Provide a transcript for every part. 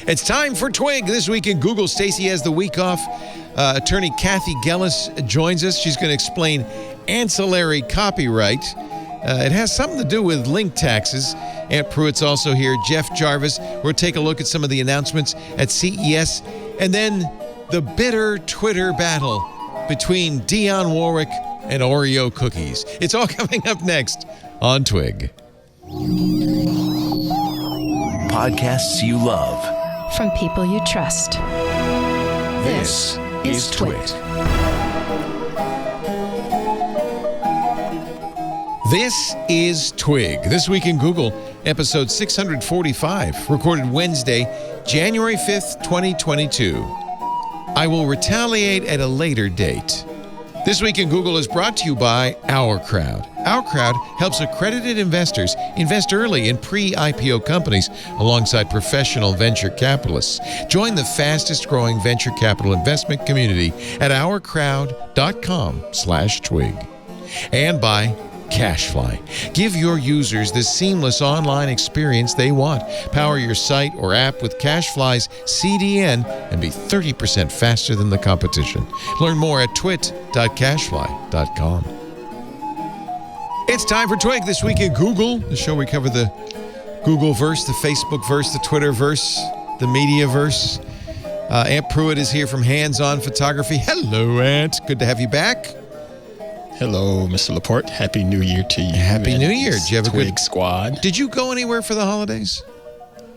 It's time for Twig. This week in Google, Stacy has the week off. Attorney Cathy Gellis joins us. She's going to explain ancillary copyright. It has something to do with link taxes. Aunt Pruitt's also here. Jeff Jarvis. We'll take a look at some of the announcements at CES. And then the bitter Twitter battle between Dionne Warwick and Oreo cookies. It's all coming up next on Twig. Podcasts you love. From people you trust. This is Twit. This is Twig. This week in Google, episode 645, recorded Wednesday, January 5th, 2022. I will retaliate at a later date. This week in Google is brought to you by Our Crowd. Our Crowd helps accredited investors invest early in pre-IPO companies alongside professional venture capitalists. Join the fastest growing venture capital investment community at ourcrowd.com/twig. And by Cashfly. Give your users the seamless online experience they want. Power your site or app with Cashfly's CDN and be 30% faster than the competition. Learn more at twit.cashfly.com. It's time for Twig. This week in Google, the show we cover the Google-verse, the Facebook-verse, the Twitter-verse, the media-verse. Aunt Pruitt is here from Hands On Photography. Hello, Aunt. Good to have you back. Hello, Mr. Laporte. Happy New Year to you. Happy New Year. Did you have a Twig good squad? Did you go anywhere for the holidays?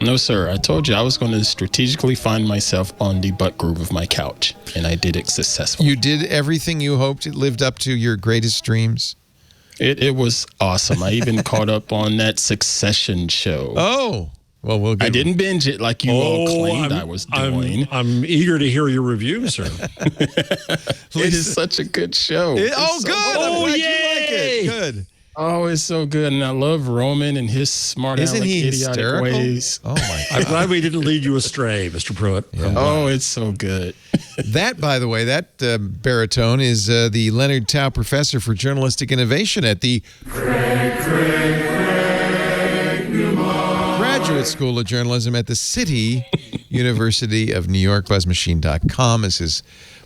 No, sir. I told you I was going to strategically find myself on the butt groove of my couch, and I did it successfully. You did everything you hoped. It lived up to your greatest dreams. It was awesome. I even caught up on that Succession show. Oh, well, we'll get. I didn't binge it like you all claimed I was doing. I'm eager to hear your review, sir. It is such a good show. Good. So Oh, yay! You like it. Good. Oh, it's so good. And I love Roman and his smart Isn't he idiotic hysterical? ways. Oh, my I'm God. glad we didn't lead you astray, Mr. Pruitt. Yeah. Oh, it's so good. That, by the way, that baritone is the Leonard Tao Professor for Journalistic Innovation at the Graduate School of Journalism at the City University of New York. Buzzmachine.com is his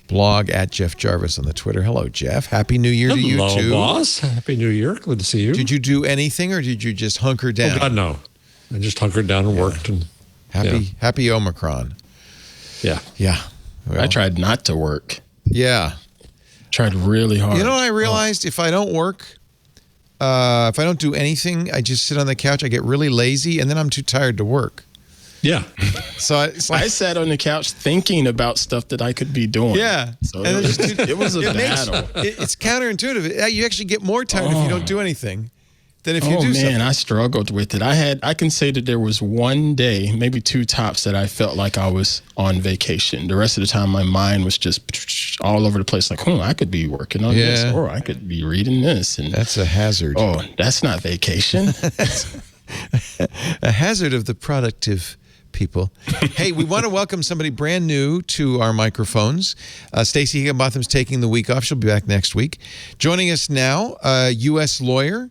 blog, at Jeff Jarvis on the Twitter. Hello, Jeff. Happy New Year to you, too. Hello, boss. Happy New Year. Good to see you. Did you do anything, or did you just hunker down? Oh, God, no. I just hunkered down and worked. And Happy Omicron. yeah. Yeah. Well, I tried not to work. Yeah. Tried really hard. You know what I realized? If I don't work, if I don't do anything, I just sit on the couch, I get really lazy, and then I'm too tired to work. Yeah. So it's like, I sat on the couch thinking about stuff that I could be doing. yeah. So And it was a battle. It's counterintuitive. You actually get more tired if you don't do anything than if you do man, something. I struggled with it. I can say that there was one day, maybe two tops, that I felt like I was on vacation. The rest of the time, my mind was just all over the place. Like, I could be working on this, or I could be reading this. And That's a hazard. oh, that's not vacation. A hazard of the productive people. Hey, we want to welcome somebody brand new to our microphones. Stacey Higginbotham's taking the week off. She'll be back next week. Joining us now, a U.S. lawyer,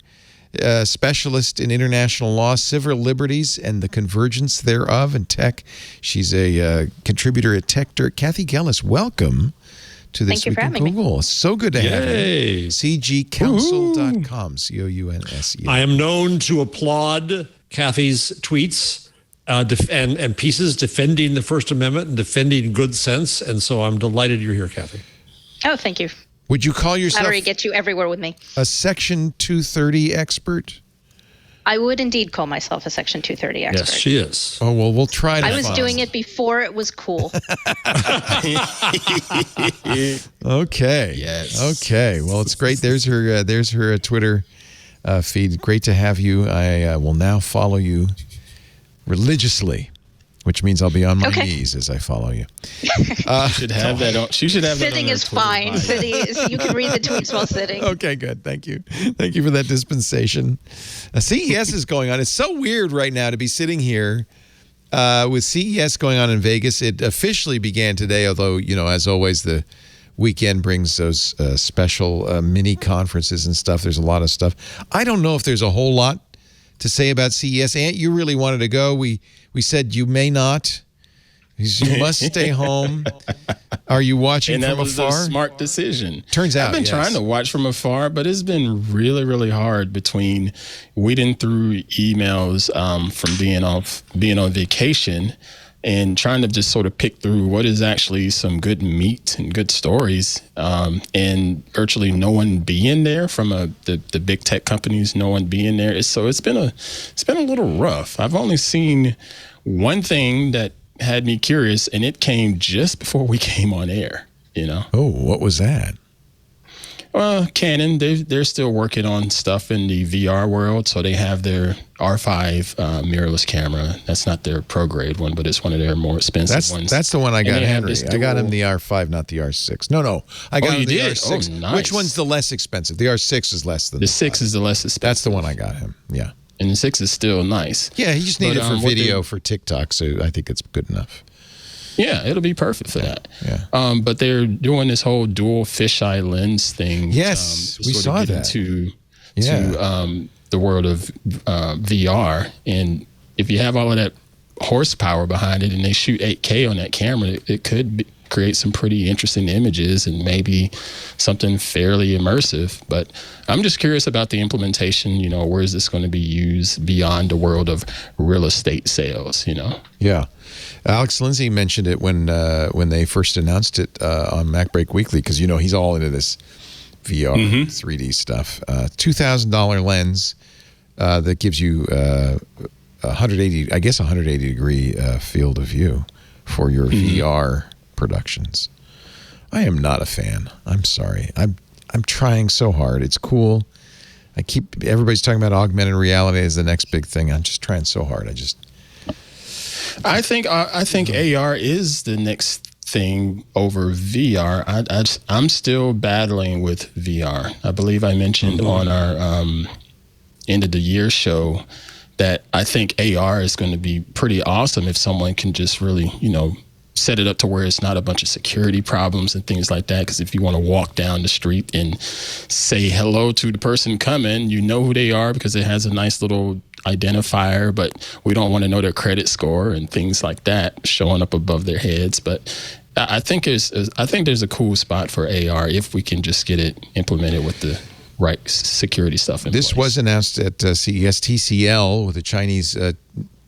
specialist in international law, civil liberties, and the convergence thereof, and tech. She's a contributor at Tech Dirt. Cathy Gellis, welcome to This Week in Google. So good to have you. CGCounsel.com, COUNSE. I am known to applaud Cathy's tweets and pieces defending the First Amendment and defending good sense. And so I'm delighted you're here, Cathy. Oh, thank you. Would you call yourself Battery gets you everywhere with me. a Section 230 expert? I would indeed call myself a Section 230 expert. Yes, she is. Oh, well, we'll try to I was find. doing it before it was cool. Okay. Yes. Okay. Well, it's great. There's her Twitter feed. Great to have you. I will now follow you religiously, which means I'll be on my knees as I follow you. Should have that on. She should have Sitting that on is her Twitter fine. bio. Sitting is, you can read the tweets while sitting. Okay, good. Thank you. Thank you for that dispensation. CES is going on. It's so weird right now to be sitting here with CES going on in Vegas. It officially began today, although, as always, the weekend brings those special mini conferences and stuff. There's a lot of stuff. I don't know if there's a whole lot to say about CES. Ant, you really wanted to go. We said you may not. You must stay home. Are you watching And that from was afar? a smart decision. Turns out, I've been trying to watch from afar, but it's been really, really hard between weeding through emails from being on vacation and trying to just sort of pick through what is actually some good meat and good stories, and virtually no one being there from the big tech companies, no one being there. So it's been a little rough. I've only seen one thing that had me curious, and it came just before we came on air. Oh, what was that? Canon, they're still working on stuff in the VR world. So they have their R5 mirrorless camera. That's not their pro grade one, but it's one of their more expensive ones. That's the one I got, Henry. I got him dual- the R5, not the R6. No. I got him you the did? R6. Oh, nice. Which one's the less expensive? The R6 is less than The 6 is the less expensive. That's the one I got him. Yeah. And the 6 is still nice. Yeah, he just needed it for what video for TikTok, so I think it's good enough. Yeah, it'll be perfect for that. Yeah. But they're doing this whole dual fisheye lens thing. Yes, we sort saw of get that. to the world of VR. And if you have all of that horsepower behind it and they shoot 8K on that camera, it could create some pretty interesting images and maybe something fairly immersive. But I'm just curious about the implementation. Where is this going to be used beyond the world of real estate sales? Yeah. Alex Lindsay mentioned it when they first announced it on MacBreak Weekly, because he's all into this VR 3D stuff. $2,000 lens that gives you 180 degree field of view for your VR productions. I am not a fan. I'm sorry. I'm trying so hard. It's cool. Everybody's talking about augmented reality as the next big thing. I'm just trying so hard. I think AR is the next thing over VR. I'm still battling with VR. I believe I mentioned on our end of the year show that I think AR is going to be pretty awesome if someone can just really, set it up to where it's not a bunch of security problems and things like that. Because if you want to walk down the street and say hello to the person coming, you know who they are because it has a nice little identifier, but we don't want to know their credit score and things like that showing up above their heads. But I think there's a cool spot for AR if we can just get it implemented with the right security stuff in place. This was announced at CES. TCL, with a Chinese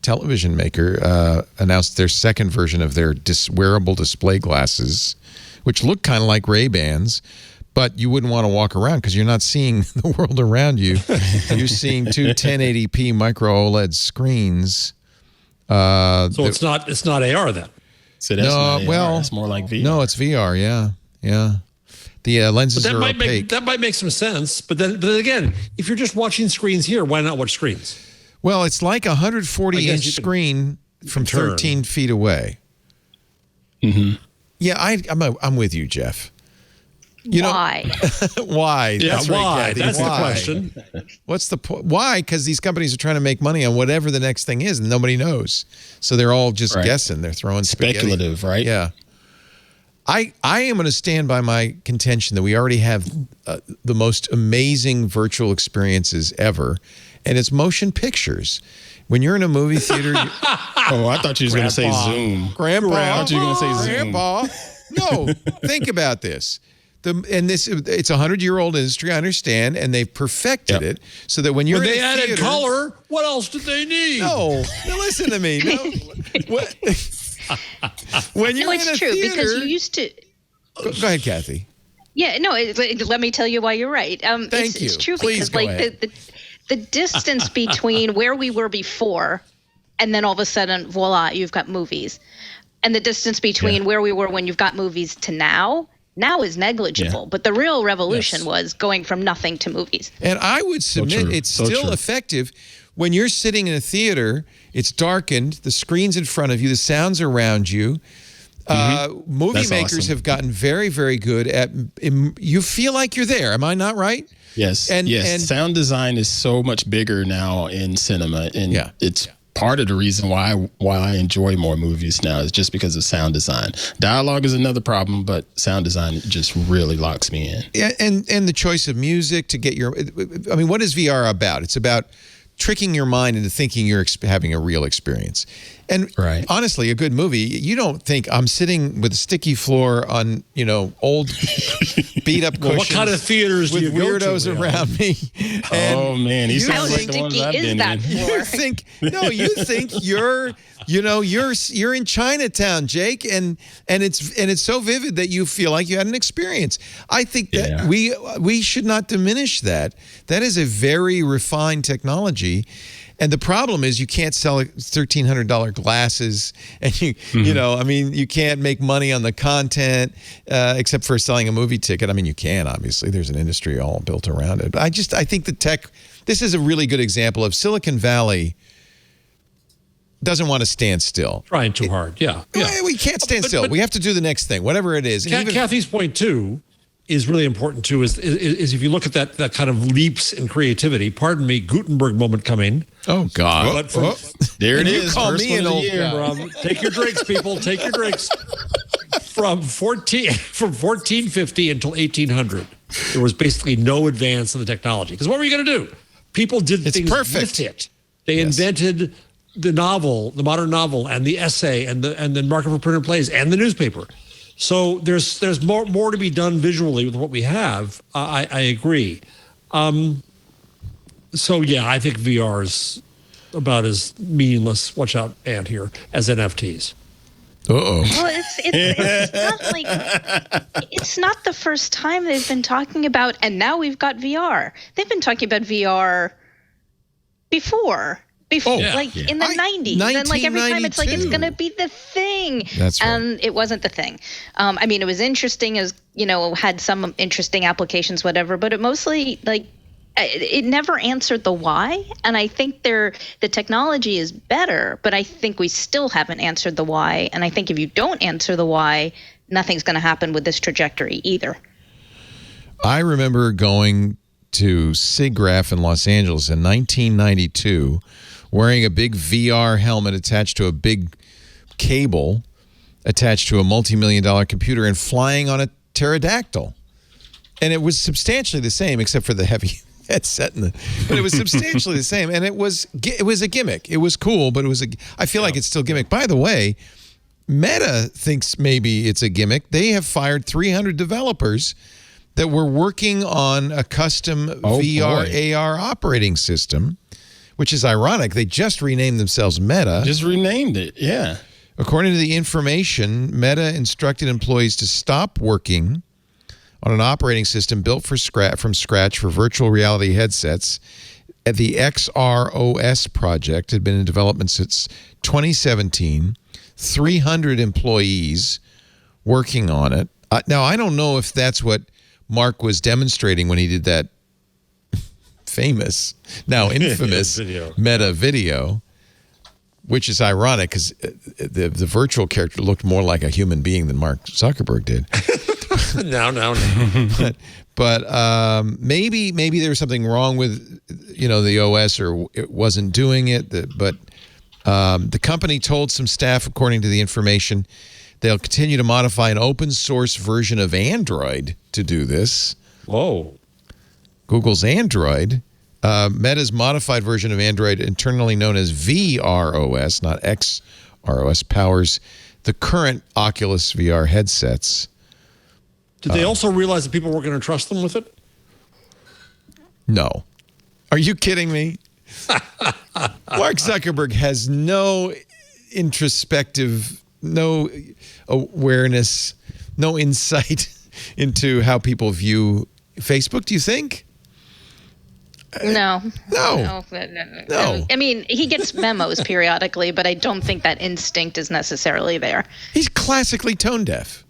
television maker, announced their second version of their wearable display glasses, which look kind of like Ray-Bans, but you wouldn't want to walk around because you're not seeing the world around you. You're seeing two 1080p micro OLED screens. So it's not AR then. So that's not AR. It's more like VR. No, it's VR. Yeah. The lenses are opaque. That might make some sense. But then again, if you're just watching screens here, why not watch screens? Well, it's like a 140-inch screen from 13 feet away. Mm-hmm. Yeah, I'm with you, Jeff. Why? Why? Yeah, That's why? right, Kathy. That's why? the question. What's the point? Why? Because these companies are trying to make money on whatever the next thing is, and nobody knows. So they're all just guessing. They're throwing speculative, spaghetti. right? Yeah. I am going to stand by my contention that we already have the most amazing virtual experiences ever, and it's motion pictures. When you're in a movie theater... I thought you were going to say Zoom. Grandpa. I thought you were going to say Zoom. Grandpa. No, think about this. It's a 100-year-old industry, I understand, and they've perfected it so that when you're When in they a added theater, color, what else did they need? No, listen to me. No. When you're in a true theater, because you used to. Go ahead, Kathy. Yeah, no. Let me tell you why you're right. Thank you. It's true Please because go ahead. the distance between where we were before, and then all of a sudden, voila, you've got movies, and the distance between where we were when you've got movies to now is negligible. Yeah. But the real revolution was going from nothing to movies. And I would submit it's still effective. When you're sitting in a theater, it's darkened, the screen's in front of you, the sound's around you. Movie makers have gotten very, very good at, you feel like you're there. Am I not right? Yes. And sound design is so much bigger now in cinema. And it's part of the reason why I enjoy more movies now is just because of sound design. Dialogue is another problem, but sound design just really locks me in. Yeah, and the choice of music to get what is VR about? It's about tricking your mind into thinking you're having a real experience. And honestly, a good movie, you don't think I'm sitting with a sticky floor on, old beat up cushions. What kind of theaters do you go to? Weirdos around me. Oh man, he sounds like the ones I've been in. You think you're in Chinatown, Jake, and it's so vivid that you feel like you had an experience. I think that we should not diminish that. That is a very refined technology. And the problem is you can't sell $1,300 glasses, and you can't make money on the content except for selling a movie ticket. I mean, you can, obviously. There's an industry all built around it. But I think this is a really good example of Silicon Valley doesn't want to stand still. Trying too hard, yeah. We can't stand still. We have to do the next thing, whatever it is. Cathy's point, too, is really important, too, is if you look at that kind of leaps in creativity, pardon me, Gutenberg moment coming. Oh, God. There it is. You call me an old guy. Take your drinks, people. Take your drinks. From 1450 until 1800, there was basically no advance in the technology. Because what were you going to do? People did things with it. They invented the novel, the modern novel, and the essay, and the market for printed plays, and the newspaper. So there's more to be done visually with what we have. I agree. So yeah, I think VR is about as meaningless. Watch out, Ant here, as NFTs. Uh-oh. Well, it's not like it's not the first time they've been talking about, and now we've got VR. They've been talking about VR before. In the 90s. And like every time it's like, it's going to be the thing. That's right. And it wasn't the thing. I mean, it was interesting as, had some interesting applications, whatever, but it mostly it never answered the why. And I think the technology is better, but I think we still haven't answered the why. And I think if you don't answer the why, nothing's going to happen with this trajectory either. I remember going to SIGGRAPH in Los Angeles in 1992, wearing a big VR helmet attached to a big cable attached to a multi-million-dollar computer and flying on a pterodactyl. And it was substantially the same, except for the heavy headset, but it was substantially the same. And it was a gimmick. It was cool, but I feel like it's still gimmick. By the way, Meta thinks maybe it's a gimmick. They have fired 300 developers that were working on a custom VR AR operating system, which is ironic. They just renamed themselves Meta. Just renamed it, yeah. According to the information, Meta instructed employees to stop working on an operating system built from scratch for virtual reality headsets. The XROS project had been in development since 2017. 300 employees working on it. Now, I don't know if that's what Mark was demonstrating when he did that famous, now infamous Meta video, which is ironic because the virtual character looked more like a human being than Mark Zuckerberg did. No. But maybe there was something wrong with the OS, or it wasn't doing it. But the company told some staff, according to the information, they'll continue to modify an open source version of Android to do this. Whoa. Google's Android, Meta's modified version of Android, internally known as VROS, not XROS, powers the current Oculus VR headsets. Did they also realize that people weren't going to trust them with it? No. Are you kidding me? Mark Zuckerberg has no introspective, no awareness, no insight into how people view Facebook, do you think? No. No. I mean, he gets memos periodically, but I don't think that instinct is necessarily there. He's classically tone deaf.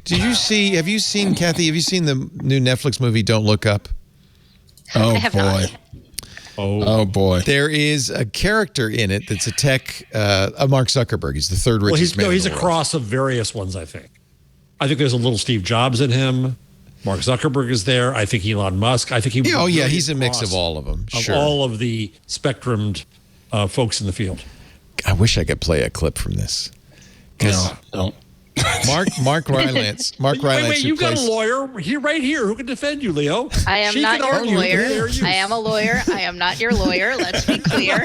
Have you seen, Cathy, have you seen the new Netflix movie, Don't Look Up? Oh, I have boy. not. Oh, boy. There is a character in it that's a tech, Mark Zuckerberg. He's the third richest man in the he's a world. cross of various ones, I think. I think there's a little Steve Jobs in him. Mark Zuckerberg is there. I think Elon Musk. I think he. Yeah, he's a mix of all of them. Sure. Of all of the spectrumed folks in the field. I wish I could play a clip from this. No, don't. Mark Rylance. Mark Rylance. Wait, you got a lawyer here, right here, who can defend you, Leo? I am not your lawyer. I am a lawyer. I am not your lawyer. Let's be clear.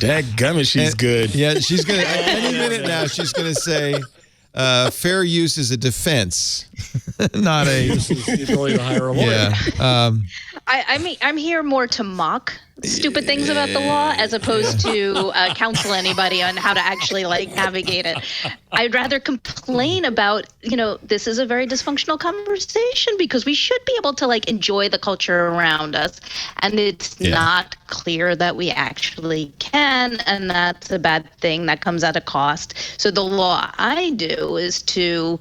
Dadgummit, she's good. Yeah, she's going to, any minute now, she's going to say, fair use is a defense, not a... The ability to hire a lawyer. Yeah. I mean, I'm here more to mock stupid things about the law as opposed to counsel anybody on how to actually like navigate it. I'd rather complain about, this is a very dysfunctional conversation because we should be able to like enjoy the culture around us. And it's not clear that we actually can. And that's a bad thing that comes at a cost. So the law I do is to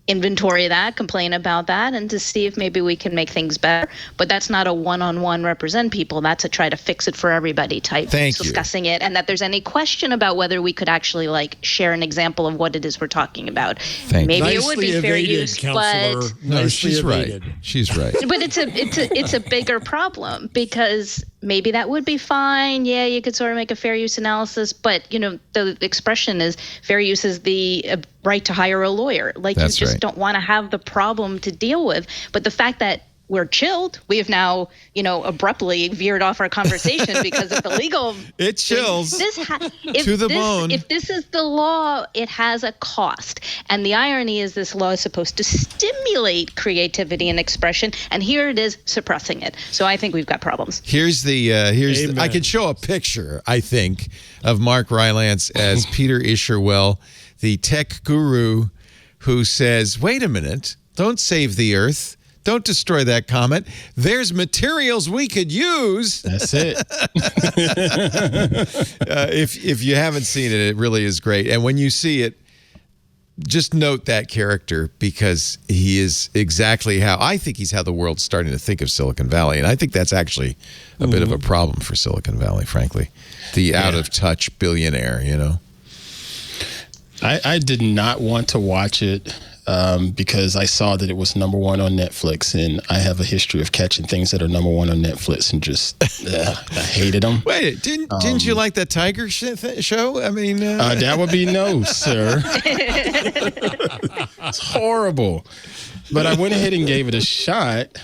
inventory that, complain about that, and to see if maybe we can make things better. But that's not a one-on-one represent people. That's a try to fix it for everybody type discussing it. And that there's any question about whether we could actually like share an example of what it is we're talking about. Maybe it would be fair use, but no, she's right. She's right. But it's a bigger problem because maybe that would be fine. Yeah, you could sort of make a fair use analysis, but the expression is fair use is the right to hire a lawyer. Like you just don't want to have the problem to deal with. But the fact that we're chilled, we have now, abruptly veered off our conversation because of the legal. It chills to the bone. If this is the law, it has a cost. And the irony is this law is supposed to stimulate creativity and expression. And here it is suppressing it. So I think we've got problems. I could show a picture, I think, of Mark Rylance as Peter Isherwell, the tech guru who says, wait a minute, don't save the earth. Don't destroy that comet. There's materials we could use. That's it. If you haven't seen it, it really is great. And when you see it, just note that character because he is exactly how the world's starting to think of Silicon Valley. And I think that's actually a bit of a problem for Silicon Valley, frankly. The out-of-touch billionaire, I did not want to watch it because I saw that it was #1 on Netflix, and I have a history of catching things that are #1 on Netflix and just I hated them. Wait, didn't you like that tiger show? I mean, that would be no, sir. It's horrible. But I went ahead and gave it a shot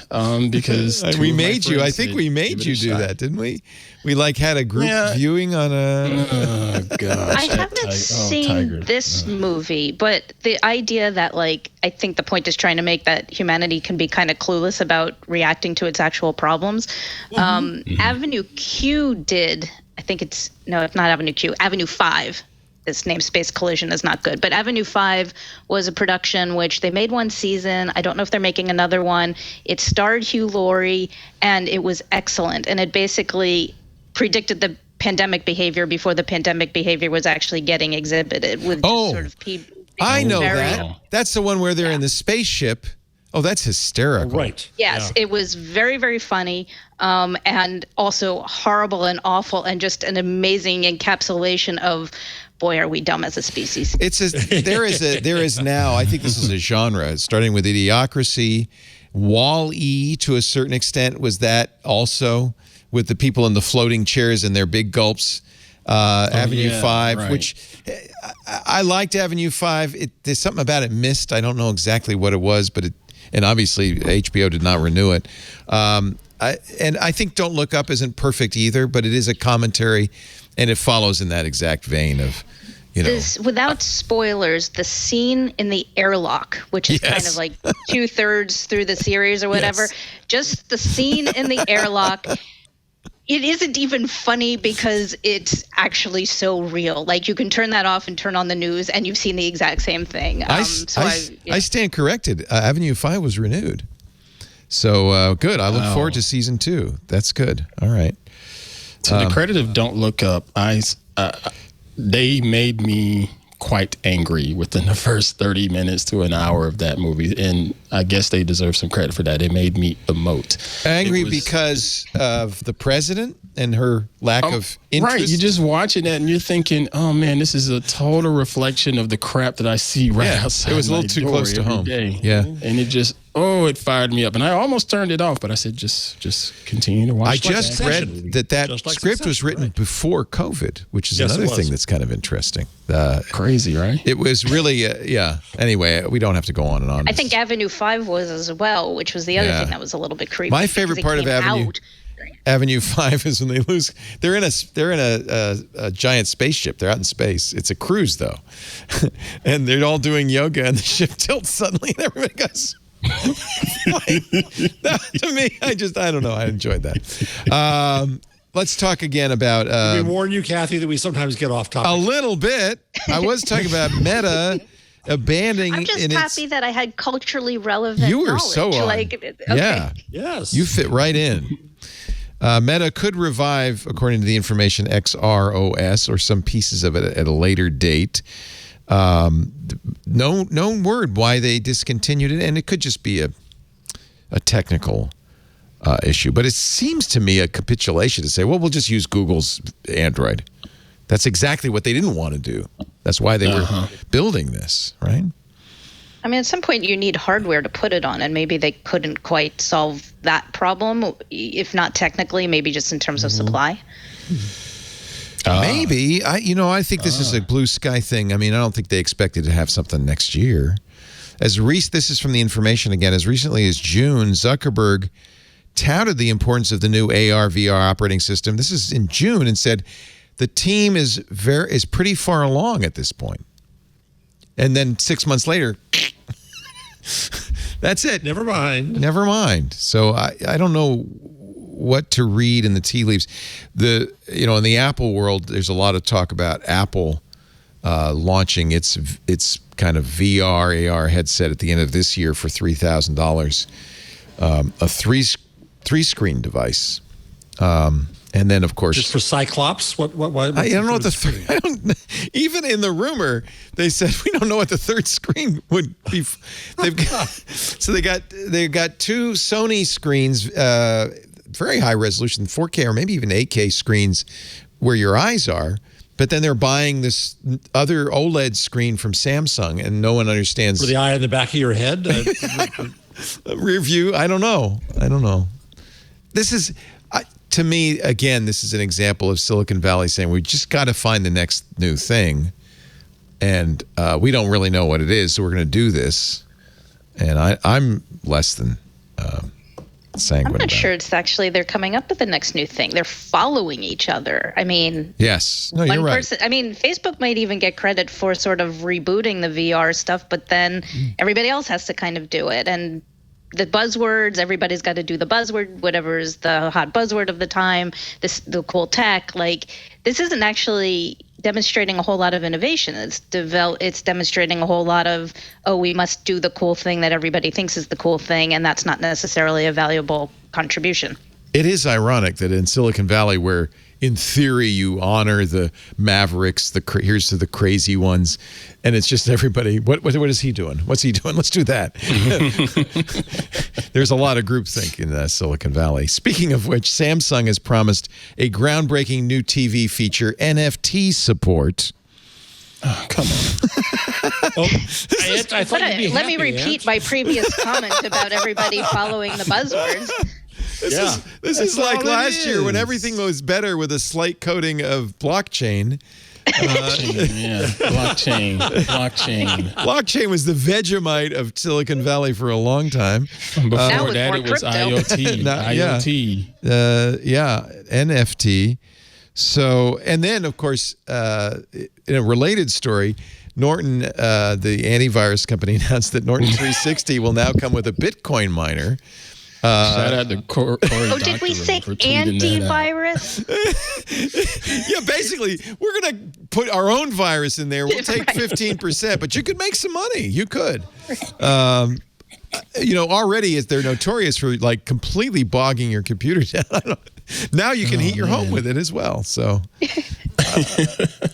because we made you. I think we made you do that, didn't we? We had a group viewing on a. Oh gosh! I haven't seen this movie, but the idea that I think the point is trying to make that humanity can be kind of clueless about reacting to its actual problems. Avenue Q did. I think it's not Avenue Q. Avenue 5. This namespace collision is not good. But Avenue 5 was a production which they made one season. I don't know if they're making another one. It starred Hugh Laurie, and it was excellent. And it basically predicted the pandemic behavior before the pandemic behavior was actually getting exhibited. With just sort of people. I know that. That's the one where they're in the spaceship. Oh, that's hysterical. Right. Yes, it was very, very funny, and also horrible and awful, and just an amazing encapsulation of, boy, are we dumb as a species. There is now, I think this is a genre, starting with Idiocracy. Wall-E, to a certain extent, was that also, with the people in the floating chairs and their big gulps. Avenue 5, which I liked Avenue 5. There's something about it missed. I don't know exactly what it was, but and obviously HBO did not renew it. And I think Don't Look Up isn't perfect either, but it is a commentary, and it follows in that exact vein of, without spoilers, the scene in the airlock, which is kind of like 2/3 through the series or whatever, just the scene in the airlock. It isn't even funny because it's actually so real. You can turn that off and turn on the news, and you've seen the exact same thing. I stand corrected. Avenue 5 was renewed. So good. I look forward to season 2. That's good. All right. To the credit of Don't Look Up, they made me quite angry within the first 30 minutes to an hour of that movie, and I guess they deserve some credit for that. It made me emote. Angry because of the president and her lack of interest? Right, you're just watching that and you're thinking, oh man, this is a total reflection of the crap that I see outside. It was a little too close to home. Day. Yeah. And it just, Oh, it fired me up, and I almost turned it off. But I said, just continue to watch. I just read that script was written before COVID, which is another thing that's kind of interesting. Crazy, right? It was really, Anyway, we don't have to go on and on. I think Avenue 5 was as well, which was the other thing that was a little bit creepy. My favorite part of Avenue 5 is when they lose. They're in a giant spaceship. They're out in space. It's a cruise though, and they're all doing yoga, and the ship tilts suddenly, and everybody goes. To me, I don't know. I enjoyed that. Let's talk again about. We warn you, Cathy, that we sometimes get off topic. A little bit. I was talking about Meta abandoning. I'm just happy that I had culturally relevant. You were knowledge. so on. Okay. Yeah. Yes. You fit right in. Meta could revive, according to the information, XROS or some pieces of it at a later date. No word why they discontinued it, and it could just be a technical issue. But it seems to me a capitulation to say, well, we'll just use Google's Android. That's exactly what they didn't want to do. That's why they were building this, right? I mean, at some point you need hardware to put it on, and maybe they couldn't quite solve that problem, if not technically, maybe just in terms of supply. Maybe. I think this is a blue sky thing. I mean, I don't think they expected to have something next year. This is from the information again. As recently as June, Zuckerberg touted the importance of the new AR/VR operating system. This is in June, and said the team is pretty far along at this point. And then 6 months later, that's it. Never mind. So I don't know what to read in the tea leaves. In the Apple world, there's a lot of talk about Apple launching its kind of VR AR headset at the end of this year for $3,000, a three-screen device. And then, of course, just for Cyclops. What I don't know what I don't. Even in the rumor, they said we don't know what the third screen would be. They got two Sony screens, very high resolution, 4K or maybe even 8K screens, where your eyes are. But then they're buying this other OLED screen from Samsung, and no one understands. For the eye in the back of your head. Rear view. I don't know. This is. To me, again, this is an example of Silicon Valley saying we just got to find the next new thing, and we don't really know what it is, so we're going to do this. And I'm less than sanguine. I'm not sure it's actually they're coming up with the next new thing. They're following each other. I mean, yes, no, you're right. Facebook might even get credit for sort of rebooting the VR stuff, but then everybody else has to kind of do it. And the buzzwords, everybody's got to do the buzzword, whatever is the hot buzzword of the time, the cool tech. Like, this isn't actually demonstrating a whole lot of innovation. It's demonstrating a whole lot of, we must do the cool thing that everybody thinks is the cool thing, and that's not necessarily a valuable contribution. It is ironic that in Silicon Valley, where in theory you honor the mavericks, here's to the crazy ones, and it's just everybody. What is he doing? What's he doing? Let's do that. There's a lot of groupthink in Silicon Valley. Speaking of which, Samsung has promised a groundbreaking new TV feature, NFT support. Oh, come on. Let me repeat my previous comment about everybody following the buzzwords. This is like last year when everything was better with a slight coating of blockchain. Blockchain. Blockchain was the Vegemite of Silicon Valley for a long time. Before that, it was IoT. NFT. So, and then, of course, in a related story, Norton, the antivirus company, announced that Norton 360 will now come with a Bitcoin miner. Shout out to Corey. Did we say antivirus? Yeah, basically, we're going to put our own virus in there. We'll take 15%, but you could make some money. You could. Already they're notorious for like completely bogging your computer down. Now you can heat your home with it as well. So,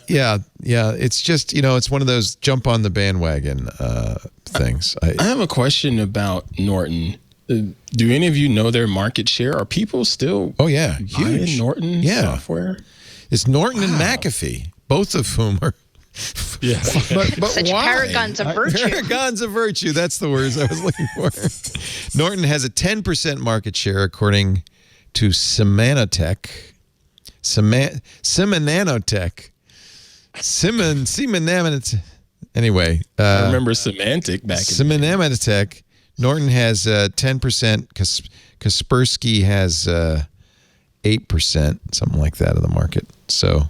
it's just, it's one of those jump on the bandwagon things. I have a question about Norton. Do any of you know their market share? Are people still huge Norton software? It's Norton and McAfee, both of whom are Yeah. But Such why? paragons of virtue. Paragons of virtue. That's the words I was looking for. Norton has a 10% market share, according to Simanotech. Simanotech. Anyway. I remember Semantic back in Simanotech. Norton has 10%. Kaspersky has 8%, something like that, of the market. So...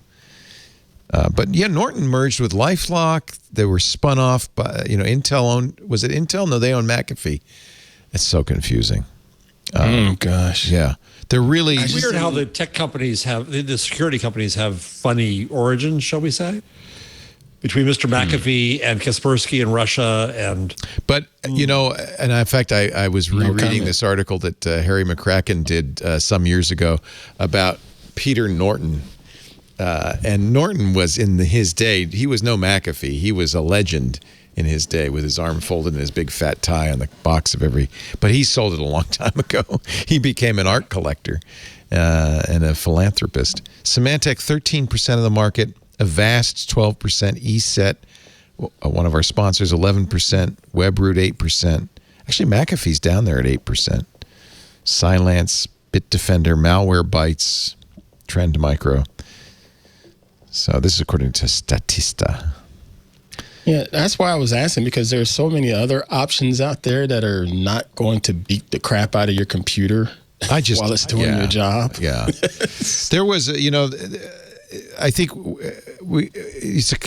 but yeah, Norton merged with LifeLock. They were spun off by, Intel owned. Was it Intel? No, they own McAfee. It's so confusing. Gosh. Yeah, they're really. It's weird how the tech companies the security companies have funny origins, shall we say? Between Mr. McAfee and Kaspersky in Russia But, and in fact, I was rereading this article that Harry McCracken did some years ago about Peter Norton. And Norton was in his day, he was no McAfee. He was a legend in his day with his arm folded and his big fat tie on the box of but he sold it a long time ago. He became an art collector and a philanthropist. Symantec, 13% of the market. Avast, 12%. ESET, one of our sponsors, 11%. WebRoot, 8%. Actually, McAfee's down there at 8%. Cylance, Bitdefender, Malwarebytes, Trend Micro. So this is according to Statista. Yeah, that's why I was asking, because there's so many other options out there that are not going to beat the crap out of your computer while it's doing your job. Yeah. There was, I think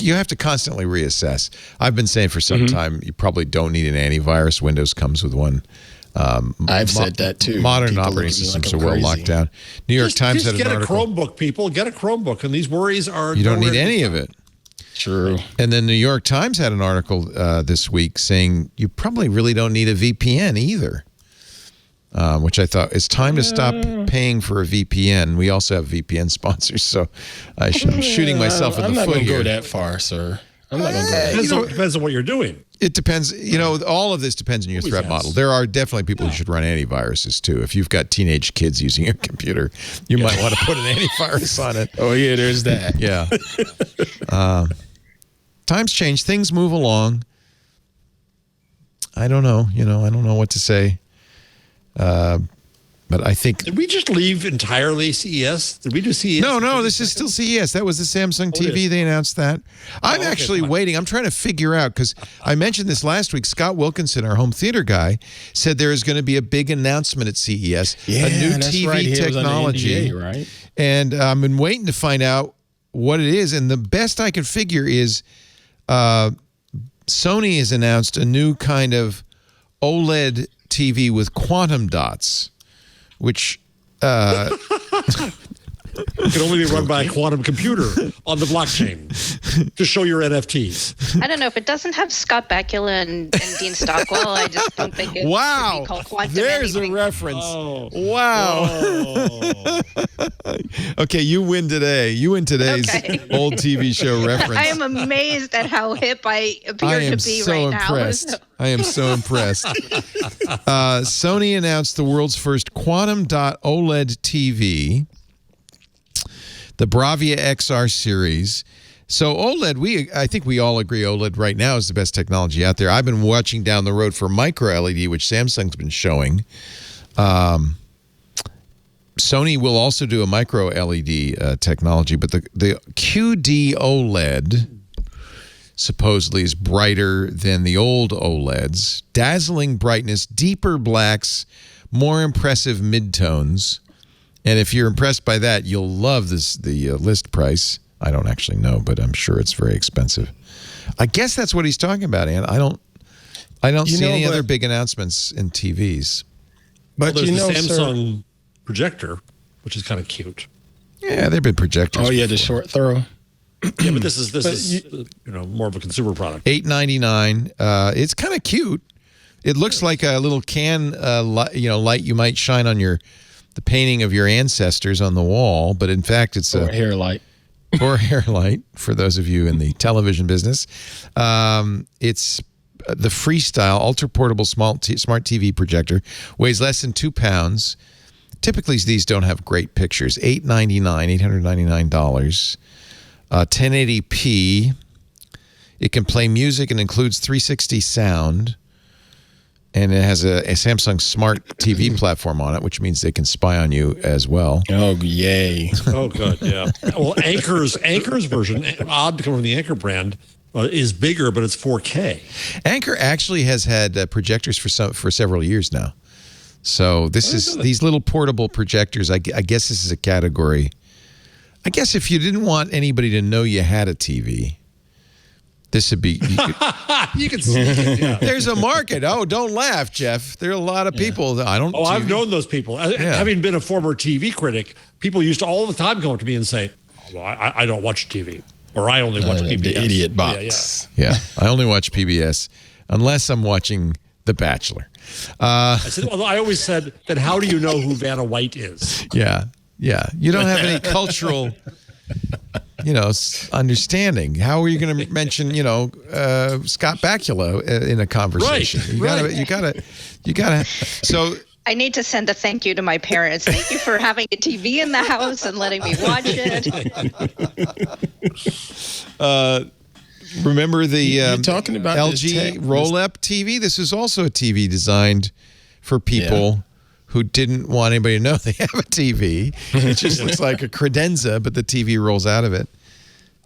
you have to constantly reassess. I've been saying for some time, you probably don't need an antivirus. Windows comes with one. I've said that too. Modern People operating systems are well locked down. New York Times had an article. Get a Chromebook, people. Get a Chromebook, and these worries are. You don't need any of it. True. And then New York Times had an article this week saying you probably really don't need a VPN either, which I thought it's time to stop paying for a VPN. We also have VPN sponsors, so I'm shooting myself in the foot here. I'm not going to go that far, sir. I'm not going to go that far. It depends on what you're doing. It depends. All of this depends on your threat model. There are definitely people who should run antiviruses too. If you've got teenage kids using your computer, you might want to put an antivirus on it. Oh, yeah, there's that. Yeah. Times change. Things move along. I don't know. I don't know what to say. But I think... Did we just leave entirely CES? Did we do CES? No, this is still CES. That was the Samsung TV. They announced that. I'm actually waiting. I'm trying to figure out, because I mentioned this last week. Scott Wilkinson, our home theater guy, said there is going to be a big announcement at CES. A new TV technology. NDA, right? And I've been waiting to find out what it is. And the best I can figure is Sony has announced a new kind of OLED TV with quantum dots, which can only be run by a quantum computer on the blockchain to show your NFTs. I don't know if it doesn't have Scott Bakula and Dean Stockwell. I just don't think it should be called quantum. There's anything. A reference. Oh. Wow. Oh. Okay, you win today. You win today's old TV show reference. I am amazed at how hip I appear to be right impressed. now. I am so impressed. Sony announced the world's first quantum dot OLED TV, the Bravia XR series. So OLED, I think we all agree OLED right now is the best technology out there. I've been watching down the road for micro LED, which Samsung's been showing. Sony will also do a micro LED technology, but the QD OLED supposedly is brighter than the old OLEDs. Dazzling brightness, deeper blacks, more impressive midtones. And if you're impressed by that, you'll love the list price. I don't actually know, but I'm sure it's very expensive. I guess that's what he's talking about, Ann. I don't see any other big announcements in TVs. But there's the Samsung Projector, which is kind of cute. Yeah, they've been projectors. Oh yeah, the short throw. Yeah, but this is more of a consumer product. $8.99. It's kind of cute. It looks like a little can light you might shine on the painting of your ancestors on the wall, but in fact it's a hair light. Or a hair light for those of you in the television business. It's the Freestyle ultra portable smart TV projector, weighs less than 2 pounds. Typically these don't have great pictures. $899. $1080p. It can play music and includes 360 sound. And it has a Samsung Smart TV platform on it, which means they can spy on you as well. Oh, yay. Oh, good, yeah. Well, Anker's version, odd to come from the Anker brand, is bigger, but it's 4K. Anker actually has had projectors for several years now. So these little portable projectors, I guess this is a category. I guess if you didn't want anybody to know you had a TV, this would be. You can see it, yeah. There's a market. Oh, don't laugh, Jeff. There are a lot of people that I don't. Oh, I've known those people. Having been a former TV critic, people used to all the time come up to me and say, well, I don't watch TV, or I only watch PBS. The idiot box. Yeah, I only watch PBS unless I'm watching The Bachelor. I said, well, I always said that. How do you know who Vanna White is? Yeah. You don't have any cultural, understanding. How are you going to mention, Scott Bakula in a conversation? Right. You gotta. So I need to send a thank you to my parents. Thank you for having a TV in the house and letting me watch it. Remember the You're talking about LG roll-up TV? This is also a TV designed for people who didn't want anybody to know they have a TV. It just looks like a credenza, but the TV rolls out of it.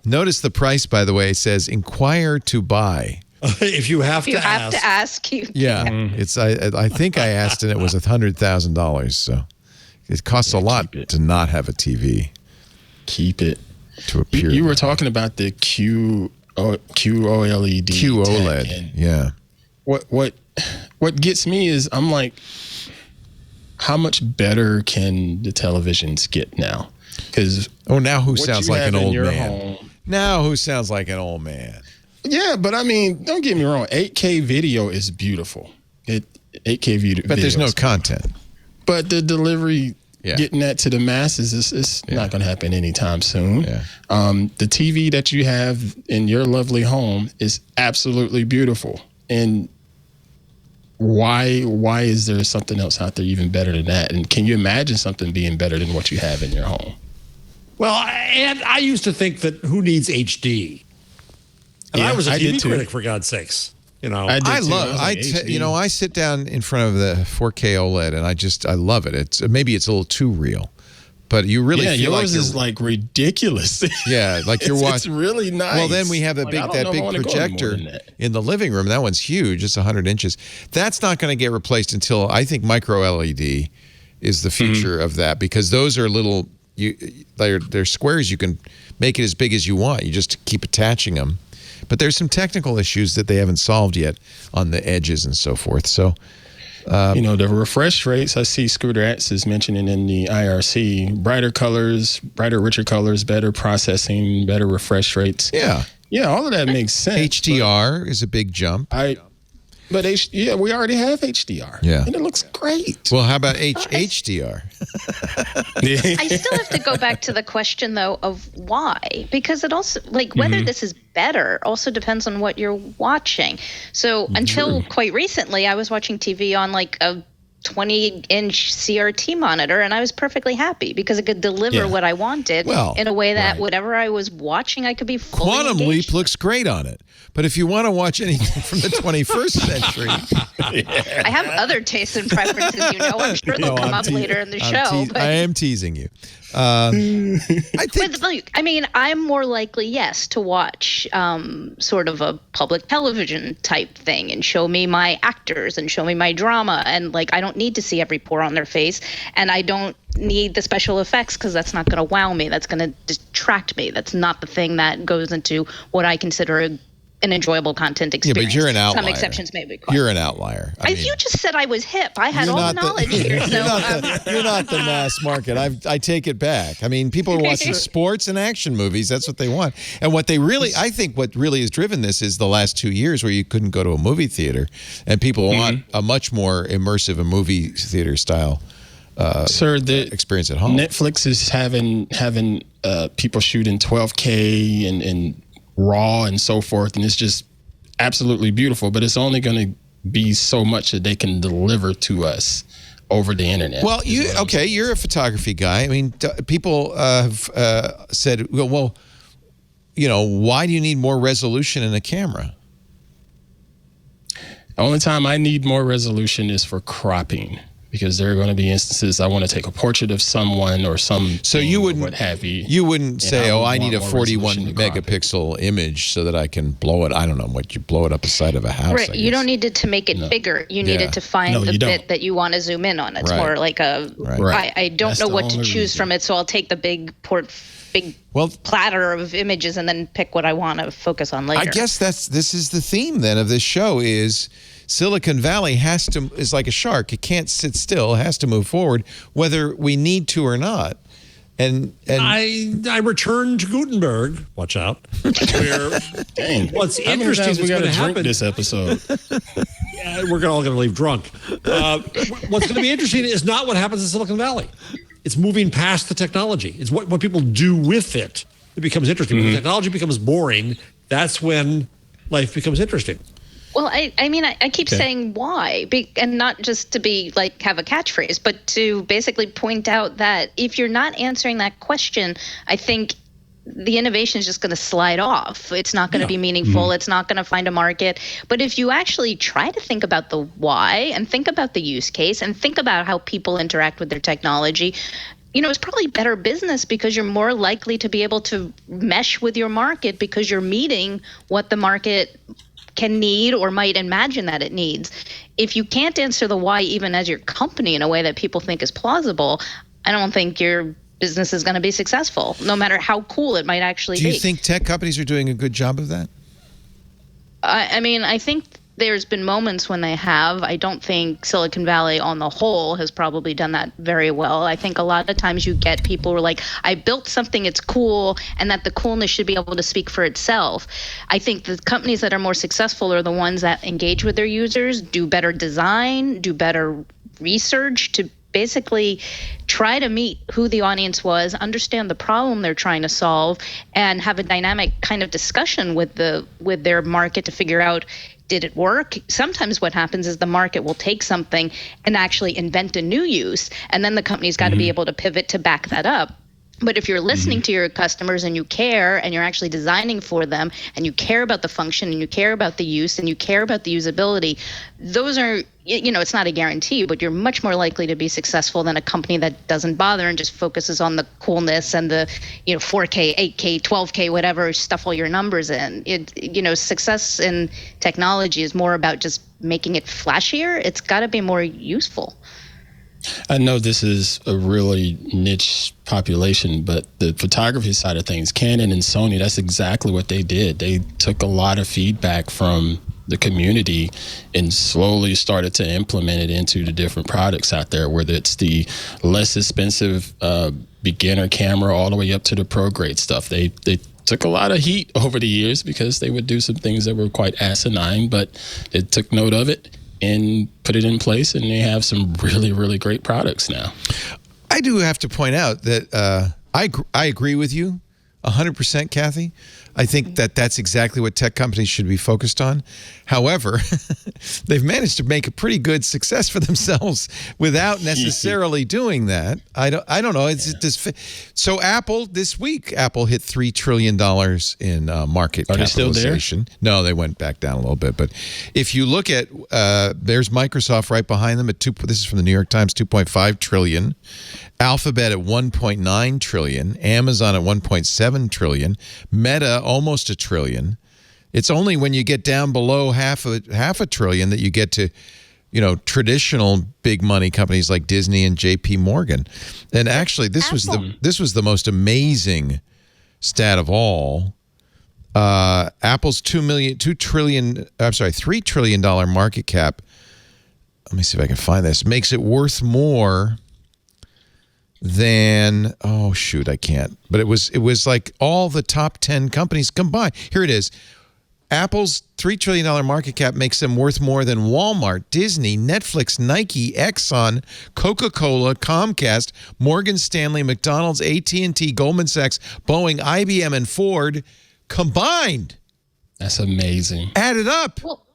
Notice the price, by the way. It says inquire to buy. If you have to ask, you. Yeah, it's. I think I asked, and it was $100,000. So it costs a lot to not have a TV. Keep it. To appear. You were talking about the QOLED. QOLED. Yeah. What gets me is I'm like, how much better can the televisions get now? Because now who sounds like an old man? Home, now who sounds like an old man? Yeah, but I mean, don't get me wrong. 8K video is beautiful. 8K video, but there's no content. But the delivery, getting that to the masses, is not going to happen anytime soon. Yeah. The TV that you have in your lovely home is absolutely beautiful, and why is there something else out there even better than that? And can you imagine something being better than what you have in your home? Well, and I used to think that who needs HD? And I was a TV critic, for God's sakes. I sit down in front of the 4K OLED and I love it. Maybe it's a little too real, but you really feel yours is like ridiculous. Yeah, like you're watching. It's really nice. Well, then we have that big projector in the living room. That one's huge. It's 100 inches. That's not going to get replaced until I think micro LED is the future of that, because those are little. They're squares. You can make it as big as you want. You just keep attaching them. But there's some technical issues that they haven't solved yet on the edges and so forth. So, the refresh rates, I see Scooter Atz is mentioning in the IRC, brighter, richer colors, better processing, better refresh rates. Yeah. Yeah, all of that makes sense. HDR is a big jump. But we already have HDR. Yeah. And it looks great. Well, how about HDR? I still have to go back to the question, though, of why. Because it also, whether this is better also depends on what you're watching. So until quite recently, I was watching TV on a 20-inch CRT monitor, and I was perfectly happy because it could deliver what I wanted in a way that whatever I was watching, I could be fully Quantum engaged. Leap looks great on it. But if you want to watch anything from the 21st century... I have other tastes and preferences, I'm sure they'll come up later in the show. I am teasing you. I'm more likely, to watch sort of a public television type thing and show me my actors and show me my drama. And I don't need to see every pore on their face. And I don't need the special effects because that's not going to wow me. That's going to distract me. That's not the thing that goes into what I consider an enjourable content experience. Yeah, but you're an outlier. Some exceptions may be required. You're an outlier. You just said I was hip. I had all the knowledge here. So, you're not the mass market. I take it back. I mean, people are watching sports and action movies. That's what they want. And what really has driven this is the last 2 years where you couldn't go to a movie theater, and people want a much more immersive movie theater style the experience at home. Netflix is having people shoot in 12K and raw and so forth, and it's just absolutely beautiful, but it's only going to be so much that they can deliver to us over the internet. Well, you're a photography guy. I mean, people have said, well, why do you need more resolution in a camera? The only time I need more resolution is for cropping, because there are going to be instances I want to take a portrait of someone or some. So you wouldn't, what have you. You wouldn't say, I need a 41 resolution megapixel image so that I can blow it. I don't know what you blow it up the side of a house. Right. You don't need it to make it bigger. You need it to find the bit that you want to zoom in on. It's more like I don't know what to choose from it, so I'll take the big platter of images and then pick what I want to focus on later. I guess this is the theme then of this show is Silicon Valley is like a shark. It can't sit still. It has to move forward, whether we need to or not. And I return to Gutenberg. Watch out. Where what's interesting is going to happen this episode. We're all going to leave drunk. What's going to be interesting is not what happens in Silicon Valley. It's moving past the technology. It's what people do with it that becomes interesting. When the technology becomes boring, that's when life becomes interesting. Well, I keep saying why, and not just to be like have a catchphrase, but to basically point out that if you're not answering that question, I think the innovation is just going to slide off. It's not going to be meaningful. It's not going to find a market. But if you actually try to think about the why and think about the use case and think about how people interact with their technology, it's probably better business because you're more likely to be able to mesh with your market because you're meeting what the market can need or might imagine that it needs. If you can't answer the why even as your company in a way that people think is plausible, I don't think your business is going to be successful, no matter how cool it might actually be. Do you think tech companies are doing a good job of that? I think there's been moments when they have. I don't think Silicon Valley on the whole has probably done that very well. I think a lot of times you get people who are like, I built something, it's cool, and that the coolness should be able to speak for itself. I think the companies that are more successful are the ones that engage with their users, do better design, do better research to basically try to meet who the audience was, understand the problem they're trying to solve, and have a dynamic kind of discussion with their market to figure out, did it work? Sometimes what happens is the market will take something and actually invent a new use, and then the company's got to be able to pivot to back that up. But if you're listening to your customers and you care and you're actually designing for them and you care about the function and you care about the use and you care about the usability, those are, it's not a guarantee, but you're much more likely to be successful than a company that doesn't bother and just focuses on the coolness and the, 4K, 8K, 12K, whatever, stuff all your numbers in. Success in technology is more about just making it flashier. It's got to be more useful. I know this is a really niche population, but the photography side of things, Canon and Sony, that's exactly what they did. They took a lot of feedback from the community and slowly started to implement it into the different products out there, whether it's the less expensive beginner camera all the way up to the pro grade stuff. They took a lot of heat over the years because they would do some things that were quite asinine, but they took note of it and put it in place, and they have some really, really great products now. I do have to point out that I agree with you 100%, Cathy. I think that that's exactly what tech companies should be focused on. However, they've managed to make a pretty good success for themselves without necessarily doing that. I don't know. It's just, so Apple this week, Apple hit $3 trillion in market capitalization. Are they still there? No, they went back down a little bit. But if you look at, there's Microsoft right behind them at this is from the New York Times, 2.5 trillion. Alphabet at 1.9 trillion, Amazon at 1.7 trillion, Meta almost $1 trillion. It's only when you get down below half a trillion that you get to, traditional big money companies like Disney and JP Morgan. And actually, this was the most amazing stat of all. Apple's $3 trillion market cap. Let me see if I can find this. Makes it worth more than, I can't. But it was like all the top 10 companies combined. Here it is. Apple's $3 trillion market cap makes them worth more than Walmart, Disney, Netflix, Nike, Exxon, Coca-Cola, Comcast, Morgan Stanley, McDonald's, AT&T, Goldman Sachs, Boeing, IBM, and Ford combined. That's amazing. Add it up. Well,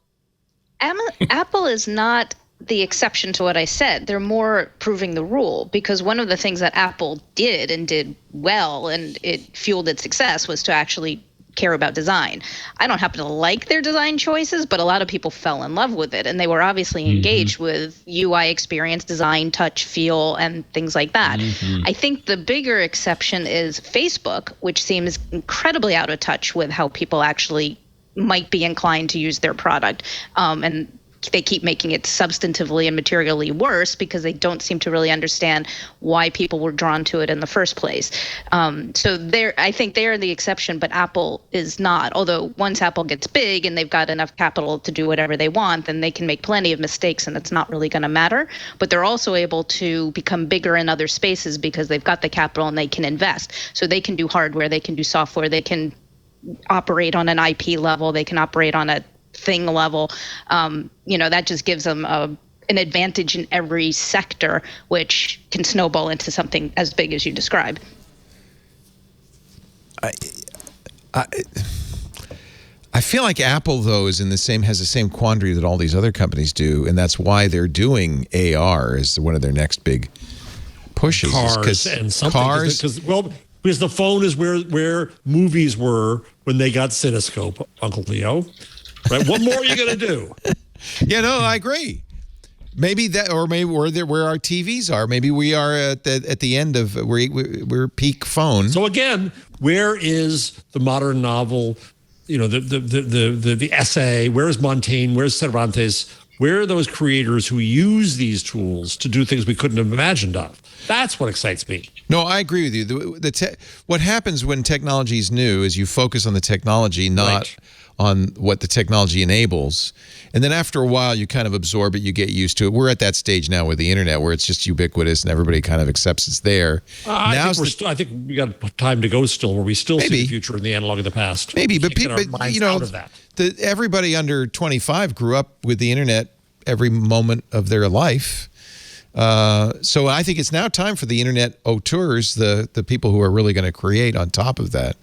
Apple is not the exception to what I said. They're more proving the rule, because one of the things that Apple did and did well, and it fueled its success, was to actually care about design. I don't happen to like their design choices, but a lot of people fell in love with it, and they were obviously engaged with UI experience, design, touch, feel, and things like that. I think the bigger exception is Facebook, which seems incredibly out of touch with how people actually might be inclined to use their product. And they keep making it substantively and materially worse because they don't seem to really understand why people were drawn to it in the first place. So I think they're the exception, but Apple is not. Although once Apple gets big and they've got enough capital to do whatever they want, then they can make plenty of mistakes and it's not really going to matter. But they're also able to become bigger in other spaces because they've got the capital and they can invest. So they can do hardware, they can do software, they can operate on an IP level, they can operate on a thing level. That just gives them an advantage in every sector, which can snowball into something as big as you describe. I feel like Apple, though, has the same quandary that all these other companies do, and that's why they're doing AR as one of their next big pushes. Cars and something. Because the phone is where movies were when they got Cinescope, Uncle Leo. Right? What more are you going to do? Yeah, no, I agree. Maybe that, or maybe where our TVs are. Maybe we are at the end of we're peak phone. So again, where is the modern novel? The essay. Where is Montaigne? Where's Cervantes? Where are those creators who use these tools to do things we couldn't have imagined of? That's what excites me. No, I agree with you. What happens when technology is new is you focus on the technology, not on what the technology enables. And then after a while, you kind of absorb it, you get used to it. We're at that stage now with the internet where it's just ubiquitous and everybody kind of accepts it's there. I think we got time to go still where we still see the future in the analog of the past. Maybe, but everybody under 25 grew up with the internet every moment of their life. So I think it's now time for the internet auteurs, the people who are really going to create on top of that.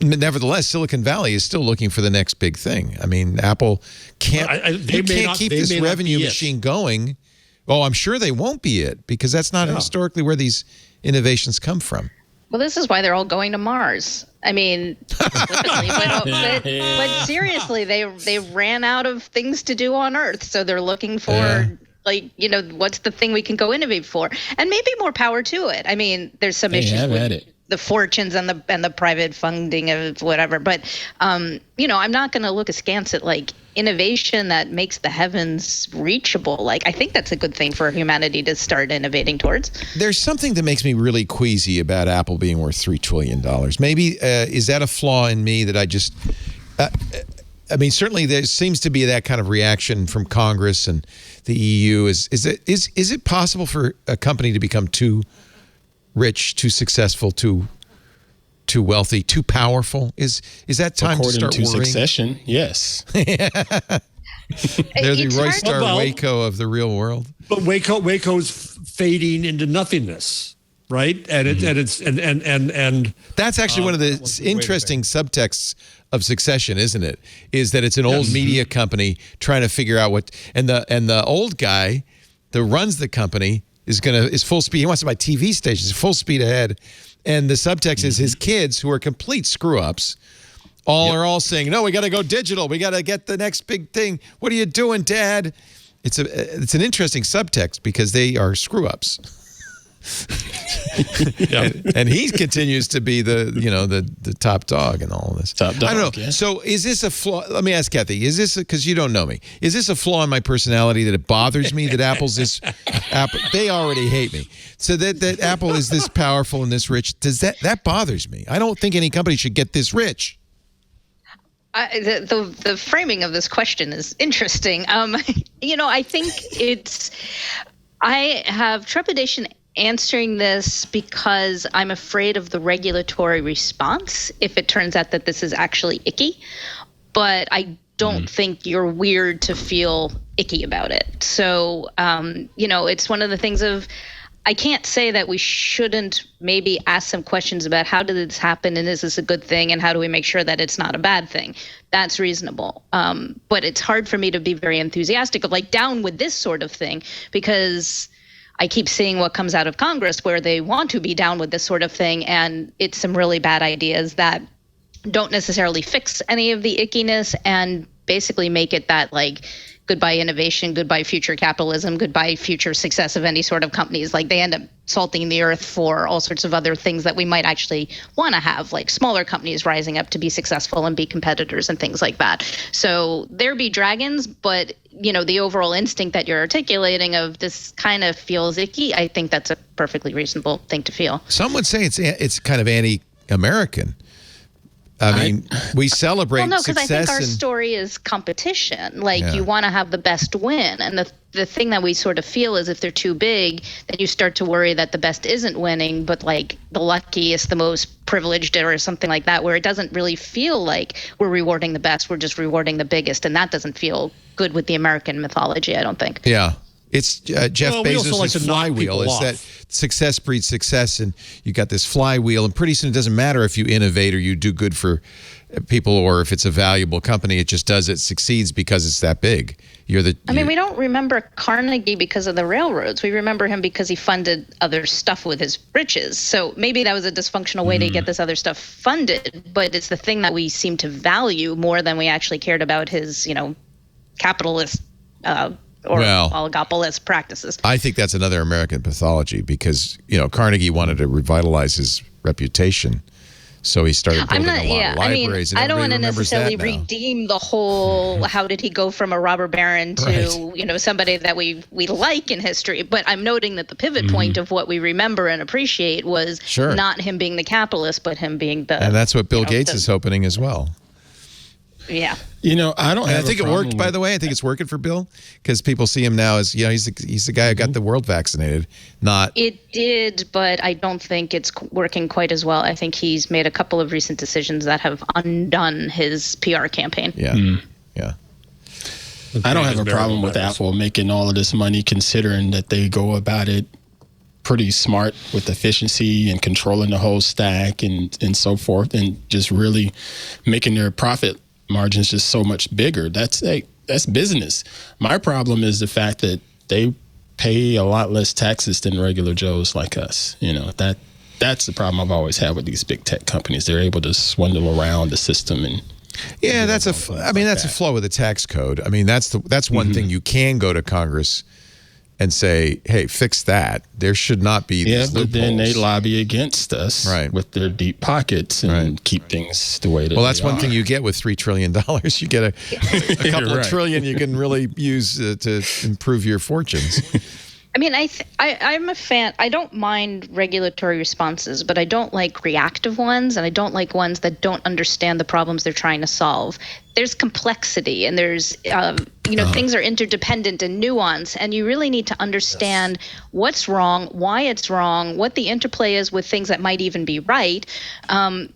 Nevertheless, Silicon Valley is still looking for the next big thing. I mean, Apple can't keep this revenue machine going. Oh, I'm sure they won't be it because that's not historically where these innovations come from. Well, this is why they're all going to Mars. I mean, but seriously, they ran out of things to do on Earth, so they're looking for what's the thing we can go innovate for, and maybe more power to it. I mean, there's some issues with the fortunes and the private funding of whatever, but I'm not going to look askance at innovation that makes the heavens reachable. I think that's a good thing for humanity to start innovating towards. There's something that makes me really queasy about Apple being worth $3 trillion. Maybe is that a flaw in me that I just? I mean, certainly there seems to be that kind of reaction from Congress and the EU. Is it possible for a company to become too rich, too successful, too wealthy, too powerful? Is that time to start worrying? According to Succession, yes. They're the Roy Waco of the real world. But Waco's fading into nothingness, right? And and that's actually one of the interesting subtexts of Succession, isn't it? Is that it's an old media company trying to figure out what, and the old guy that runs the company is full speed. He wants to buy TV stations, full speed ahead. And the subtext is his kids, who are complete screw-ups, are all saying, no, we got to go digital. We got to get the next big thing. What are you doing, Dad? It's an interesting subtext because they are screw-ups. And he continues to be the top dog in all of this. Top dog, I don't know. Yeah. So is this a flaw? Let me ask Cathy. Is this because you don't know me? Is this a flaw in my personality that it bothers me that Apple's this? Apple, they already hate me. So that Apple is this powerful and this rich. Does that bothers me? I don't think any company should get this rich. The framing of this question is interesting. I think I have trepidation answering this because I'm afraid of the regulatory response if it turns out that this is actually icky. But I don't think you're weird to feel icky about it. So, it's one of the things of, I can't say that we shouldn't maybe ask some questions about how did this happen and is this a good thing and how do we make sure that it's not a bad thing? That's reasonable. But it's hard for me to be very enthusiastic of down with this sort of thing because I keep seeing what comes out of Congress where they want to be down with this sort of thing, and it's some really bad ideas that don't necessarily fix any of the ickiness and basically make it that like goodbye innovation, goodbye future capitalism, goodbye future success of any sort of companies. Like they end up salting the earth for all sorts of other things that we might actually want to have, like smaller companies rising up to be successful and be competitors and things like that. So there be dragons, but you know, the overall instinct that you're articulating of this kind of feels icky, I think that's a perfectly reasonable thing to feel. Some would say it's kind of anti-American. I mean, we celebrate well, no, because I success. think our story is competition. Like you want to have the best win. And the thing that we sort of feel is if they're too big, then you start to worry that the best isn't winning, but like the luckiest, the most privileged or something like that, where it doesn't really feel like we're rewarding the best. We're just rewarding the biggest. And that doesn't feel good with the American mythology, I don't think. Yeah. It's Jeff Bezos' like flywheel is that success breeds success, and you got this flywheel, and pretty soon it doesn't matter if you innovate or you do good for people or if it's a valuable company. It just does. It succeeds because it's that big. I mean, we don't remember Carnegie because of the railroads. We remember him because he funded other stuff with his riches. So maybe that was a dysfunctional way to get this other stuff funded, but it's the thing that we seem to value more than we actually cared about his, you know, capitalist oligopolist practices. I think that's another American pathology because, you know, Carnegie wanted to revitalize his reputation. So he started building a lot of libraries. I don't want to necessarily redeem the whole, how did he go from a robber baron to, you know, somebody that we like in history. But I'm noting that the pivot point of what we remember and appreciate was not him being the capitalist, but him being the... And that's what Bill Gates is hoping as well. Yeah. You know, I think it worked, by the way. I think it's working for Bill because people see him now as, you know, he's the guy who got the world vaccinated. It did, but I don't think it's working quite as well. I think he's made a couple of recent decisions that have undone his PR campaign. Yeah. Yeah. I don't have a problem with Apple making all of this money, considering that they go about it pretty smart with efficiency and controlling the whole stack and so forth, and just really making their profit margins just so much bigger. That's business. My problem is the fact that they pay a lot less taxes than regular Joes like us. You know, that's the problem I've always had with these big tech companies. They're able to swindle around the system and that's a flaw with the tax code. I mean, that's one thing you can go to Congress and say, hey, fix that. There should not be these loopholes. But then they lobby against us with their deep pockets and keep things the way that they are. Well, that's one thing you get with $3 trillion. You get a couple of trillion you can really use to improve your fortunes. I mean, I'm a fan. I don't mind regulatory responses, but I don't like reactive ones, and I don't like ones that don't understand the problems they're trying to solve. There's complexity, and there's, things are interdependent and nuanced, and you really need to understand what's wrong, why it's wrong, what the interplay is with things that might even be right,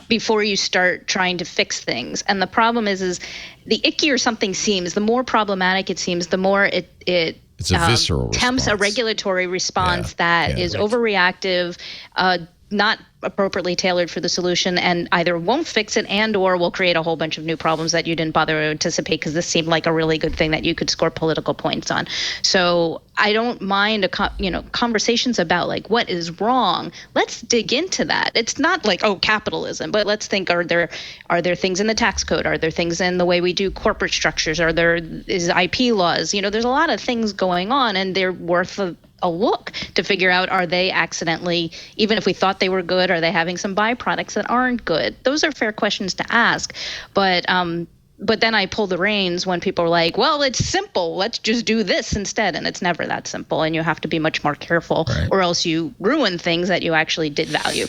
before you start trying to fix things. And the problem is the ickier something seems, the more problematic it seems, the more it it's a visceral attempts response. A regulatory response that is overreactive, not appropriately tailored for the solution, and either won't fix it and or will create a whole bunch of new problems that you didn't bother to anticipate because this seemed like a really good thing that you could score political points on. So I don't mind conversations about like what is wrong. Let's dig into that. It's not like, oh, capitalism, but let's think, are there things in the tax code? Are there things in the way we do corporate structures? Is IP laws? There's a lot of things going on, and they're worth a look to figure out, are they accidentally, even if we thought they were good, are they having some byproducts that aren't good? Those are fair questions to ask. But then I pull the reins when people are like, well, it's simple, let's just do this instead. And it's never that simple. And you have to be much more careful, or else you ruin things that you actually did value.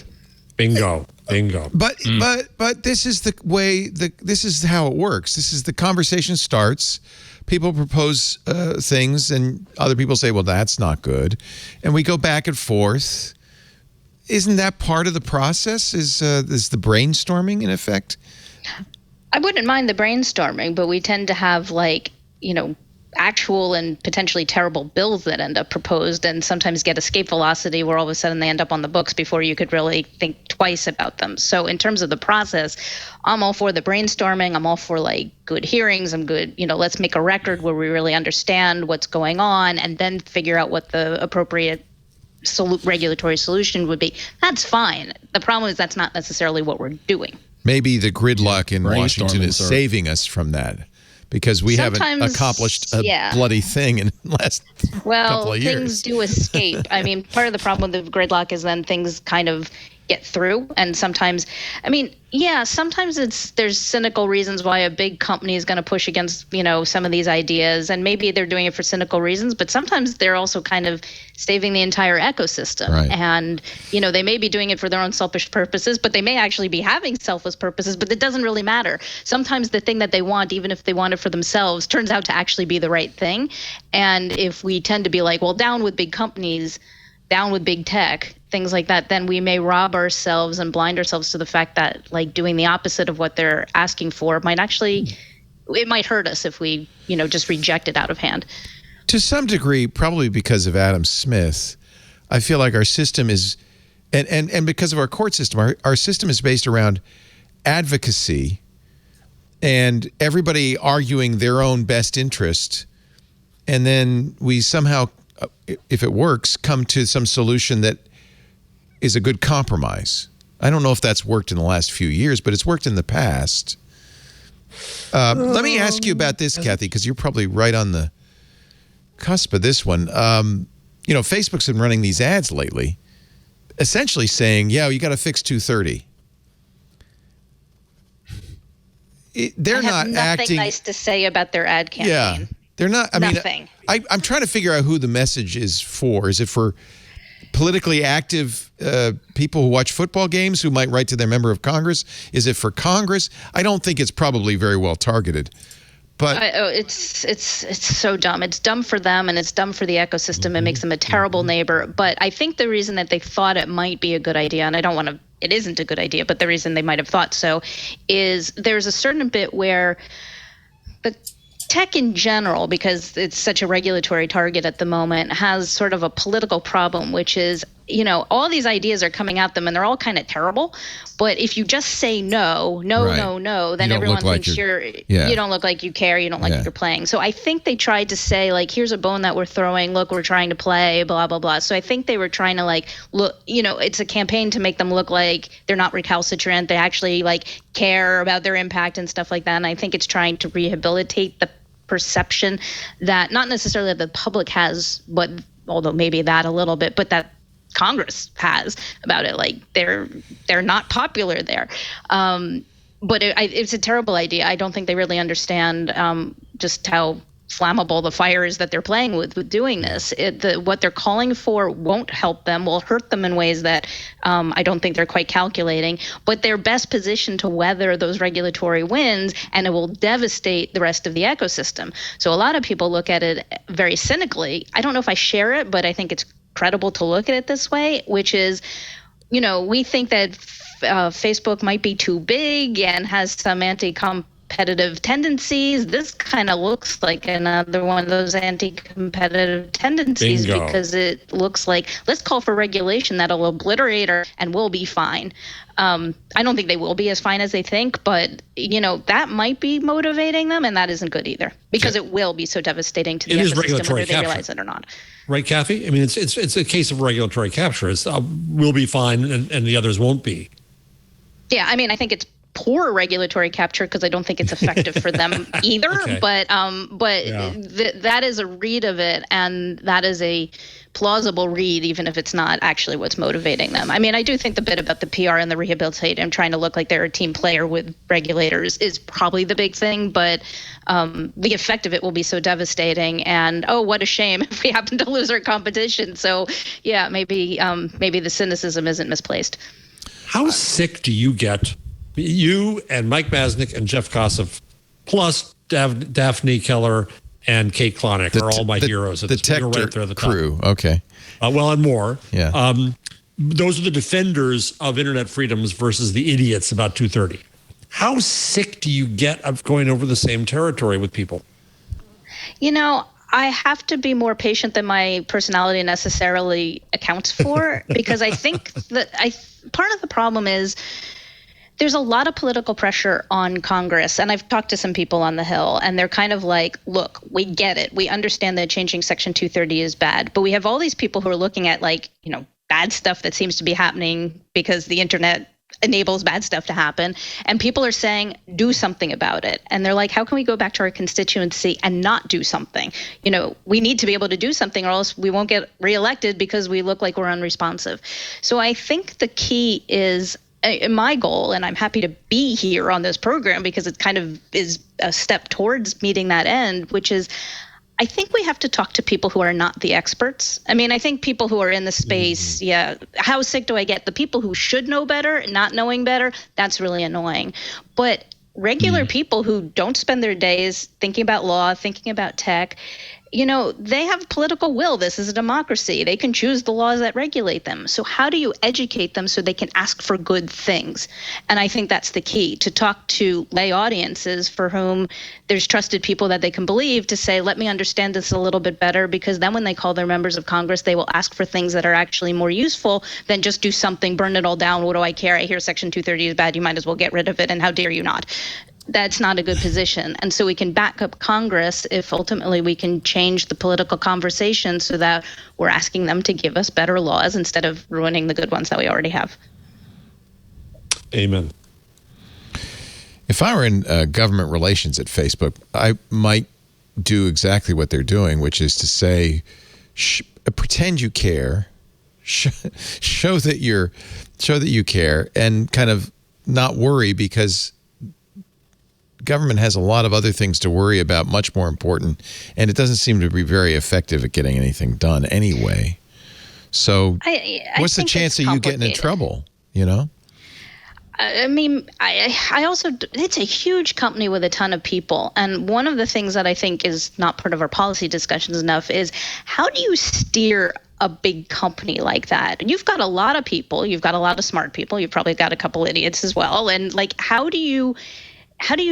Bingo. But this is the way, this is how it works. This is the conversation starts. People propose things, and other people say, well, that's not good. And we go back and forth. Isn't that part of the process? Is the brainstorming, in effect? I wouldn't mind the brainstorming, but we tend to have, actual and potentially terrible bills that end up proposed, and sometimes get escape velocity where all of a sudden they end up on the books before you could really think twice about them. So in terms of the process, I'm all for the brainstorming. I'm all for good hearings. I'm good, let's make a record where we really understand what's going on and then figure out what the appropriate regulatory solution would be. That's fine. The problem is that's not necessarily what we're doing. Maybe the gridlock in Washington is brainstorming, saving us from that because we haven't accomplished a bloody thing in the last couple of years. Things do escape. I mean, part of the problem with the gridlock is then things kind of get through. And sometimes, sometimes there's cynical reasons why a big company is going to push against, some of these ideas. And maybe they're doing it for cynical reasons, but sometimes they're also kind of saving the entire ecosystem. Right. And, they may be doing it for their own selfish purposes, but they may actually be having selfless purposes, but it doesn't really matter. Sometimes the thing that they want, even if they want it for themselves, turns out to actually be the right thing. And if we tend to be like, well, down with big companies, down with big tech, things like that, then we may rob ourselves and blind ourselves to the fact that like doing the opposite of what they're asking for might hurt us if we, just reject it out of hand. To some degree, probably because of Adam Smith, I feel like our system is, and because of our court system, our system is based around advocacy and everybody arguing their own best interest. And then we somehow, if it works, come to some solution that is a good compromise. I don't know if that's worked in the last few years, but it's worked in the past. Let me ask you about this, Cathy, because you're probably right on the cusp of this one. Facebook's been running these ads lately, essentially saying, you got to fix 230. They're not acting. I have nothing nice to say about their ad campaign. Yeah, they're not. Nothing. I'm trying to figure out who the message is for. Is it for politically active people who watch football games who might write to their member of Congress? Is it for Congress? I don't think it's probably very well targeted. But it's so dumb. It's dumb for them and it's dumb for the ecosystem. It makes them a terrible neighbor. But I think the reason that they thought it might be a good idea, and it isn't a good idea, but the reason they might have thought so is there's a certain bit where the tech in general, because it's such a regulatory target at the moment, has sort of a political problem, which is, all these ideas are coming at them and they're all kind of terrible. But if you just say no, then everyone thinks you don't look like you care, you don't like what you're playing. So I think they tried to say, like, here's a bone that we're throwing, look, we're trying to play, blah, blah, blah. So I think they were trying to look, it's a campaign to make them look like they're not recalcitrant. They actually care about their impact and stuff like that. And I think it's trying to rehabilitate the perception that not necessarily that the public has, but although maybe that a little bit, but that Congress has about it. Like they're not popular there. But it's a terrible idea. I don't think they really understand just how flammable the fire is that they're playing with doing this. What they're calling for won't help them, will hurt them in ways that I don't think they're quite calculating, but they're best positioned to weather those regulatory winds, and it will devastate the rest of the ecosystem. So a lot of people look at it very cynically. I don't know if I share it, but I think it's credible to look at it this way, which is, we think that Facebook might be too big and has some anti-competitive tendencies. This kind of looks like another one of those anti-competitive tendencies. Bingo. Because it looks like, let's call for regulation that'll obliterate her and we'll be fine. I don't think they will be as fine as they think, but that might be motivating them, and that isn't good either, because it will be so devastating to the ecosystem whether they realize it or not. Right, Cathy? I mean, it's a case of regulatory capture. It's we'll be fine, and the others won't be. Yeah, I mean, I think it's poor regulatory capture because I don't think it's effective for them either. Okay. But that is a read of it, and that is a plausible read, even if it's not actually what's motivating them. I mean, I do think the bit about the PR and the rehabilitate and trying to look like they're a team player with regulators is probably the big thing, but the effect of it will be so devastating, and what a shame if we happen to lose our competition. So yeah, maybe the cynicism isn't misplaced. How sick do you get? You and Mike Masnick and Jeff Kossoff, plus Daphne Keller and Kate Klonick are all my heroes. The Techter crew, okay. And more. Yeah. Those are the defenders of internet freedoms versus the idiots about 230. How sick do you get of going over the same territory with people? I have to be more patient than my personality necessarily accounts for, because I think that part of the problem is there's a lot of political pressure on Congress. And I've talked to some people on the Hill, and they're kind of like, look, we get it. We understand that changing Section 230 is bad. But we have all these people who are looking at bad stuff that seems to be happening because the internet enables bad stuff to happen. And people are saying, do something about it. And they're like, how can we go back to our constituency and not do something? You know, we need to be able to do something or else we won't get reelected because we look like we're unresponsive. So I think the key is my goal, and I'm happy to be here on this program because it kind of is a step towards meeting that end, which is I think we have to talk to people who are not the experts. I mean, I think people who are in the space, how sick do I get? The people who should know better, not knowing better, that's really annoying. But regular people who don't spend their days thinking about law, thinking about tech, you know, they have political will. This is a democracy. They can choose the laws that regulate them. So how do you educate them so they can ask for good things? And I think that's the key, to talk to lay audiences for whom there's trusted people that they can believe to say, let me understand this a little bit better, because then when they call their members of Congress, they will ask for things that are actually more useful than just do something, burn it all down. What do I care? I hear Section 230 is bad. You might as well get rid of it. And how dare you not? That's not a good position. And so we can back up Congress if ultimately we can change the political conversation so that we're asking them to give us better laws instead of ruining the good ones that we already have. Amen. If I were in government relations at Facebook, I might do exactly what they're doing, which is to say, pretend you care, show that you care, and kind of not worry, because government has a lot of other things to worry about, much more important, and it doesn't seem to be very effective at getting anything done anyway. So what's the chance of you getting in trouble, you know? I mean, I also, it's a huge company with a ton of people. And one of the things that I think is not part of our policy discussions enough is, how do you steer a big company like that? You've got a lot of people, you've got a lot of smart people, you've probably got a couple idiots as well. And like, how do you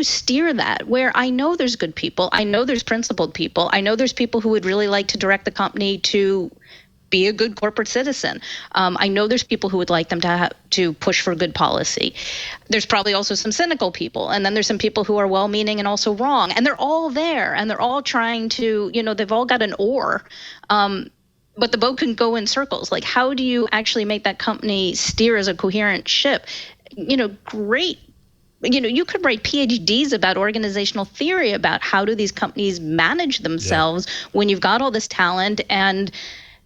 steer that, where I know there's good people, I know there's principled people, I know there's people who would really like to direct the company to be a good corporate citizen. I know there's people who would like them to push for good policy. There's probably also some cynical people, and then there's some people who are well-meaning and also wrong, and they're all there, and they're all trying to, you know, they've all got an oar, but the boat can go in circles. Like, how do you actually make that company steer as a coherent ship? You know, great. You know, you could write PhDs about organizational theory about how do these companies manage themselves when you've got all this talent, and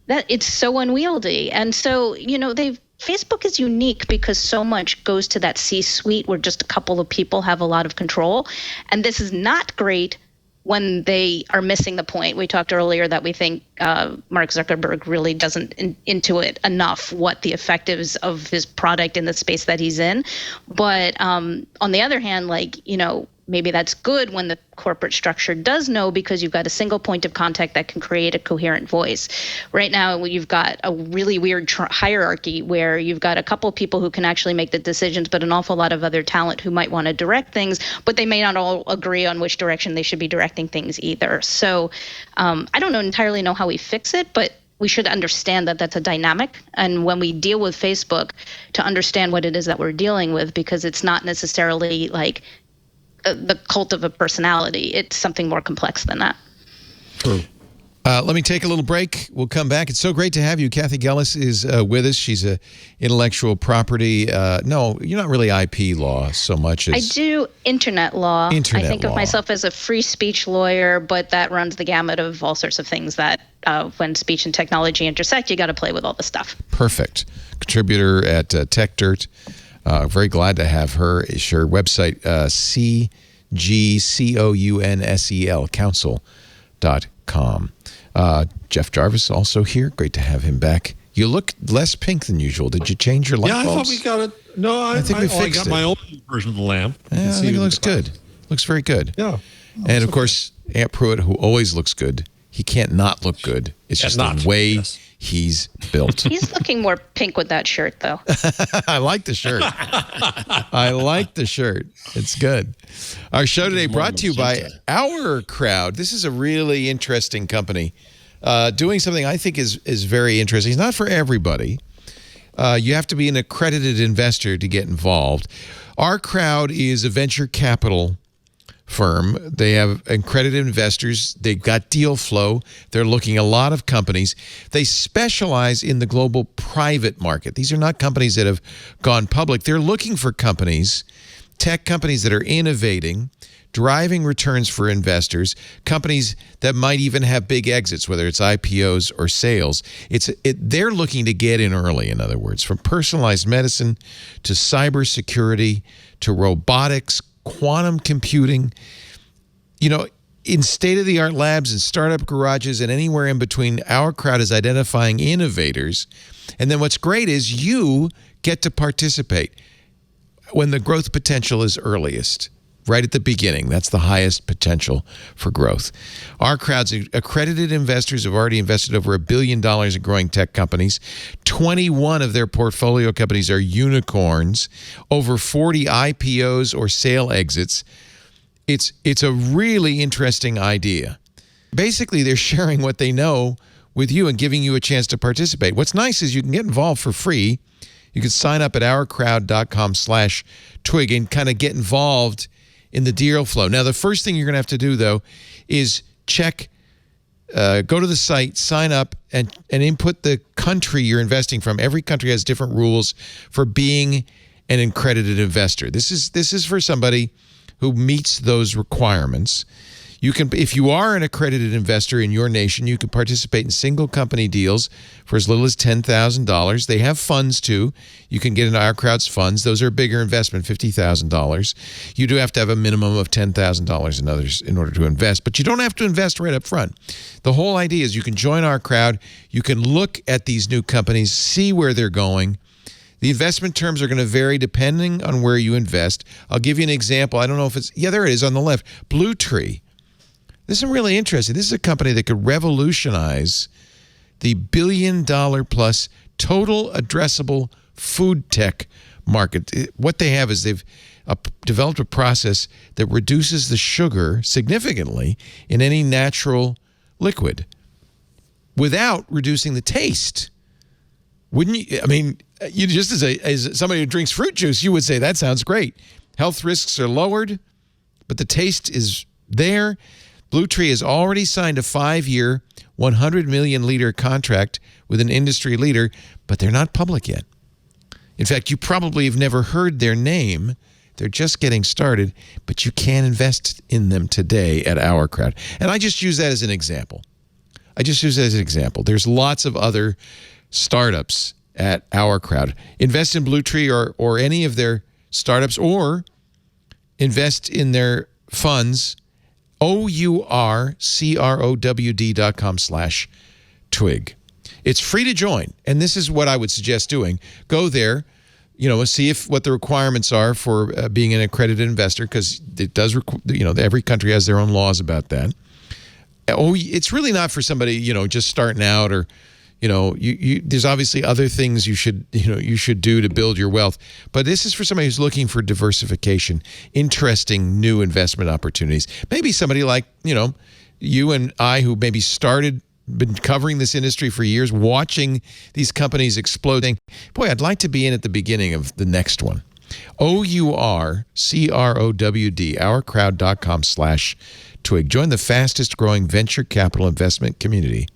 that it's so unwieldy. And so, you know, Facebook is unique because so much goes to that C-suite where just a couple of people have a lot of control. And this is not great when they are missing the point. We talked earlier that we think Mark Zuckerberg really doesn't intuit enough what the effect is of his product in the space that he's in. But on the other hand, like, you know, maybe that's good when the corporate structure does know, because you've got a single point of contact that can create a coherent voice. Right now, you've got a really weird hierarchy where you've got a couple of people who can actually make the decisions, but an awful lot of other talent who might want to direct things, but they may not all agree on which direction they should be directing things either. So I don't entirely know how we fix it, but we should understand that that's a dynamic. And when we deal with Facebook, to understand what it is that we're dealing with, because it's not necessarily like the cult of a personality. It's something more complex than that. True. Let me take a little break. We'll come back. It's so great to have you. Cathy Gillis is with us. She's a intellectual property. No, you're not really IP law so much as... I do internet law. I think of myself as a free speech lawyer, but that runs the gamut of all sorts of things that when speech and technology intersect, you got to play with all the stuff. Perfect. Contributor at Tech Dirt. Very glad to have her. Is her website CGCOUNSEL, council.com. Jeff Jarvis also here. Great to have him back. You look less pink than usual. Did you change your light bulbs? Yeah, I thought we got it. No, I think we fixed it. I got my own version of the lamp. Yeah, I think it looks good. Looks very good. Yeah. And of course, Ant Pruitt, who always looks good. He can't not look good. It's just the way he's built. He's looking more pink with that shirt, though. I like the shirt. I like the shirt. It's good. Our show today brought to you by Our Crowd. This is a really interesting company doing something I think is very interesting. It's not for everybody. You have to be an accredited investor to get involved. Our Crowd is a venture capital firm. They have accredited investors. They've got deal flow. They're looking at a lot of companies. They specialize in the global private market. These are not companies that have gone public. They're looking for companies, tech companies that are innovating, driving returns for investors, companies that might even have big exits, whether it's IPOs or sales. They're looking to get in early, in other words, from personalized medicine to cybersecurity to robotics, quantum computing, in state-of-the-art labs and startup garages and anywhere in between. Our crowd is identifying innovators. And then what's great is you get to participate when the growth potential is earliest, right at the beginning. That's the highest potential for growth. Our crowd's accredited investors have already invested over $1 billion in growing tech companies. 21 of their portfolio companies are unicorns, over 40 IPOs or sale exits. It's a really interesting idea. Basically, they're sharing what they know with you and giving you a chance to participate. What's nice is you can get involved for free. You can sign up at ourcrowd.com/twig and kind of get involved in the deal flow. Now, the first thing you're going to have to do, though, is check, go to the site, sign up, and input the country you're investing from. Every country has different rules for being an accredited investor. This is for somebody who meets those requirements. You can, if you are an accredited investor in your nation, you can participate in single company deals for as little as $10,000. They have funds too. You can get into our crowd's funds. Those are a bigger investment, $50,000. You do have to have a minimum of $10,000 in others in order to invest, but you don't have to invest right up front. The whole idea is you can join our crowd. You can look at these new companies, see where they're going. The investment terms are going to vary depending on where you invest. I'll give you an example. I don't know if it's, there it is on the left, Blue Tree. This is really interesting. This is a company that could revolutionize the $1 billion+ total addressable food tech market. What they have is they've developed a process that reduces the sugar significantly in any natural liquid without reducing the taste. Wouldn't you? I mean, you just as somebody who drinks fruit juice, you would say that sounds great. Health risks are lowered, but the taste is there. Blue Tree has already signed a 5-year, 100 million liter contract with an industry leader, but they're not public yet. In fact, you probably have never heard their name. They're just getting started, but you can invest in them today at Our Crowd. And I just use that as an example. There's lots of other startups at Our Crowd. Invest in Blue Tree or any of their startups, or invest in their funds, ourcrowd.com/twig. It's free to join, and this is what I would suggest doing. Go there, see what the requirements are for being an accredited investor, because it does, every country has their own laws about that. It's really not for somebody, just starting out, or there's obviously other things you should do to build your wealth. But this is for somebody who's looking for diversification, interesting new investment opportunities. Maybe somebody like, you and I, who maybe been covering this industry for years, watching these companies exploding. Boy, I'd like to be in at the beginning of the next one. OURCROWD, ourcrowd.com/twig. Join the fastest growing venture capital investment community.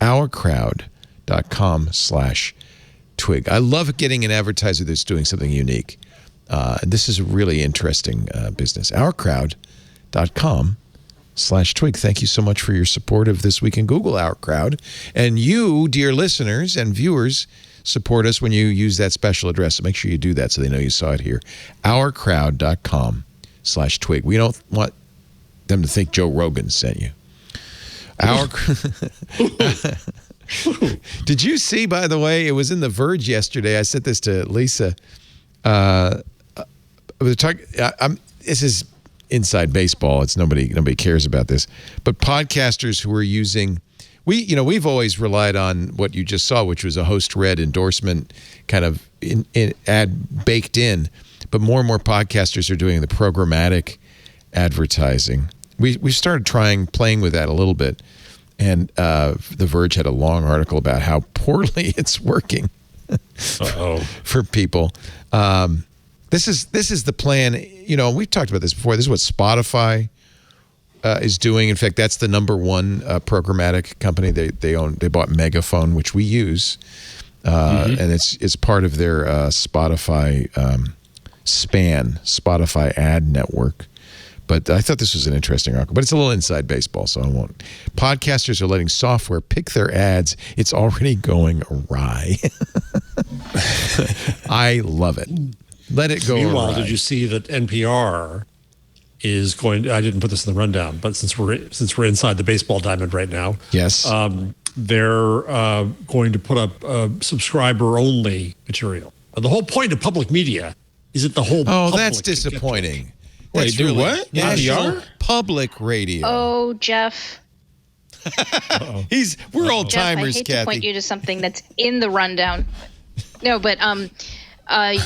ourcrowd.com/twig. I love getting an advertiser that's doing something unique. This is a really interesting business. ourcrowd.com/twig. Thank you so much for your support of This Week in Google, Our Crowd. And you, dear listeners and viewers, support us when you use that special address. So make sure you do that so they know you saw it here. ourcrowd.com/twig. We don't want them to think Joe Rogan sent you. Did you see, by the way, it was in The Verge yesterday. I sent this to Lisa. This is inside baseball. It's nobody cares about this. But podcasters who are using, we've always relied on what you just saw, which was a host-read endorsement kind of ad baked in. But more and more podcasters are doing the programmatic advertising. We started playing with that a little bit. And The Verge had a long article about how poorly it's working for people. This is the plan. We've talked about this before. This is what Spotify is doing. In fact, that's the number one programmatic company. They bought Megaphone, which we use, and it's part of their Spotify Spotify ad network. But I thought this was an interesting article. But it's a little inside baseball, so I won't. Podcasters are letting software pick their ads. It's already going awry. I love it. Let it go. Meanwhile, awry. did you see that NPR is going? I didn't put this in the rundown, but since we're inside the baseball diamond right now, yes, they're going to put up subscriber-only material. And the whole point of public media is that the whole that's disappointing. Wait, do what? National Public Radio. Oh, Jeff. We're old Jeff, timers, I hate Cathy. to point you to something that's in the rundown. No, but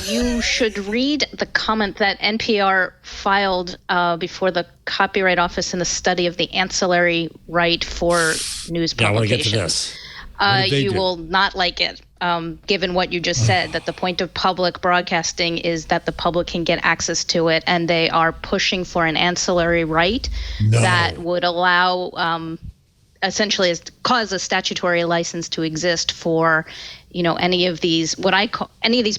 you should read the comment that NPR filed before the Copyright Office in the study of the ancillary right for news publications. Yeah, I want to get to this. You will not like it, given what you just said, that the point of public broadcasting is that the public can get access to it, and they are pushing for an ancillary right that would allow, essentially, cause a statutory license to exist for, any of these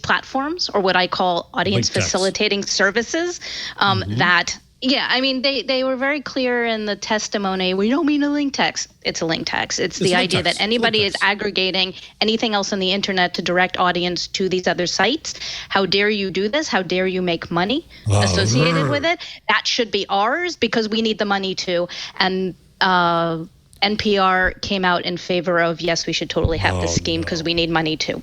platforms, or what I call audience facilitating services, that. Yeah, I mean, they were very clear in the testimony. We don't mean a link text. It's a link text. It's the idea that anybody is aggregating anything else on the internet to direct audience to these other sites. How dare you do this? How dare you make money associated with it? That should be ours because we need the money too. And NPR came out in favor of, yes, we should totally have this scheme because we need money too.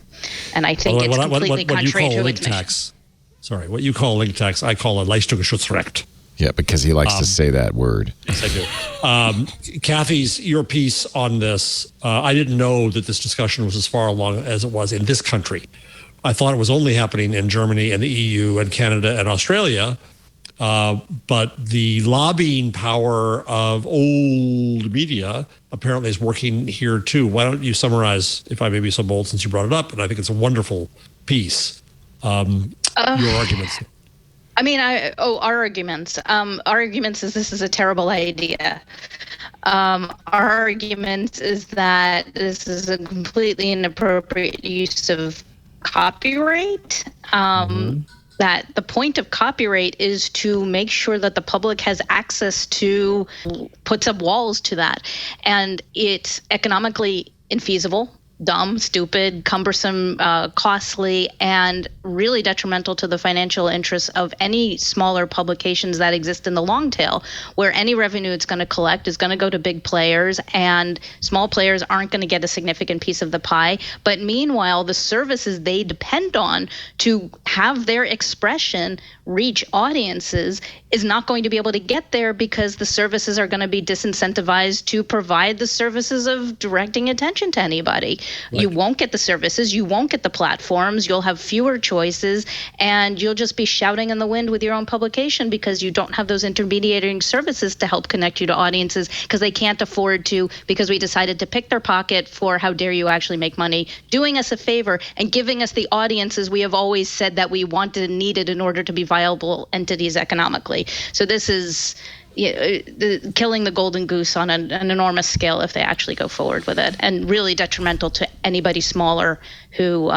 And I think it's completely contrary to its mission. Sorry, what you call link text, I call a Leistungsschutzrecht. Yeah, because he likes to say that word. Yes, I do. Cathy's, your piece on this, I didn't know that this discussion was as far along as it was in this country. I thought it was only happening in Germany and the EU and Canada and Australia. But the lobbying power of old media apparently is working here too. Why don't you summarize, if I may be so bold, since you brought it up, and I think it's a wonderful piece, your arguments. I mean, our arguments. Our arguments is this is a terrible idea. Our argument is that this is a completely inappropriate use of copyright. That the point of copyright is to make sure that the public has access to, puts up walls to that. And it's economically infeasible, dumb, stupid, cumbersome, costly, and really detrimental to the financial interests of any smaller publications that exist in the long tail, where any revenue it's going to collect is going to go to big players, and small players aren't going to get a significant piece of the pie. But meanwhile, the services they depend on to have their expression reach audiences is not going to be able to get there because the services are going to be disincentivized to provide the services of directing attention to anybody. Right. You won't get the services, you won't get the platforms, you'll have fewer choices, and you'll just be shouting in the wind with your own publication because you don't have those intermediating services to help connect you to audiences because they can't afford to, because we decided to pick their pocket for how dare you actually make money, doing us a favor and giving us the audiences we have always said that we wanted and needed in order to be viable entities economically. So this is killing the golden goose on an enormous scale if they actually go forward with it, and really detrimental to anybody smaller who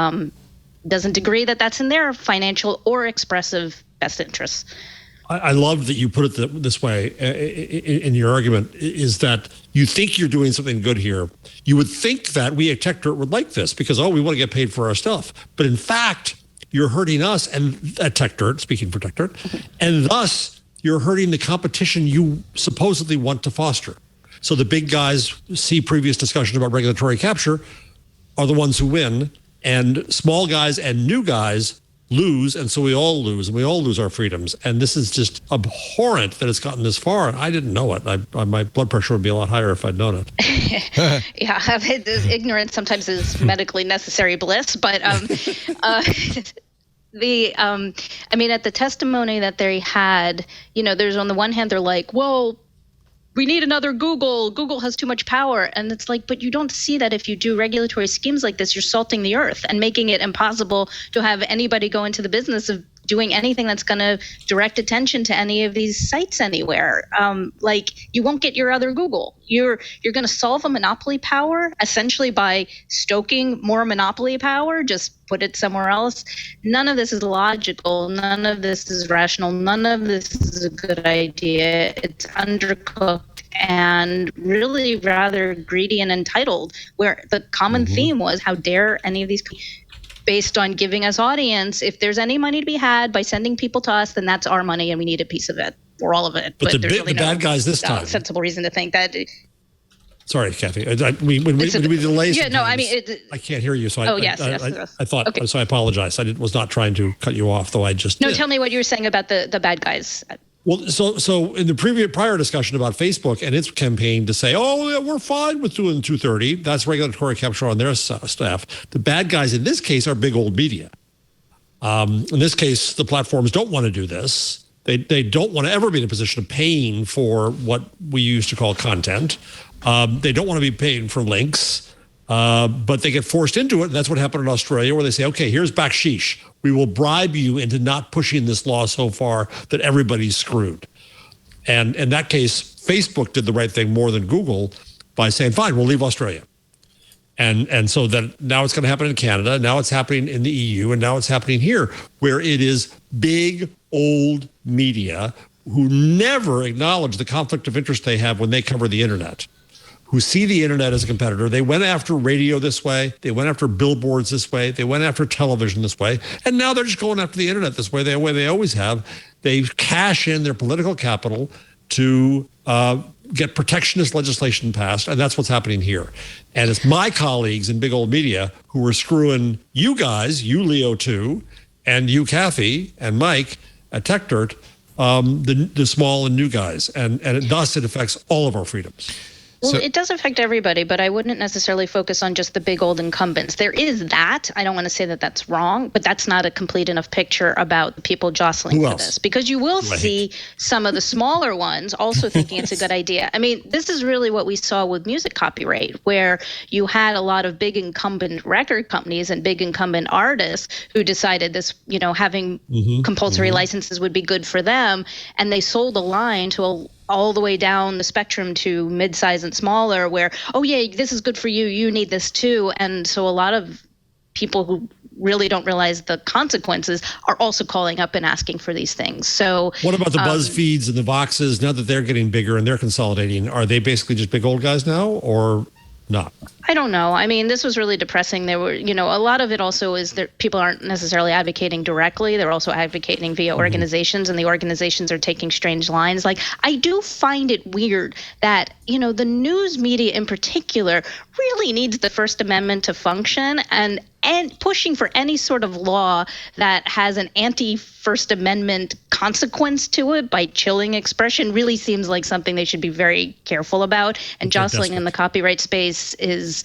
doesn't agree that that's in their financial or expressive best interests. I love that you put it this way in your argument, is that you think you're doing something good here. You would think that we at Techdirt would like this because, we want to get paid for our stuff. But in fact, you're hurting us and at Techdirt, speaking for Techdirt, and thus you're hurting the competition you supposedly want to foster. So the big guys, see previous discussion about regulatory capture, are the ones who win, and small guys and new guys lose, and so we all lose, and we all lose our freedoms. And this is just abhorrent that it's gotten this far, and I didn't know it. My blood pressure would be a lot higher if I'd known it. Yeah, ignorance sometimes is medically necessary bliss, but I mean, at the testimony that they had, there's on the one hand, they're like, well, we need another Google. Google has too much power. And it's like, but you don't see that if you do regulatory schemes like this, you're salting the earth and making it impossible to have anybody go into the business of doing anything that's going to direct attention to any of these sites anywhere. Like, you won't get your other Google. You're going to solve a monopoly power essentially by stoking more monopoly power. Just put it somewhere else. None of this is logical. None of this is rational. None of this is a good idea. It's undercooked and really rather greedy and entitled, where the common theme was, how dare any of these people, based on giving us audience, if there's any money to be had by sending people to us, then that's our money and we need a piece of it, or all of it. But there's really the bad guys this time. Sensible reason to think that. Sorry, Cathy. When we delay, yeah, no, I mean, I can't hear you. So yes. I thought. Okay. So I apologize. I was not trying to cut you off, though. I just no. did. Tell me what you were saying about the bad guys. Well, so in the prior discussion about Facebook and its campaign to say, oh, yeah, we're fine with doing 230, that's regulatory capture on their staff. The bad guys in this case are big old media. In this case, the platforms don't want to do this. They don't want to ever be in a position of paying for what we used to call content. They don't want to be paying for links, but they get forced into it. And that's what happened in Australia, where they say, okay, here's backsheesh. We will bribe you into not pushing this law so far that everybody's screwed. And in that case, Facebook did the right thing more than Google by saying, fine, we'll leave Australia. And so that now it's going to happen in Canada. Now it's happening in the EU. And now it's happening here, where it is big, old media who never acknowledge the conflict of interest they have when they cover the internet, who see the internet as a competitor. They went after radio this way. They went after billboards this way. They went after television this way. And now they're just going after the internet this way, the way they always have. They cash in their political capital to get protectionist legislation passed. And that's what's happening here. And it's my colleagues in big old media who are screwing you guys, you Leo too, and you Cathy and Mike at Tech Dirt, the small and new guys. And thus it affects all of our freedoms. Well, it does affect everybody, but I wouldn't necessarily focus on just the big old incumbents. There is that. I don't want to say that that's wrong, but that's not a complete enough picture about the people jostling for this. Because you will see some of the smaller ones also thinking it's a good idea. I mean, this is really what we saw with music copyright, where you had a lot of big incumbent record companies and big incumbent artists who decided this, having compulsory licenses would be good for them. And they sold a line to all the way down the spectrum to mid-size and smaller, where, oh yeah, this is good for you, you need this too. And so a lot of people who really don't realize the consequences are also calling up and asking for these things. So what about the BuzzFeeds and the Voxes, now that they're getting bigger and they're consolidating? Are they basically just big old guys now, or not? I don't know. I mean, this was really depressing. There were, a lot of it also is that people aren't necessarily advocating directly. They're also advocating via organizations, and the organizations are taking strange lines. Like, I do find it weird that, the news media in particular really needs the First Amendment to function, and pushing for any sort of law that has an anti-First Amendment consequence to it by chilling expression really seems like something they should be very careful about. And jostling in the copyright space is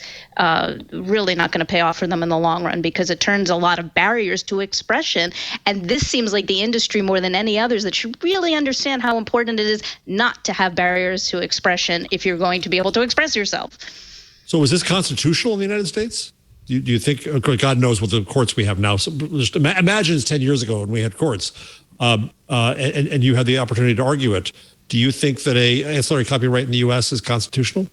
really not going to pay off for them in the long run, because it turns a lot of barriers to expression. And this seems like the industry more than any others that should really understand how important it is not to have barriers to expression if you're going to be able to express yourself. So is this constitutional in the United States? Do you think, God knows what the courts we have now. So just imagine it's 10 years ago when we had courts, and you had the opportunity to argue it. Do you think that a ancillary copyright in the U.S. is constitutional?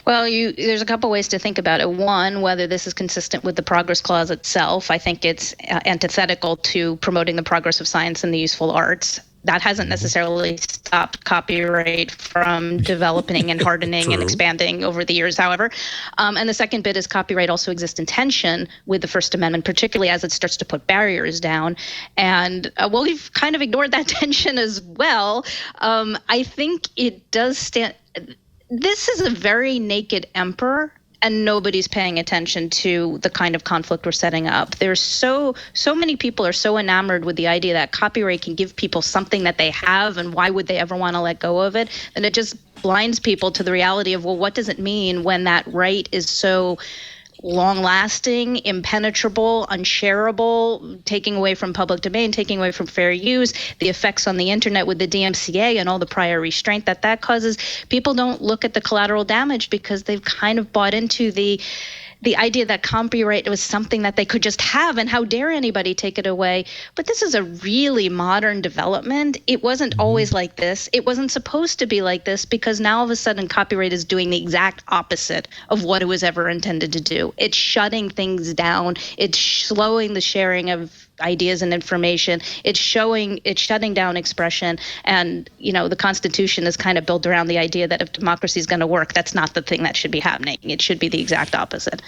Well, there's a couple ways to think about it. One, whether this is consistent with the Progress Clause itself. I think it's antithetical to promoting the progress of science and the useful arts. That hasn't necessarily stopped copyright from developing and hardening and expanding over the years, however. And the second bit is copyright also exists in tension with the First Amendment, particularly as it starts to put barriers down. And we've kind of ignored that tension as well. I think it does stand. This is a very naked emperor, and nobody's paying attention to the kind of conflict we're setting up. There's so many people are so enamored with the idea that copyright can give people something that they have, and why would they ever want to let go of it? And it just blinds people to the reality of, well, what does it mean when that right is so long-lasting, impenetrable, unshareable, taking away from public domain, taking away from fair use, the effects on the internet with the DMCA and all the prior restraint that causes. People don't look at the collateral damage because they've kind of bought into the the idea that copyright was something that they could just have and how dare anybody take it away. But this is a really modern development. It wasn't always like this. It wasn't supposed to be like this, because now all of a sudden copyright is doing the exact opposite of what it was ever intended to do. It's shutting things down. It's slowing the sharing of ideas and information. It's shutting down expression. And, the Constitution is kind of built around the idea that if democracy is going to work, that's not the thing that should be happening. It should be the exact opposite.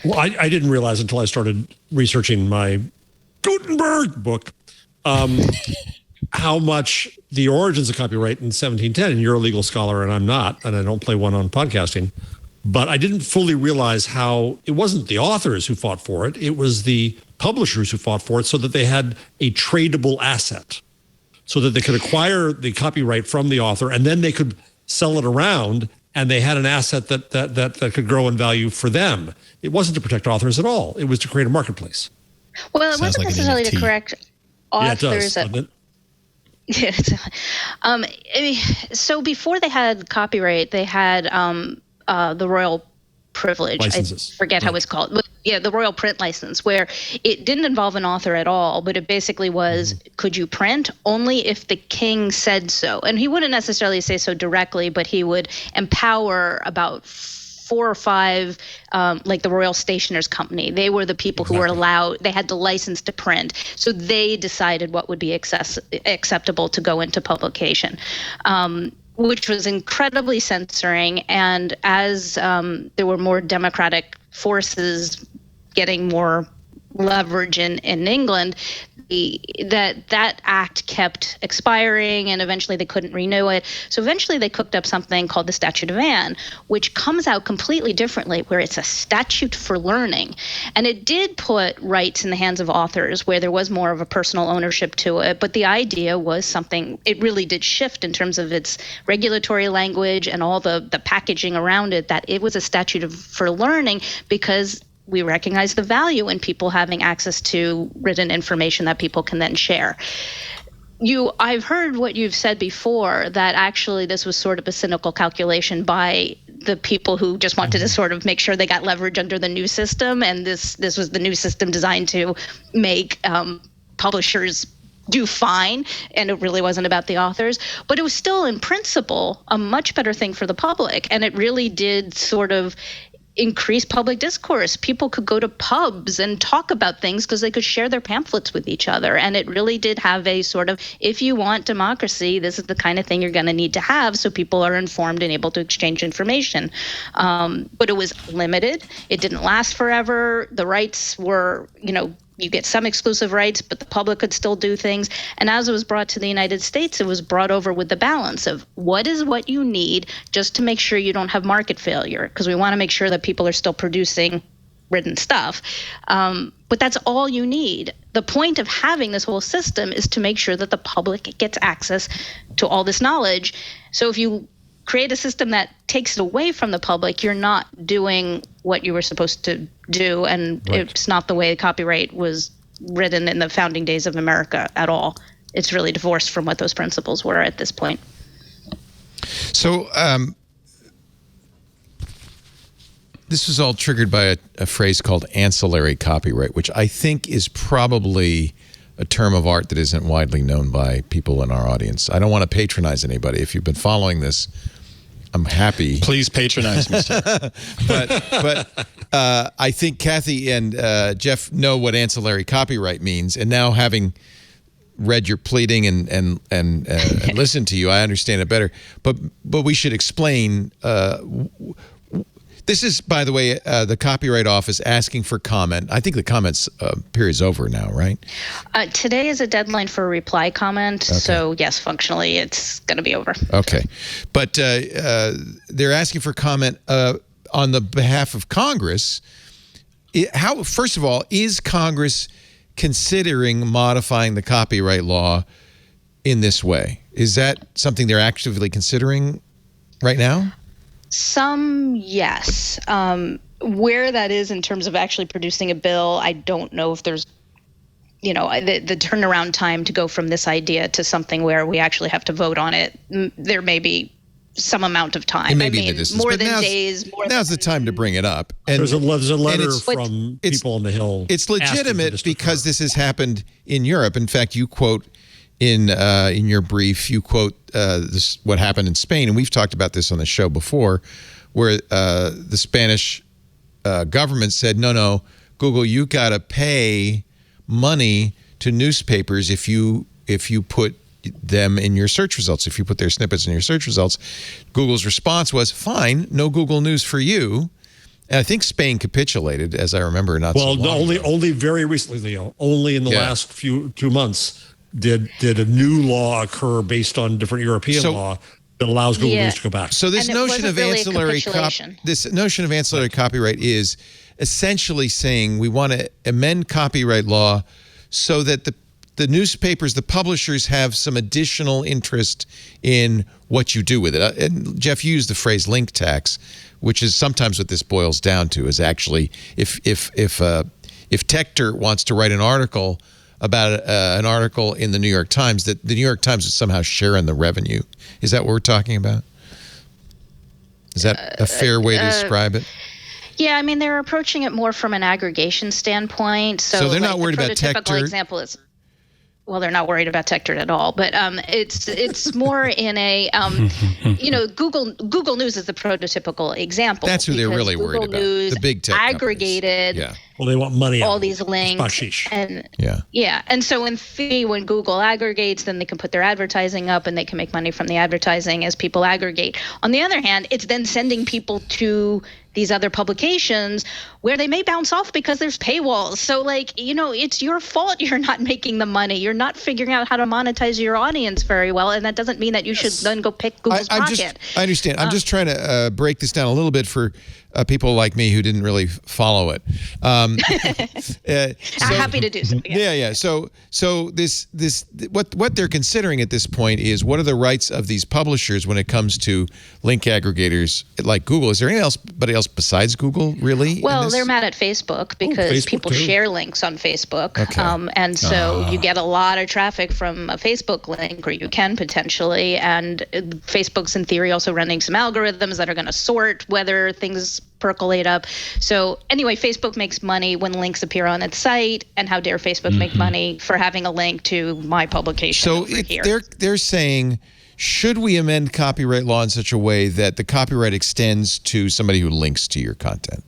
Well, I didn't realize until I started researching my Gutenberg book how much the origins of copyright in 1710, and you're a legal scholar and I'm not, and I don't play one on podcasting, but I didn't fully realize how it wasn't the authors who fought for it. It was the publishers who fought for it, so that they had a tradable asset, so that they could acquire the copyright from the author and then they could sell it around, and they had an asset that could grow in value for them. It wasn't to protect authors at all. It was to create a marketplace. Well, it wasn't necessarily to correct authors. Yeah, it does. So before they had copyright, they had the royal privilege. Licenses. I forget how it's called. But yeah, the royal print license, where it didn't involve an author at all, but it basically was, could you print? Only if the king said so. And he wouldn't necessarily say so directly, but he would empower about 4 or 5, like the Royal Stationers Company. They were the people who were allowed, they had the license to print. So they decided what would be acceptable to go into publication. Which was incredibly censoring. And as there were more democratic forces getting more leverage in England, that act kept expiring, and eventually they couldn't renew it. So eventually they cooked up something called the Statute of Anne, which comes out completely differently, where it's a statute for learning. And it did put rights in the hands of authors, where there was more of a personal ownership to it. But the idea was something, it really did shift in terms of its regulatory language and all the packaging around it, that it was a statute for learning, because we recognize the value in people having access to written information that people can then share. I've heard what you've said before, that actually this was sort of a cynical calculation by the people who just wanted to sort of make sure they got leverage under the new system, and this was the new system designed to make publishers do fine, and it really wasn't about the authors. But it was still, in principle, a much better thing for the public, and it really did sort of increase public discourse. People could go to pubs and talk about things because they could share their pamphlets with each other. And it really did have a sort of, if you want democracy, this is the kind of thing you're going to need to have, so people are informed and able to exchange information. But it was limited. It didn't last forever. The rights were, you get some exclusive rights, but the public could still do things. And as it was brought to the United States, it was brought over with the balance of what is what you need just to make sure you don't have market failure, because we want to make sure that people are still producing written stuff. But that's all you need. The point of having this whole system is to make sure that the public gets access to all this knowledge. So if you create a system that takes it away from the public, you're not doing what you were supposed to do. And It's not the way copyright was written in the founding days of America at all. It's really divorced from what those principles were at this point. So this was all triggered by a phrase called ancillary copyright, which I think is probably a term of art that isn't widely known by people in our audience. I don't want to patronize anybody. If you've been following this, I'm happy. Please patronize me, sir. But I think Cathy and Jeff know what ancillary copyright means, and now having read your pleading and listened to you, I understand it better. But we should explain. This is, by the way, the Copyright Office asking for comment. I think the comments period's over now, right? Today is a deadline for a reply comment. Okay. So, yes, functionally, it's going to be over. Okay. But they're asking for comment on the behalf of Congress. First of all, is Congress considering modifying the copyright law in this way? Is that something they're actively considering right now? Some, yes. Where that is in terms of actually producing a bill, I don't know if there's, the turnaround time to go from this idea to something where we actually have to vote on it. There may be some amount of time. It may be the distance, more but than days. Now's the time to bring it up. And there's a letter from people on the Hill. It's legitimate because this has happened in Europe. In fact, you quote in your brief, you quote this what happened in Spain, and we've talked about this on the show before, where the Spanish government said, no, Google, you got to pay money to newspapers if you put them in your search results, if you put their snippets in your search results. Google's response was, fine, no Google News for you. And I think Spain capitulated, as I remember. Only very recently, Leo. Only in the last 2 months did a new law occur based on different European law that allows Google News to go back. So this notion of ancillary copyright is essentially saying we want to amend copyright law so that the newspapers, the publishers, have some additional interest in what you do with it. And Jeff, you used the phrase link tax, which is sometimes what this boils down to. Is actually if Techter wants to write an article about an article in the New York Times, that the New York Times is somehow sharing the revenue. Is that what we're talking about? Is that a fair way to describe it? Yeah, I mean, they're approaching it more from an aggregation standpoint. So they're not worried about Techter. The prototypical example is, well, they're not worried about Techter at all, but it's more in a Google News is the prototypical example. That's who they're really worried about. News the big tech aggregated. Yeah. Well, they want money. All these links. And and so in theory, when Google aggregates, then they can put their advertising up and they can make money from the advertising as people aggregate. On the other hand, it's then sending people to these other publications where they may bounce off because there's paywalls. So it's your fault you're not making the money. You're not figuring out how to monetize your audience very well. And that doesn't mean that you should then go pick Google's pocket. I understand. I'm just trying to break this down a little bit for people like me who didn't really follow it. I'm happy to do so. Yeah. So this what they're considering at this point is what are the rights of these publishers when it comes to link aggregators like Google? Is there anybody else besides Google really? Well, they're mad at Facebook because people share links on Facebook, and so you get a lot of traffic from a Facebook link, or you can potentially. And Facebook's in theory also running some algorithms that are going to sort whether things percolate up. So anyway, Facebook makes money when links appear on its site, and how dare Facebook make money for having a link to my publication over here. They're saying, should we amend copyright law in such a way that the copyright extends to somebody who links to your content?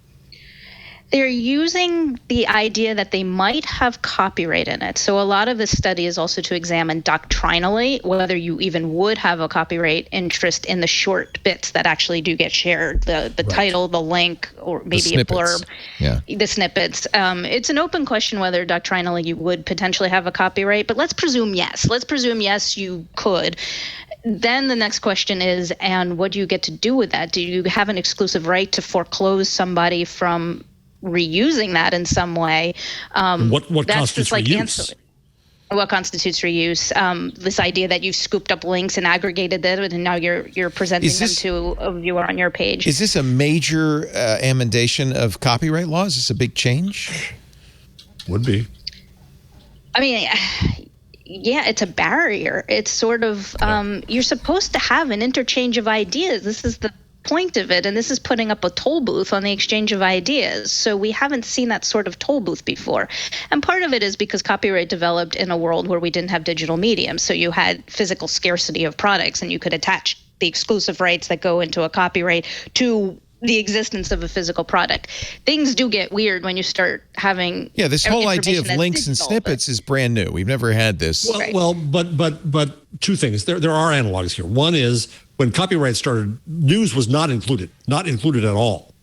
They're using the idea that they might have copyright in it. So a lot of this study is also to examine doctrinally whether you even would have a copyright interest in the short bits that actually do get shared, the title, the link, or maybe a blurb, the snippets. It's an open question whether doctrinally you would potentially have a copyright, but let's presume yes. Let's presume yes, you could. Then the next question is, and what do you get to do with that? Do you have an exclusive right to foreclose somebody from reusing that in some way? What constitutes reuse? What constitutes reuse? This idea that you've scooped up links and aggregated them, and now you're presenting them to a viewer on your page. Is this a major amendation of copyright law? Is this a big change? Would be. I mean, yeah, it's a barrier. It's sort of you're supposed to have an interchange of ideas. This is the point of it, and this is putting up a toll booth on the exchange of ideas. So we haven't seen that sort of toll booth before. And part of it is because copyright developed in a world where we didn't have digital medium. So you had physical scarcity of products, and you could attach the exclusive rights that go into a copyright to the existence of a physical product. Things do get weird when you start having this whole idea of links and snippets is brand new. We've never had this. Well, but two things. There are analogs here. One is when copyright started, news was not included at all.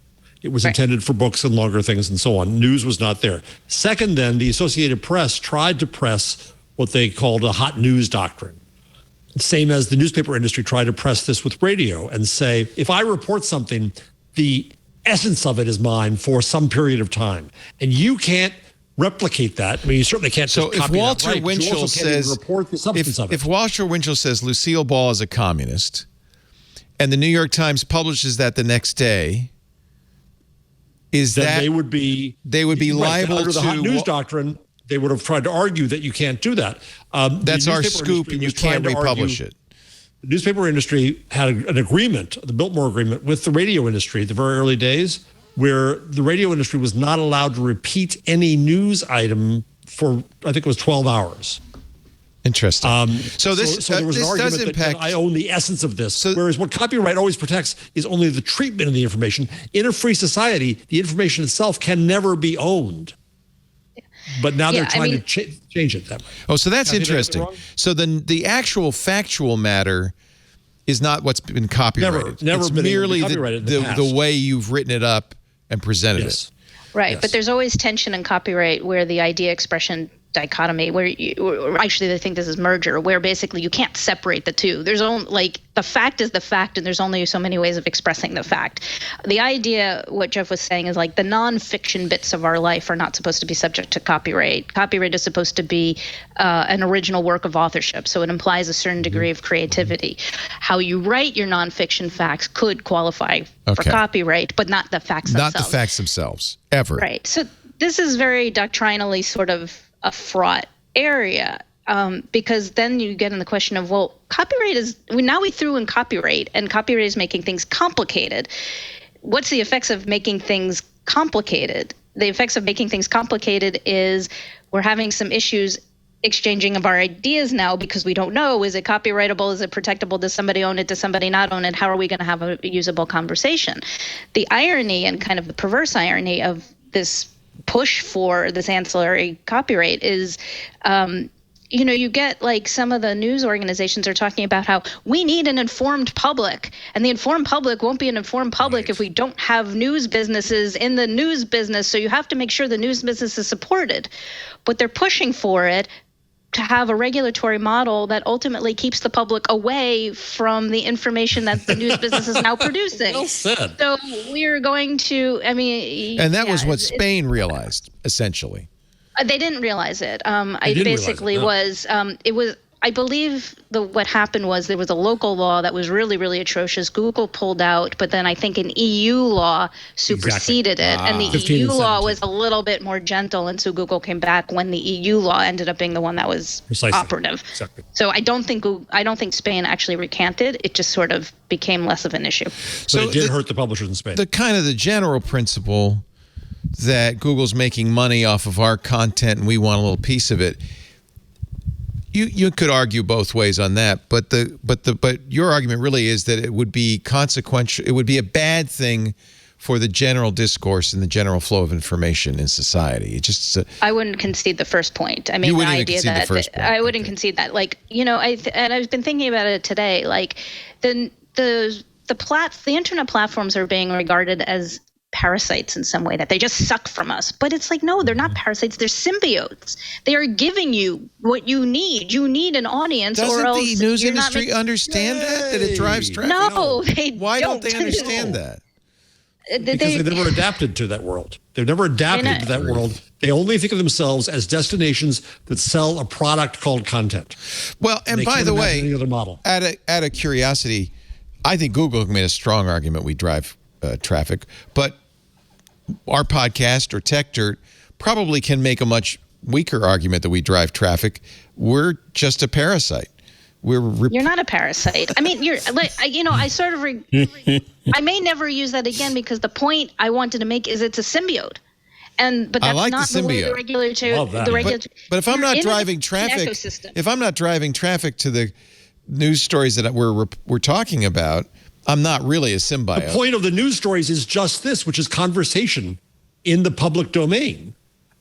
It was intended for books and longer things and so on. News was not there. Second, then, the Associated Press tried to press what they called a hot news doctrine. Same as the newspaper industry tried to press this with radio and say, if I report something, the essence of it is mine for some period of time. And you can't replicate that. I mean, you certainly can't just copy that. So if Walter Winchell says, report the substance of it. If Walter Winchell says Lucille Ball is a communist, and the New York Times publishes that the next day, they would be liable under the hot news doctrine. They would have tried to argue that you can't do that. That's our scoop, and you can't republish it. The newspaper industry had an agreement, the Biltmore Agreement, with the radio industry at the very early days, where the radio industry was not allowed to repeat any news item for, I think it was 12 hours. Interesting. So there was an argument that I own the essence of this. Whereas what copyright always protects is only the treatment of the information. In a free society, the information itself can never be owned. But now they're trying to change it that way. Oh, so that's interesting. So then the actual factual matter is not what's been copyrighted. Never it's been merely copyrighted the way you've written it up and presented it. Right, Yes. but there's always tension in copyright where the idea expression dichotomy, or actually they think this is merger, where basically you can't separate the two. There's only, like, the fact is the fact, and there's only so many ways of expressing the fact. The idea, what Jeff was saying, is like the nonfiction bits of our life are not supposed to be subject to copyright. Copyright is supposed to be an original work of authorship, so it implies a certain degree of creativity. How you write your nonfiction facts could qualify for copyright, but not the facts themselves. Not the facts themselves, ever. Right. So this is very doctrinally sort of a fraught area, because then you get in the question of, well, copyright is, now we threw in copyright, and copyright is making things complicated. What's the effects of making things complicated? The effects of making things complicated is we're having some issues exchanging of our ideas now, because we don't know, is it copyrightable, is it protectable, does somebody own it, does somebody not own it, how are we going to have a usable conversation? The irony, and kind of the perverse irony of this push for this ancillary copyright is, you get like some of the news organizations are talking about how we need an informed public, and the informed public won't be an informed public if we don't have news businesses in the news business. So you have to make sure the news business is supported, but they're pushing for it to have a regulatory model that ultimately keeps the public away from the information that the news business is now producing. Well said. So we're going to, and that was what Spain realized, essentially. They didn't realize it. I believe what happened was there was a local law that was really, really atrocious. Google pulled out, but then I think an EU law superseded it. And the EU law was a little bit more gentle, and so Google came back when the EU law ended up being the one that was operative. Exactly. So I don't think Spain actually recanted. It just sort of became less of an issue. So it did hurt the publishers in Spain. The kind of the general principle that Google's making money off of our content and we want a little piece of it. You could argue both ways on that, but your argument really is that it would be consequential. It would be a bad thing for the general discourse and the general flow of information in society. It just I wouldn't concede the first point. I mean, you the wouldn't idea concede that the first point. I wouldn't concede that. Like, and I've been thinking about it today. Like, the internet platforms are being regarded as parasites in some way, that they just suck from us. But it's like, no, they're not parasites. They're symbiotes. They are giving you what you need. You need an audience, or else the news industry understand that it drives traffic? No, they Why don't they understand that? Because they've never adapted to that world. They've never adapted to that world. They only think of themselves as destinations that sell a product called content. Well, and by the way, any other model. Out of curiosity, I think Google made a strong argument we drive traffic, but our podcast or Tech Dirt probably can make a much weaker argument that we drive traffic. We're just a parasite. You're not a parasite. I mean, you're like, I sort of, I may never use that again, because the point I wanted to make is it's a symbiote. But that's like not the way the regulatory. But if I'm not driving traffic, to the news stories that we're talking about, I'm not really a symbiote. The point of the news stories is just this, which is conversation in the public domain,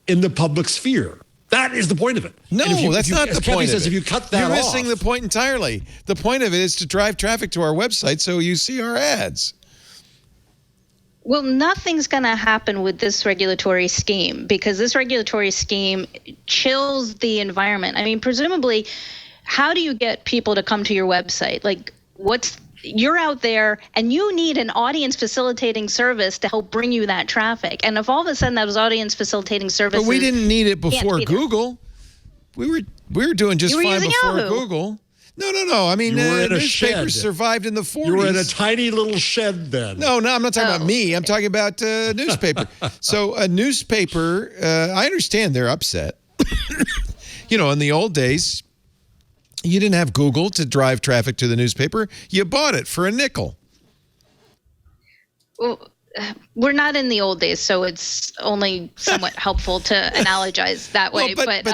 in the public sphere. That is the point of it. No, that's not the point of it. If you cut that off, you're missing the point entirely. The point of it is to drive traffic to our website so you see our ads. Well, nothing's going to happen with this regulatory scheme, because this regulatory scheme chills the environment. I mean, presumably, how do you get people to come to your website? Like, you're out there and you need an audience facilitating service to help bring you that traffic. And if all of a sudden that was audience facilitating services, but we didn't need it before Google. We were doing just fine before Yahoo. Google. No. I mean, newspapers survived in the 40s. You were in a tiny little shed then. No, I'm not talking about me. I'm talking about newspaper. So a newspaper, I understand they're upset. In the old days, You didn't have Google to drive traffic to the newspaper. You bought it for a nickel. Well, we're not in the old days, so it's only somewhat helpful to analogize that way. But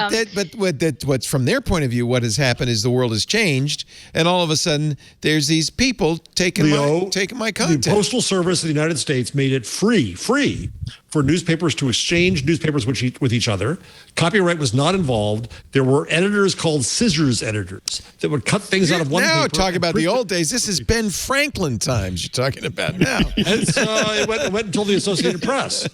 what's from their point of view, what has happened is the world has changed, and all of a sudden there's these people taking my content. The Postal Service of the United States made it free for newspapers to exchange newspapers with each other. Copyright was not involved. There were editors called scissors editors that would cut things out of one paper. Now talk about the old days. This is Ben Franklin times you're talking about now. And so it went until the Associated Press.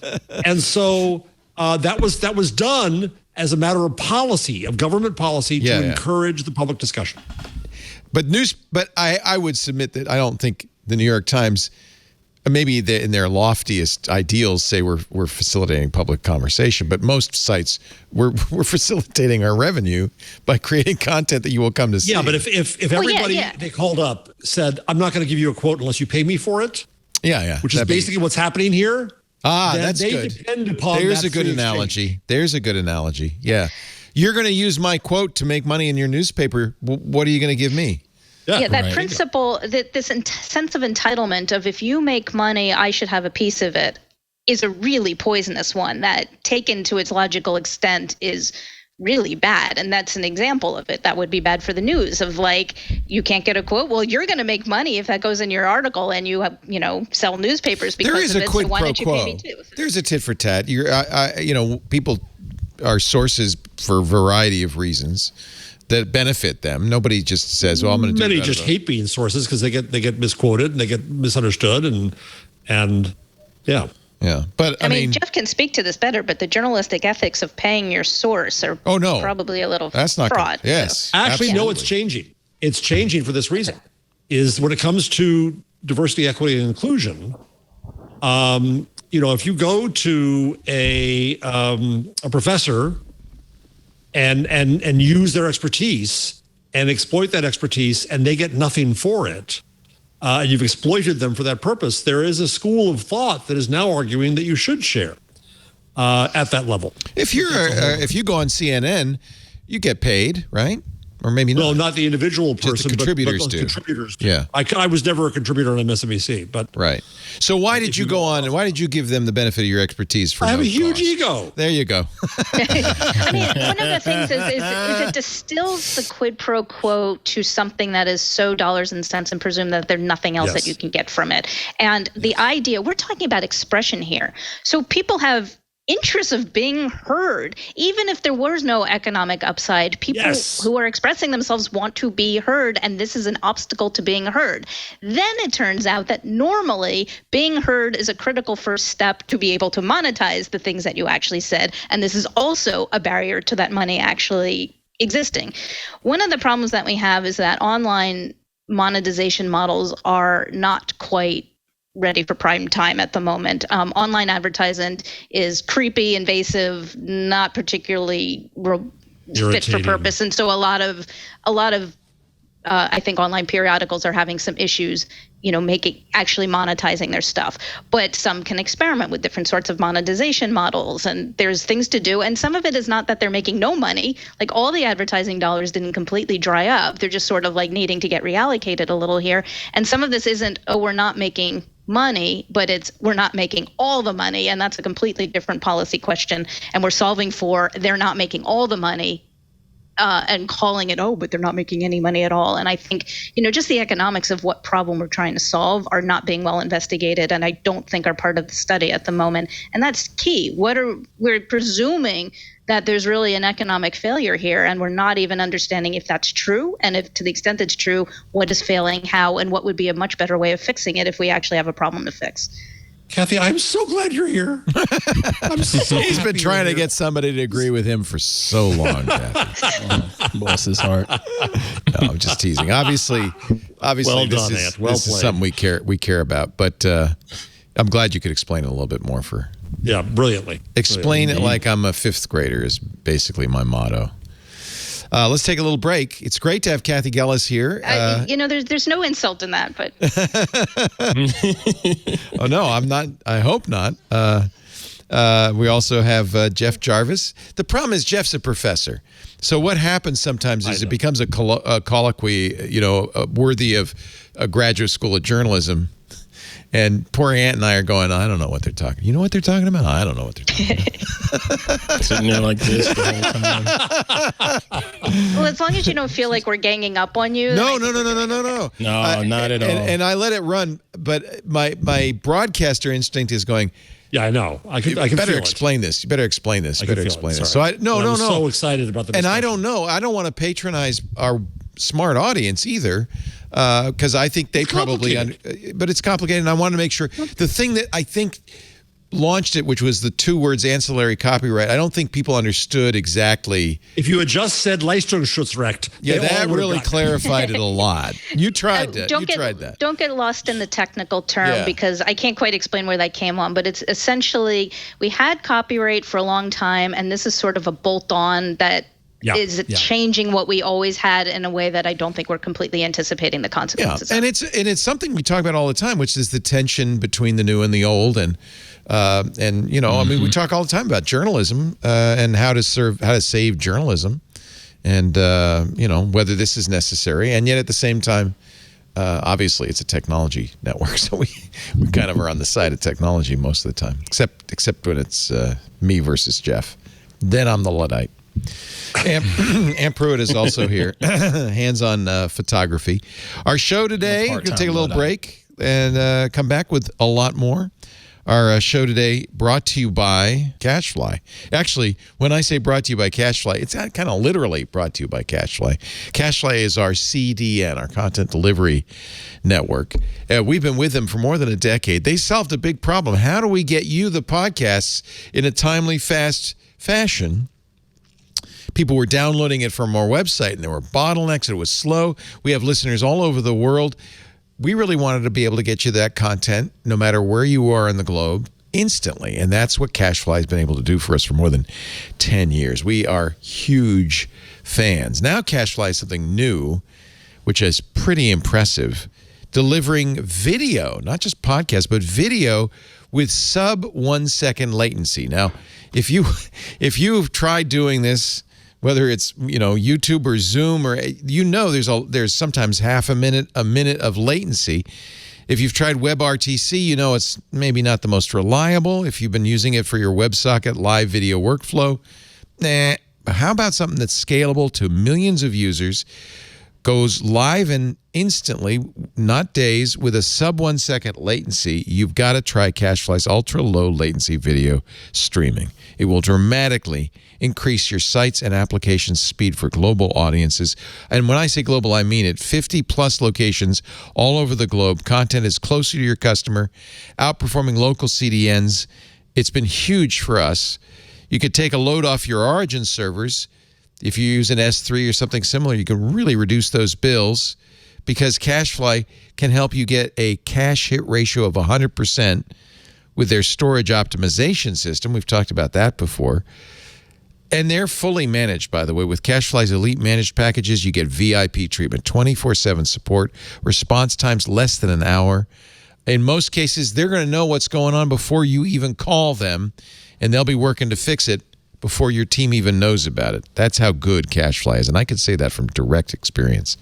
And so that was done as a matter of policy, of government policy, to encourage the public discussion. But I would submit that I don't think the New York Times, maybe in their loftiest ideals, say we're facilitating public conversation, but most sites we're facilitating our revenue by creating content that you will come to see. Yeah, but if everybody they called up said, "I'm not going to give you a quote unless you pay me for it," which is basically what's happening here. That's good. Depend upon There's a good analogy. Exchange. There's a good analogy. Yeah, you're going to use my quote to make money in your newspaper. What are you going to give me? Yeah, that principle, that this sense of entitlement of if you make money, I should have a piece of it, is a really poisonous one that, taken to its logical extent, is really bad. And that's an example of it. That would be bad for the news of, like, you can't get a quote. Well, you're going to make money if that goes in your article and you have, sell newspapers because of it. So why don't you pay me too? There's a tit for tat. People are sources for a variety of reasons that benefit them. Nobody just says, "Well, I'm going to do it." Many just hate being sources because they get misquoted and they get misunderstood and yeah. Yeah, but I mean, Jeff can speak to this better, but the journalistic ethics of paying your source are probably a little fraud. Yes, actually, no, it's changing. It's changing for this reason. Is when it comes to diversity, equity, and inclusion. If you go to a professor and use their expertise and exploit that expertise, and they get nothing for it, and you've exploited them for that purpose, there is a school of thought that is now arguing that you should share at that level. If you go on CNN, you get paid, right? Or maybe not. No, not the individual person, the contributors but do. Contributors do. Yeah. I was never a contributor on MSNBC, but right. So why did you go on, and why did you give them the benefit of your expertise for I have no a huge cost? ego. There you go. I mean, one of the things is it distills the quid pro quo to something that is so dollars and cents and presume that there's nothing else that you can get from it. And the idea, we're talking about expression here. So people have interest of being heard. Even if there was no economic upside, people who are expressing themselves want to be heard, and this is an obstacle to being heard. Then it turns out that normally being heard is a critical first step to be able to monetize the things that you actually said, and this is also a barrier to that money actually existing. One of the problems that we have is that online monetization models are not quite ready for prime time at the moment. Online advertisement is creepy, invasive, not particularly fit for purpose, and so a lot of I think online periodicals are having some issues, actually monetizing their stuff. But some can experiment with different sorts of monetization models, and there's things to do. And some of it is not that they're making no money. Like, all the advertising dollars didn't completely dry up. They're just sort of like needing to get reallocated a little here. And some of this isn't, we're not making money, but it's we're not making all the money, and that's a completely different policy question. And we're solving for they're not making all the money and calling it, but they're not making any money at all. And I think, just the economics of what problem we're trying to solve are not being well investigated, and I don't think are part of the study at the moment. And that's key. We're presuming that there's really an economic failure here, and we're not even understanding if that's true, and if, to the extent it's true, what is failing, how, and what would be a much better way of fixing it if we actually have a problem to fix. Kathy, I'm so glad you're here. He's been trying to get somebody to agree with him for so long, Kathy. Bless his heart. No, I'm just teasing. Obviously, well done, this is something we care about. But I'm glad you could explain it a little bit more brilliantly. Explain it like I'm a fifth grader is basically my motto. Let's take a little break. It's great to have Kathy Gellis here. There's no insult in that, but oh no, I'm not. I hope not. We also have Jeff Jarvis. The problem is Jeff's a professor. So what happens sometimes is it becomes a colloquy, worthy of a graduate school of journalism. And poor Aunt and I are going, I don't know what they're talking. You know what they're talking about? I don't know what they're talking about. Sitting there like this the whole time. Well, as long as you don't feel like we're ganging up on you. No. No, not at all. And I let it run, but my broadcaster instinct is going, yeah, I know. I can better feel explain this. You better explain this. You better explain this. Sorry. So I'm so excited about the discussion. And I don't know. I don't want to patronize our smart audience either, because I think they probably. But it's complicated, and I want to make sure the thing that I think launched it, which was the 2 words ancillary copyright. I don't think people understood exactly. If you had just said Leistungsschutzrecht, yeah, that really clarified it a lot. You tried that. Don't get lost in the technical term because I can't quite explain where that came on. But it's essentially we had copyright for a long time, and this is sort of a bolt-on that is changing what we always had in a way that I don't think we're completely anticipating the consequences. Yeah, and it's something we talk about all the time, which is the tension between the new and the old, and I mean, we talk all the time about journalism and how to save journalism, and whether this is necessary, and yet at the same time, obviously it's a technology network, so we kind of are on the side of technology most of the time, except when it's me versus Jeff. Then I'm the Luddite. Ann Pruitt is also here, hands-on photography. Our show today, we're going to take a little break and come back with a lot more. Our show today brought to you by CashFly. Actually, when I say brought to you by CashFly, it's kind of literally brought to you by CashFly. CashFly is our CDN, our content delivery network. We've been with them for more than a decade. They solved a big problem. How do we get you the podcasts in a timely, fast fashion? People were downloading it from our website, and there were bottlenecks. It was slow. We have listeners all over the world. We really wanted to be able to get you that content, no matter where you are in the globe, instantly. And that's what CashFly has been able to do for us for more than 10 years. We are huge fans. Now CashFly is something new, which is pretty impressive, delivering video, not just podcasts, but video with sub 1 second latency. Now, if you've tried doing this, whether it's YouTube or Zoom, or there's sometimes half a minute of latency. If you've tried WebRTC, it's maybe not the most reliable. If you've been using it for your WebSocket live video workflow, how about something that's scalable to millions of users, goes live and instantly, not days, with a sub 1 second latency? You've got to try CashFly's ultra low latency video streaming. It will dramatically increase your sites and applications speed for global audiences. And when I say global, I mean it. 50 plus locations all over the globe. Content is closer to your customer, outperforming local CDNs. It's been huge for us. You could take a load off your origin servers. If you use an S3 or something similar, you can really reduce those bills, because CashFly can help you get a cache hit ratio of 100% with their storage optimization system. We've talked about that before. And they're fully managed, by the way. With CashFly's elite managed packages, you get VIP treatment, 24/7 support, response times less than an hour. In most cases, they're going to know what's going on before you even call them, and they'll be working to fix it before your team even knows about it. That's how good CashFly is, and I can say that from direct experience.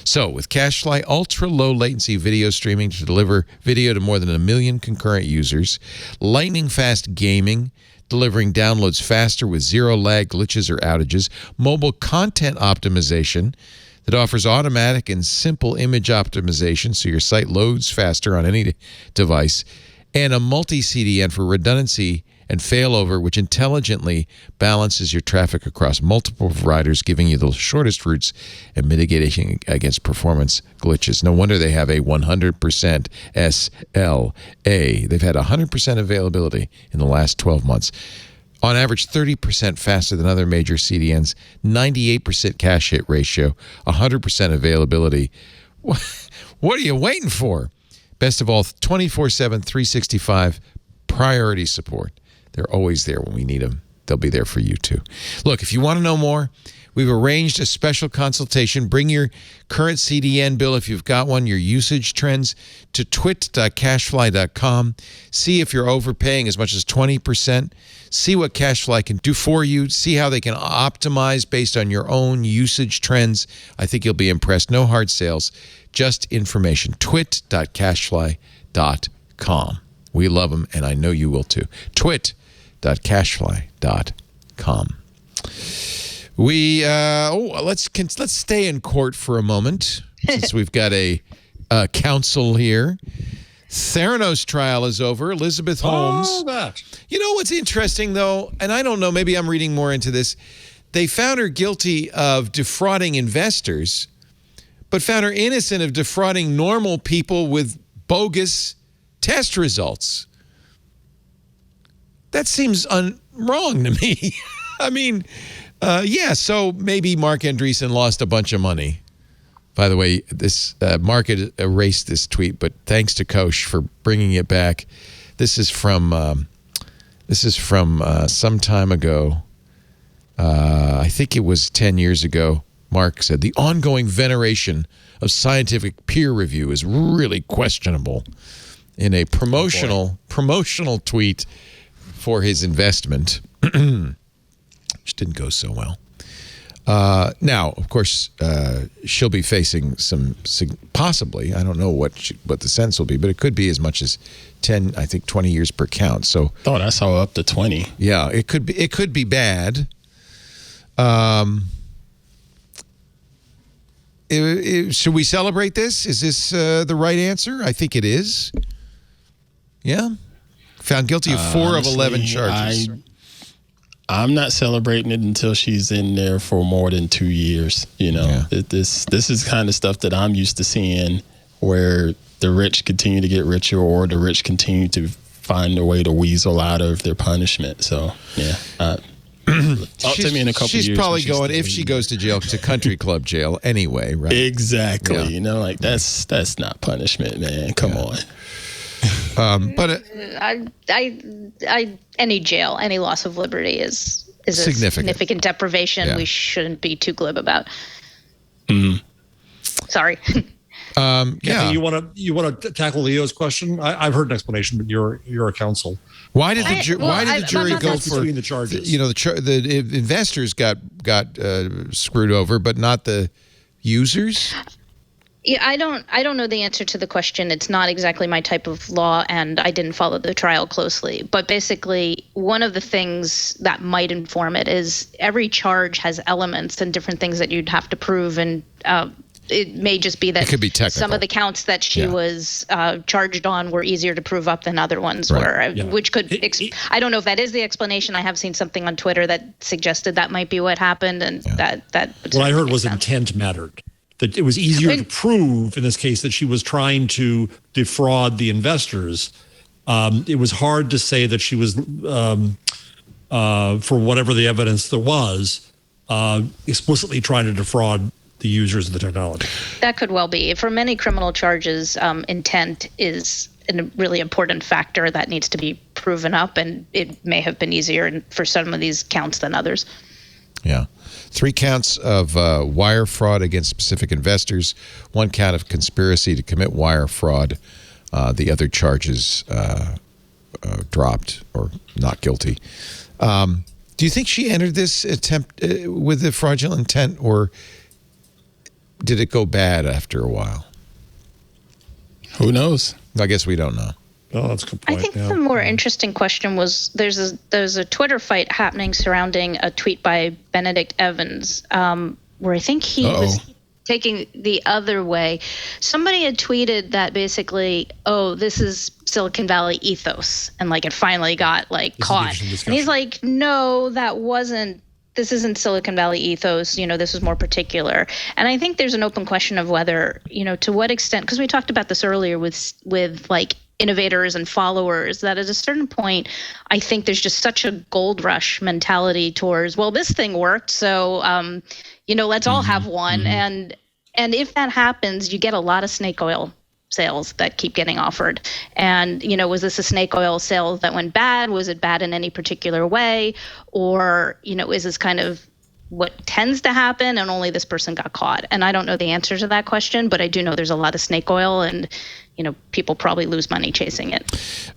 So with CashFly, ultra-low latency video streaming to deliver video to more than 1 million concurrent users, lightning-fast gaming, delivering downloads faster with zero lag, glitches, or outages, mobile content optimization that offers automatic and simple image optimization so your site loads faster on any device, and a multi-CDN for redundancy and failover, which intelligently balances your traffic across multiple providers, giving you the shortest routes and mitigating against performance glitches. No wonder they have a 100% SLA. They've had 100% availability in the last 12 months. On average, 30% faster than other major CDNs, 98% cache hit ratio, 100% availability. What are you waiting for? Best of all, 24/7, 365 priority support. They're always there when we need them. They'll be there for you too. Look, if you want to know more, We've arranged a special consultation. Bring your current CDN bill if you've got one, your usage trends to twit.cashfly.com. See if you're overpaying as much as 20%. See what CashFly can do for you. See how they can optimize based on your own usage trends. I think you'll be impressed. No hard sales, just information. twit.cashfly.com. We love them, and I know you will too. twit.cashfly.com. Let's stay in court for a moment since we've got a counsel here. Theranos trial is over. Elizabeth Holmes. Oh, that. You know what's interesting, though, and I don't know, maybe I'm reading more into this. They found her guilty of defrauding investors, but found her innocent of defrauding normal people with bogus test results. That seems wrong to me. I mean, so maybe Mark Andreessen lost a bunch of money. By the way, this Mark had erased this tweet, but thanks to Kosh for bringing it back. This is from some time ago. I think it was 10 years ago. Mark said, the ongoing veneration of scientific peer review is really questionable, in a promotional tweet for his investment, which didn't go so well. Now, of course, she'll be facing some, possibly, I don't know what the sentence will be, but it could be as much as 10, I think 20 years per count. So, thought I saw up to 20. Yeah, it could be bad. Should we celebrate this? Is this the right answer? I think it is. Yeah. Found guilty of 4 honestly, of 11 charges. I'm not celebrating it until she's in there for more than 2 years. You know, this is kind of stuff that I'm used to seeing, where the rich continue to get richer, or the rich continue to find a way to weasel out of their punishment. So, yeah. Talk to me in a couple years. She's probably going, if she goes to jail, to country club jail anyway, right? Exactly. Yeah. You know, like that's not punishment, man. Come on. But any jail, any loss of liberty is a significant deprivation. We shouldn't be too glib about. Sorry. Cathy, you want to tackle Leo's question? I've heard an explanation, but you're a counsel. Why did the jury go for between the charges? You know, the investors got screwed over, but not the users. Yeah, I don't know the answer to the question. It's not exactly my type of law, and I didn't follow the trial closely. But basically, one of the things that might inform it is every charge has elements and different things that you'd have to prove, and it may just be that it could be technical. Some of the counts that she was charged on were easier to prove up than other ones were, which could I don't know if that is the explanation. I have seen something on Twitter that suggested that might be what happened, and that what I heard was intent mattered. That it was easier to prove in this case that she was trying to defraud the investors. It was hard to say that she was, for whatever the evidence there was, explicitly trying to defraud the users of the technology. That could well be. For many criminal charges, intent is a really important factor that needs to be proven up, and it may have been easier for some of these counts than others. Yeah. 3 counts of wire fraud against specific investors, 1 count of conspiracy to commit wire fraud. The other charges dropped or not guilty. Do you think she entered this attempt with the fraudulent intent, or did it go bad after a while? Who knows? I guess we don't know. Oh, that's a good point. I think the more interesting question was there's a Twitter fight happening surrounding a tweet by Benedict Evans, where I think he was taking the other way. Somebody had tweeted that basically, this is Silicon Valley ethos, and like it finally got caught. And he's like, no, that wasn't. This isn't Silicon Valley ethos. You know, this is more particular. And I think there's an open question of whether, to what extent, because we talked about this earlier with innovators and followers, that at a certain point, I think there's just such a gold rush mentality towards, well, this thing worked, so let's all have one. And if that happens, you get a lot of snake oil sales that keep getting offered. And was this a snake oil sale that went bad? Was it bad in any particular way? Or is this kind of what tends to happen, and only this person got caught. And I don't know the answer to that question, but I do know there's a lot of snake oil, and people probably lose money chasing it.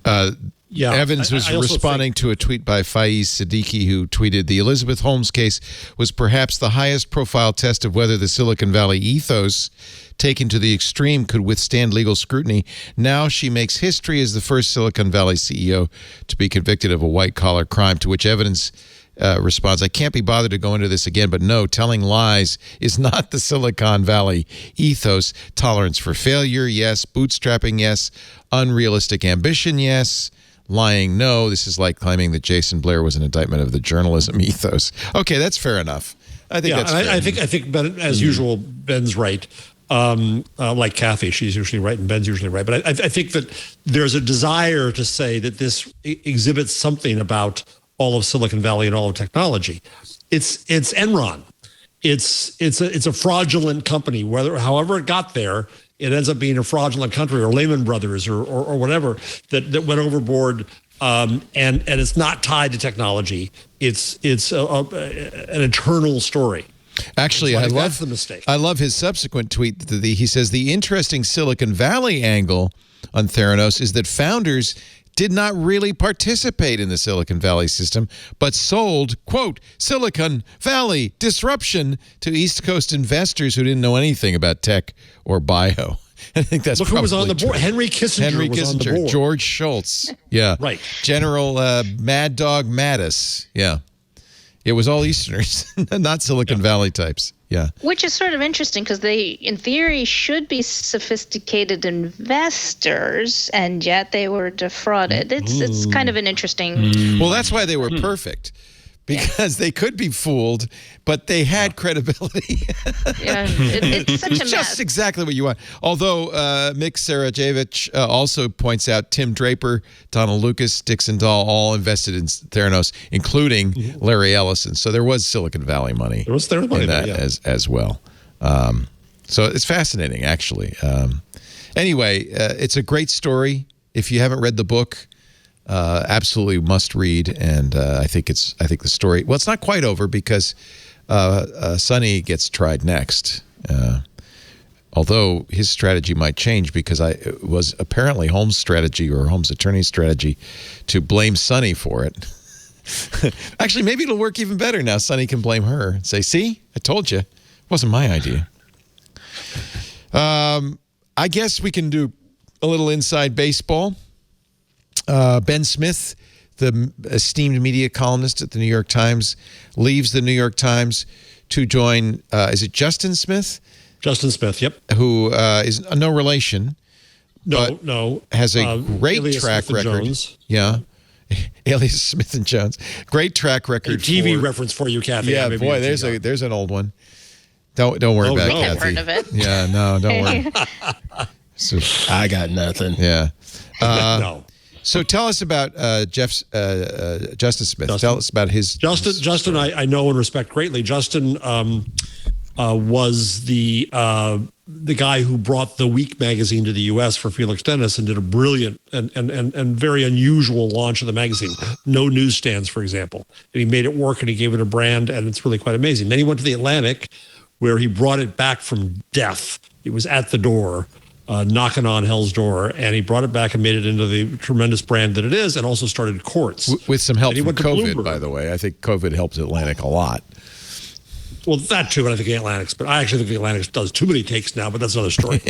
Evans was responding to a tweet by Faiz Siddiqui, who tweeted, "The Elizabeth Holmes case was perhaps the highest profile test of whether the Silicon Valley ethos taken to the extreme could withstand legal scrutiny. Now she makes history as the first Silicon Valley CEO to be convicted of a white-collar crime," to which Evans responds, "I can't be bothered to go into this again, but no, telling lies is not the Silicon Valley ethos. Tolerance for failure, yes. Bootstrapping, yes. Unrealistic ambition, yes. Lying, no. This is like claiming that Jason Blair was an indictment of the journalism ethos." Okay, that's fair enough. I think that's fair. I think Ben, as usual, Ben's right. Like Cathy, she's usually right and Ben's usually right. But I think that there's a desire to say that this exhibits something about all of Silicon Valley and all of technology. It's Enron. It's a fraudulent company. However it got there, it ends up being a fraudulent country, or Lehman Brothers, or whatever that went overboard. And it's not tied to technology. It's an eternal story. Actually, I love the mistake. I love his subsequent tweet. He says the interesting Silicon Valley angle on Theranos is that founders did not really participate in the Silicon Valley system, but sold, quote, Silicon Valley disruption to East Coast investors who didn't know anything about tech or bio. I think that's who was on the board. Henry Kissinger was on the board. George Shultz. Yeah. Right. General Mad Dog Mattis. Yeah. It was all Easterners, not Silicon Valley types. Yeah. Which is sort of interesting because they, in theory, should be sophisticated investors, and yet they were defrauded. It's kind of an interesting. Well, that's why they were perfect. Because they could be fooled, but they had credibility. It's such a mess. Just exactly what you want. Although Mick Sarajevich also points out Tim Draper, Donald Lucas, Dixon Dahl all invested in Theranos, including Larry Ellison. So there was Silicon Valley money. There was money in that as well. So it's fascinating, actually. Anyway, it's a great story. If you haven't read the book, absolutely must read, and I think the story. Well, it's not quite over because Sonny gets tried next. Although his strategy might change because it was apparently Holmes' strategy or Holmes' attorney's strategy to blame Sonny for it. Actually, maybe it'll work even better now. Sonny can blame her and say, "See, I told you, it wasn't my idea." I guess we can do a little inside baseball. Ben Smith, the esteemed media columnist at the New York Times, leaves the New York Times to join, is it Justin Smith? Justin Smith, yep. Who is no relation. No. Has a great track Smith record. Jones. Yeah. Alias Smith and Jones. Great track record. A TV reference for you, Cathy. Yeah, boy, there's an old one. Don't worry about it, Cathy. I've heard of it. Yeah, no, don't worry. So, I got nothing. Yeah. No. So tell us about Justin Smith. Tell us about his... Justin, I know and respect greatly. Justin was the guy who brought the Week magazine to the U.S. for Felix Dennis and did a brilliant and very unusual launch of the magazine. No newsstands, for example. And he made it work and he gave it a brand, and it's really quite amazing. Then he went to the Atlantic, where he brought it back from death. It was at the door. Knocking on hell's door, and he brought it back and made it into the tremendous brand that it is, and also started Quartz. With some help from COVID, by the way. I think COVID helped Atlantic a lot. Well, that too, and I think the Atlantic's, but I actually think the Atlantic does too many takes now, but that's another story.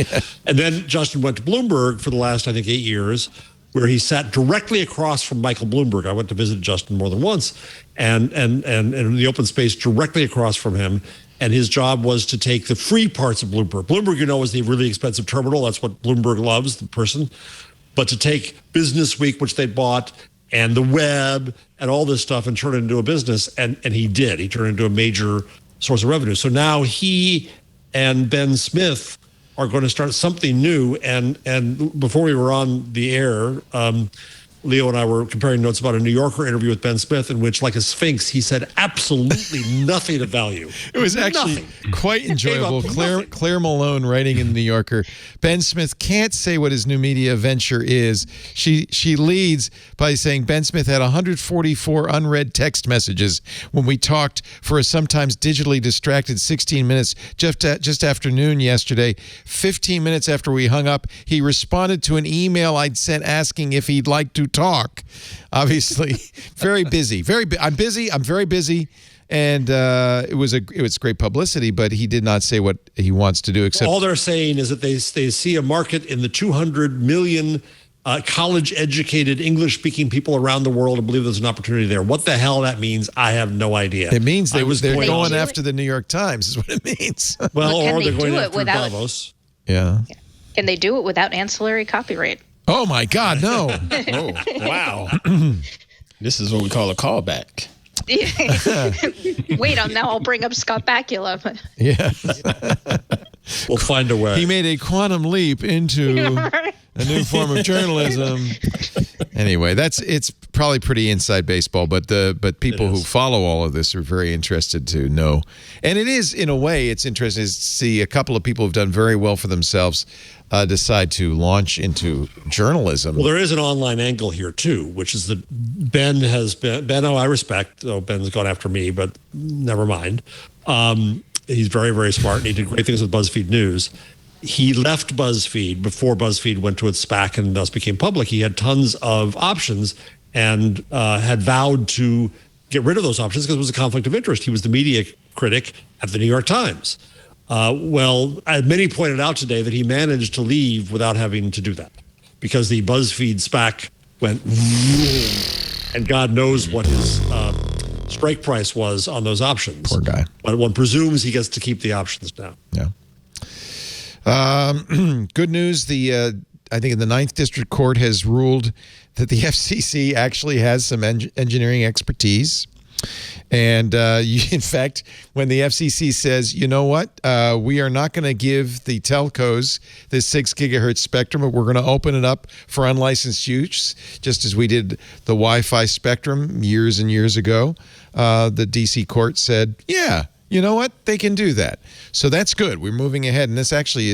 And then Justin went to Bloomberg for the last, I think, 8 years, where he sat directly across from Michael Bloomberg. I went to visit Justin more than once, and in the open space directly across from him. And his job was to take the free parts of Bloomberg. Bloomberg, is the really expensive terminal. That's what Bloomberg loves, the person. But to take Business Week, which they bought, and the web, and all this stuff, and turn it into a business. And he did. He turned it into a major source of revenue. So now he and Ben Smith are going to start something new. And before we were on the air, Leo and I were comparing notes about a New Yorker interview with Ben Smith, in which, like a sphinx, he said absolutely nothing of value. It was actually quite enjoyable. Claire Malone writing in the New Yorker. Ben Smith can't say what his new media venture is. She leads by saying Ben Smith had 144 unread text messages when we talked for a sometimes digitally distracted 16 minutes just after noon yesterday. 15 minutes after we hung up, he responded to an email I'd sent asking if he'd like to talk. Obviously, very busy. I'm busy. I'm very busy. And it was great publicity, but he did not say what he wants to do. Except all they're saying is that they see a market in the 200 million college-educated English-speaking people around the world and believe there's an opportunity there. What the hell that means, I have no idea. It means they're going after the New York Times is what it means. Well, or they're going after Davos. Yeah. Can they do it without ancillary copyright? Oh, my God, no. Oh, wow. This is what we call a callback. Wait, now I'll bring up Scott Bakula. Yeah. We'll find a way. He made a quantum leap into a new form of journalism. Anyway, it's probably pretty inside baseball, but people who follow all of this are very interested to know. And it is, in a way, it's interesting to see a couple of people who've done very well for themselves decide to launch into journalism. Well, there is an online angle here, too, which is that Ben, I respect, though Ben's gone after me, but never mind. He's very, very smart, and he did great things with BuzzFeed News. He left BuzzFeed before BuzzFeed went to its SPAC and thus became public. He had tons of options and had vowed to get rid of those options because it was a conflict of interest. He was the media critic at the New York Times. Many pointed out today that he managed to leave without having to do that because the BuzzFeed SPAC went and God knows what his strike price was on those options. Poor guy. But one presumes he gets to keep the options now. Yeah. Good news. I think the 9th District Court has ruled that the FCC actually has some engineering expertise. And in fact, when the FCC says, you know what, we are not going to give the telcos this 6 gigahertz spectrum, but we're going to open it up for unlicensed use, just as we did the Wi-Fi spectrum years and years ago, the DC court said, yeah, you know what, they can do that. So that's good. We're moving ahead. And this actually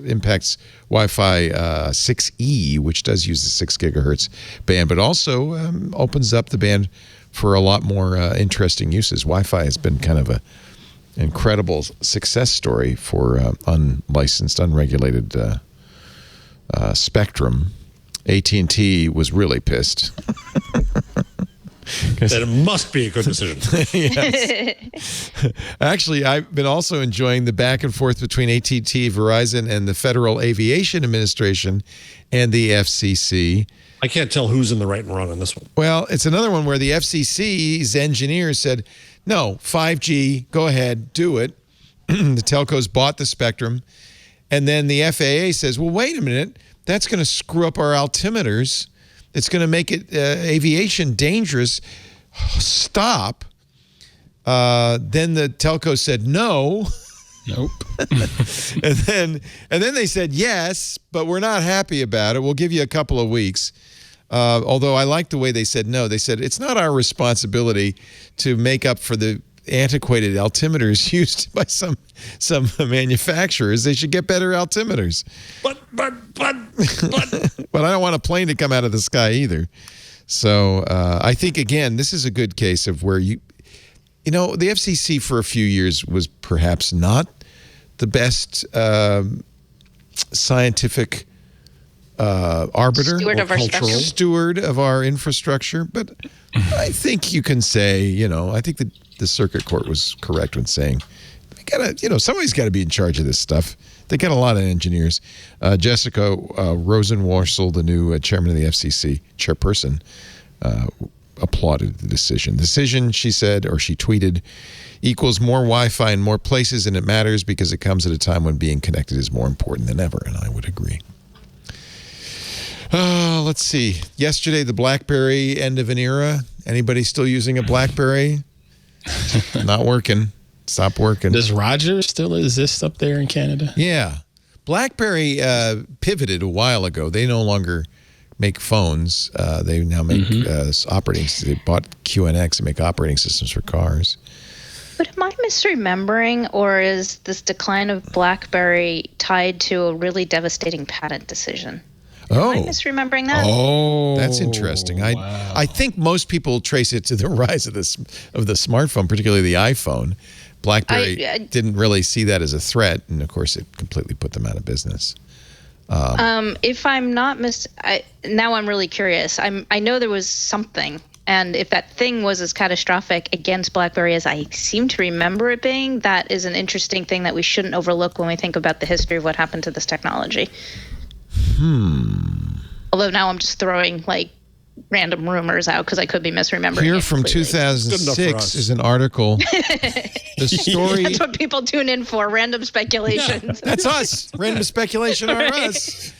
impacts Wi-Fi 6E, which does use the 6 gigahertz band, but also opens up the band for a lot more interesting uses. Wi-Fi has been kind of an incredible success story for unlicensed, unregulated spectrum. AT&T was really pissed. That it must be a good decision. Yes. Actually, I've been also enjoying the back and forth between AT&T, Verizon, and the Federal Aviation Administration and the FCC. I can't tell who's in the right and wrong on this one. Well, it's another one where the FCC's engineers said, no, 5G, go ahead, do it. The telcos bought the spectrum. And then the FAA says, well, wait a minute, that's going to screw up our altimeters. It's going to make it aviation dangerous. Stop. Then the telco said no. Nope. and then they said yes, but we're not happy about it. We'll give you a couple of weeks. Although I like the way they said no. They said it's not our responsibility to make up for the antiquated altimeters used by some manufacturers. They should get better altimeters. But But I don't want a plane to come out of the sky either. So I think, again, this is a good case of where the FCC for a few years was perhaps not the best scientific arbiter, steward of our infrastructure. But I think you can say, I think that the circuit court was correct when saying, somebody's got to be in charge of this stuff. They got a lot of engineers. Jessica Rosenworcel, the new chairman of the FCC, chairperson, applauded the decision. The decision, she said, or she tweeted, equals more Wi-Fi in more places, and it matters because it comes at a time when being connected is more important than ever, and I would agree. Let's see. Yesterday, the BlackBerry end of an era. Anybody still using a BlackBerry? Not working. Stop working. Does Roger still exist up there in Canada? Yeah. BlackBerry pivoted a while ago. They no longer make phones. They now make operating. They bought QNX and make operating systems for cars. But am I misremembering, or is this decline of BlackBerry tied to a really devastating patent decision? Am I misremembering that? Oh, that's interesting. I think most people trace it to the rise of the smartphone, particularly the iPhone. BlackBerry didn't really see that as a threat, and of course, it completely put them out of business. If I'm not now I'm really curious. I know there was something, and if that thing was as catastrophic against BlackBerry as I seem to remember it being, that is an interesting thing that we shouldn't overlook when we think about the history of what happened to this technology. Although now I'm just throwing like random rumors out because I could be misremembering. Here from 2006 is an article. The story. That's what people tune in for, random speculations. That's us. Random speculation are us.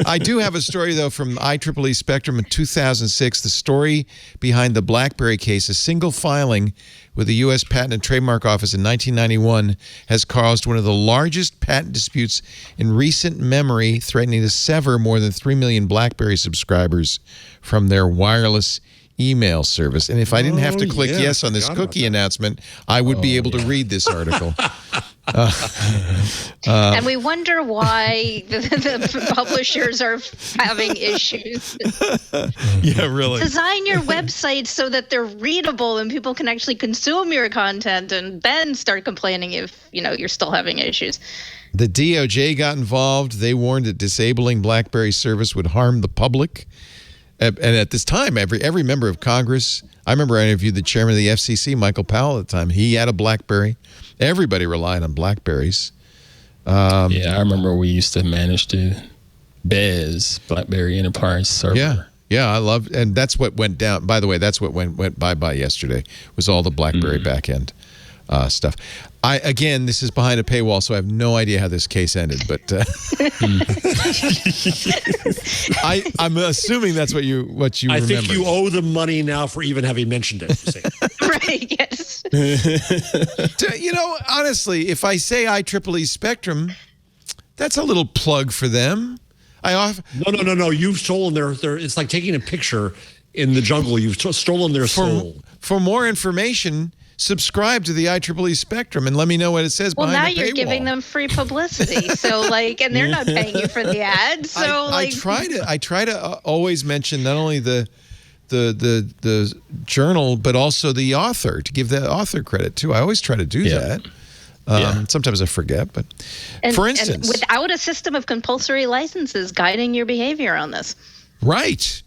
I do have a story, though, from IEEE Spectrum in 2006. The story behind the BlackBerry case, a single filing with the U.S. Patent and Trademark Office in 1991 has caused one of the largest patent disputes in recent memory, threatening to sever more than 3 million BlackBerry subscribers from their wireless email service. And if I didn't have to click yes on this cookie announcement, I would be able to read this article. And we wonder why the publishers are having issues. Yeah, really. Design your websites so that they're readable and people can actually consume your content, and then start complaining if you're still having issues. The DOJ got involved. They warned that disabling BlackBerry service would harm the public. And at this time, every member of Congress, I remember I interviewed the chairman of the FCC, Michael Powell, at the time. He had a BlackBerry. Everybody relied on BlackBerries. I remember we used to manage to BES, BlackBerry Enterprise server. Yeah, I love, and that's what went down. By the way, that's what went bye-bye yesterday, was all the BlackBerry backend stuff. Again, this is behind a paywall, so I have no idea how this case ended, but I'm assuming that's what you remember. I think you owe them money now for even having mentioned it. Right, yes. Honestly, if I say IEEE Spectrum, that's a little plug for them. No. You've stolen their. It's like taking a picture in the jungle. You've stolen their soul. For more information, subscribe to the IEEE Spectrum and let me know what it says behind the paywall. Well, now you're giving them free publicity. So, and they're not paying you for the ads. So, I try to always mention not only the journal, but also the author, to give the author credit too. I always try to do that. Sometimes I forget, but for instance, and without a system of compulsory licenses guiding your behavior on this, right?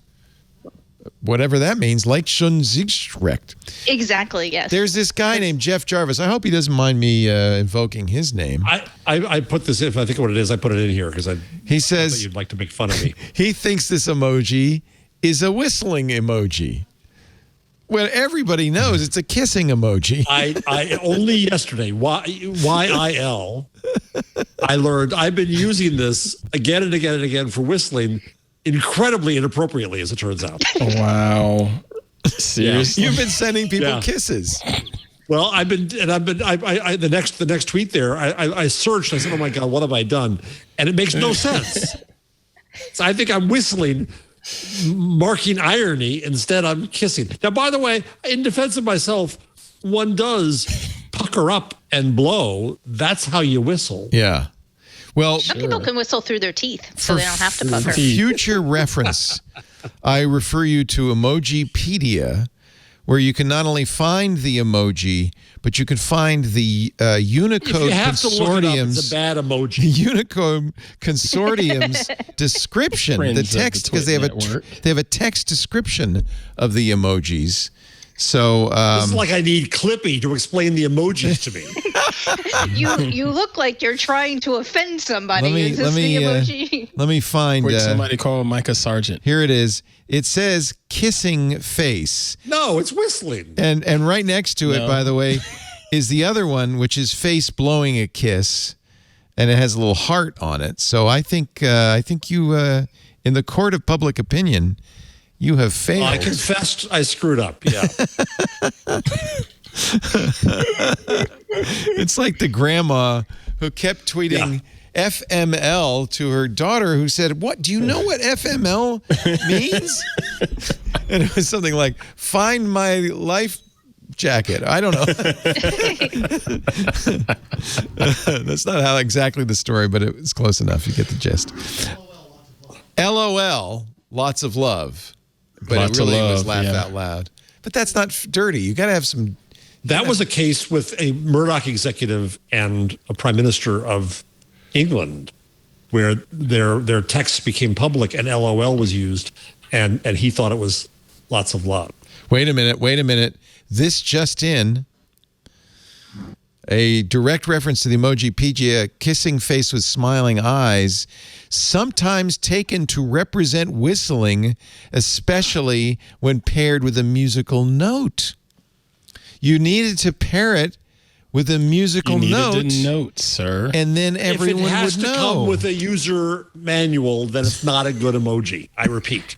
Whatever that means, like Schunzigstrecht. Exactly. Yes. There's this guy named Jeff Jarvis. I hope he doesn't mind me invoking his name. I put this. If I think of what it is, I put it in here because he says you'd like to make fun of me. He thinks this emoji is a whistling emoji. Well, everybody knows it's a kissing emoji. I only yesterday, YIL, I learned I've been using this again and again and again for whistling incredibly inappropriately, as it turns out. Wow. Seriously? You've been sending people kisses. Well, the next tweet there, I searched, I said, oh my God, what have I done? And it makes no sense. So I think I'm whistling, marking irony. Instead, I'm kissing. Now, by the way, in defense of myself, one does pucker up and blow. That's how you whistle. Yeah. Well, some people can whistle through their teeth, so they don't have to pucker. For future reference, I refer you to Emojipedia, where you can not only find the emoji, but you can find the Unicode Consortium's it's a bad emoji. Unicode Consortium's description, the text, because they have a text description of the emojis. So this is like I need Clippy to explain the emojis to me. You look like you're trying to offend somebody. Let me find. Wait, somebody call Micah Sargent. Here it is. It says kissing face. No, it's whistling. And right next to it, by the way, is the other one, which is face blowing a kiss, and it has a little heart on it. So I think you, in the court of public opinion, you have failed. I confessed I screwed up. Yeah. It's like the grandma who kept tweeting FML to her daughter, who said, "What? Do you know what FML means?" And it was something like, "Find my life jacket." I don't know. That's not how exactly the story, but it was close enough. You get the gist. LOL, lots of love. But it really was laugh out loud. But that's not dirty. You got to have some. That was a case with a Murdoch executive and a prime minister of England, where their texts became public and LOL was used, and he thought it was lots of love. Wait a minute. This just in. A direct reference to the emoji PG, a kissing face with smiling eyes, sometimes taken to represent whistling, especially when paired with a musical note. You needed to pair it with a musical note. You needed a note, sir. And then everyone would know. If it has to come with a user manual, then it's not a good emoji. I repeat.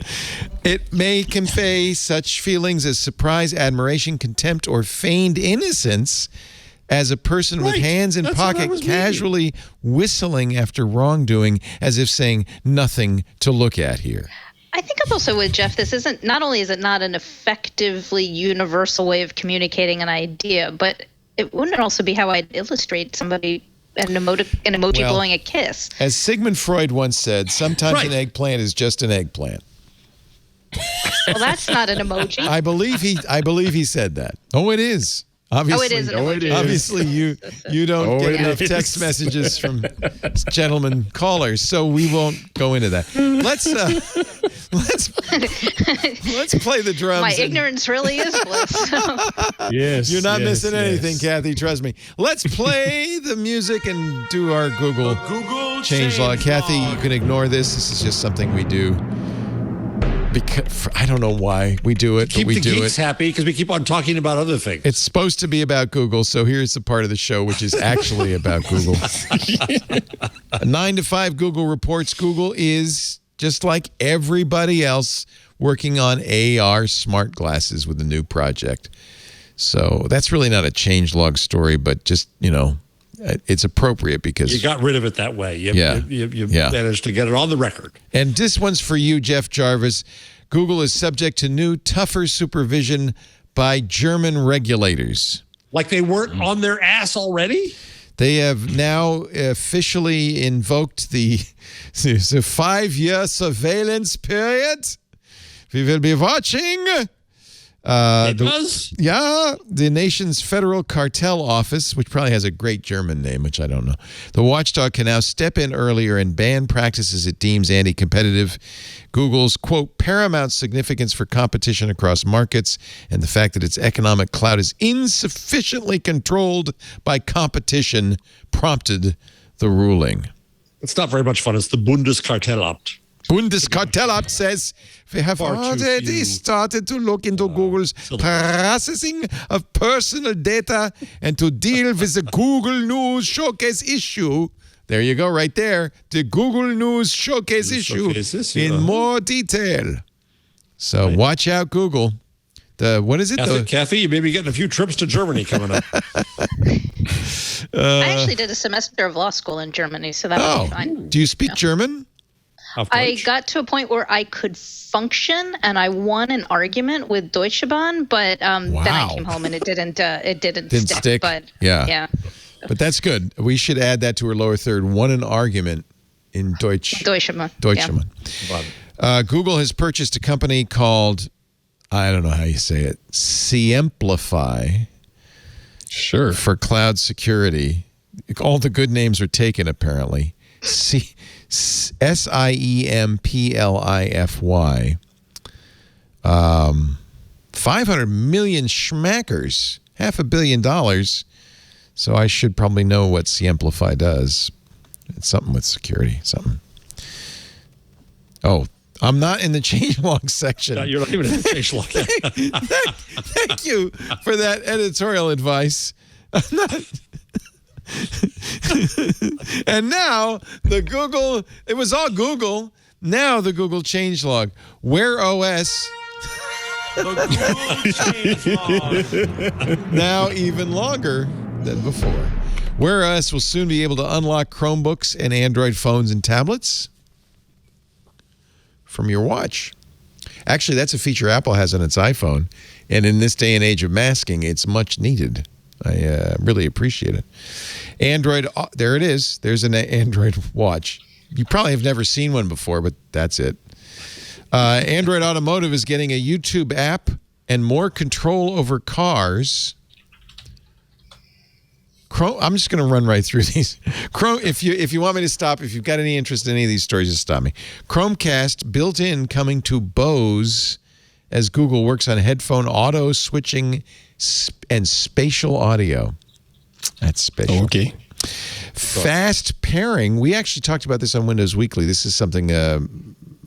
It may convey such feelings as surprise, admiration, contempt, or feigned innocence as a person with hands in pocket casually whistling after wrongdoing, as if saying nothing to look at here. I think I'm also with Jeff. This isn't, not only is it not an effectively universal way of communicating an idea, but it wouldn't also be how I'd illustrate somebody, an emoji blowing a kiss. As Sigmund Freud once said, sometimes an eggplant is just an eggplant. Well, that's not an emoji. I believe he said that. Oh, it is. Obviously, it is an emoji. Obviously, you don't get enough text messages from gentlemen callers, so we won't go into that. Let's play the drums. My ignorance really is bliss. Yes, you're not missing anything, Cathy. Trust me. Let's play the music and do our Google changelog. Cathy, you can ignore this. This is just something we do. Because I don't know why we do it, but we do it. Keep the geeks happy because we keep on talking about other things. It's supposed to be about Google, so here's the part of the show which is actually about Google. A 9 to 5 Google reports Google is, just like everybody else, working on AR smart glasses with a new project. So that's really not a changelog story, but just, it's appropriate because you got rid of it that way. You managed to get it on the record. And this one's for you, Jeff Jarvis. Google is subject to new, tougher supervision by German regulators. Like they weren't on their ass already? They have now officially invoked the 5-year surveillance period. We will be watching. The nation's federal cartel office, which probably has a great German name, which I don't know. The watchdog can now step in earlier and ban practices it deems anti-competitive. Google's, quote, paramount significance for competition across markets and the fact that its economic clout is insufficiently controlled by competition prompted the ruling. It's not very much fun. It's the Bundeskartellamt. Bundeskartellamt says we have already started to look into Google's processing of personal data and to deal with the Google News Showcase issue. There you go, right there. The Google News Showcase issue in more detail. So watch out, Google. What is it? Cathy, you may be getting a few trips to Germany coming up. I actually did a semester of law school in Germany, so that would be fine. Do you speak German? I got to a point where I could function, and I won an argument with Deutsche Bahn, but then I came home and it didn't stick. But yeah. But that's good. We should add that to our lower third. Won an argument in Deutsche Bahn. Google has purchased a company called, I don't know how you say it, Siemplify. Sure. For cloud security. All the good names are taken, apparently. Siemplify. 500 million schmackers, $500 million. So I should probably know what Siemplify does. It's something with security, something. Oh, I'm not in the changelog section. No, you're not even in the changelog. Thank you for that editorial advice. And now the Google, it was all Google. Now the Google changelog. Wear OS. The Google changelog. Now even longer than before. Wear OS will soon be able to unlock Chromebooks and Android phones and tablets from your watch. Actually, that's a feature Apple has on its iPhone. And in this day and age of masking, it's much needed. I really appreciate it. Android, there it is. There's an Android watch. You probably have never seen one before, but that's it. Android Automotive is getting a YouTube app and more control over cars. Chrome, I'm just going to run right through these. Chrome, if you want me to stop, if you've got any interest in any of these stories, just stop me. Chromecast built-in coming to Bose as Google works on headphone auto switching and spatial audio. That's spatial. Okay. Fast pairing. We actually talked about this on Windows Weekly. This is something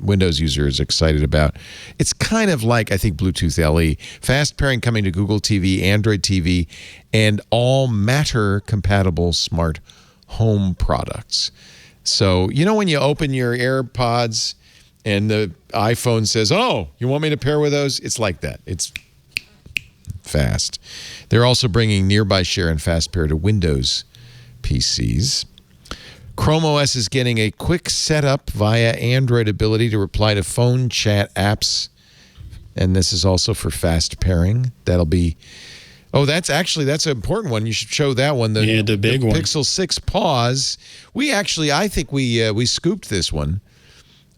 Windows user is excited about. It's kind of like, I think, Bluetooth LE. Fast pairing coming to Google TV, Android TV, and all Matter-compatible smart home products. So, you know when you open your AirPods and the iPhone says, oh, you want me to pair with those? It's like that. It's fast. They're also bringing Nearby Share and Fast Pair to Windows PCs. Chrome OS is getting a quick setup via Android ability to reply to phone chat apps. And this is also for fast pairing. That'll be... Oh, that's an important one. You should show that one. The big one. Pixel 6 Pause. I think we scooped this one.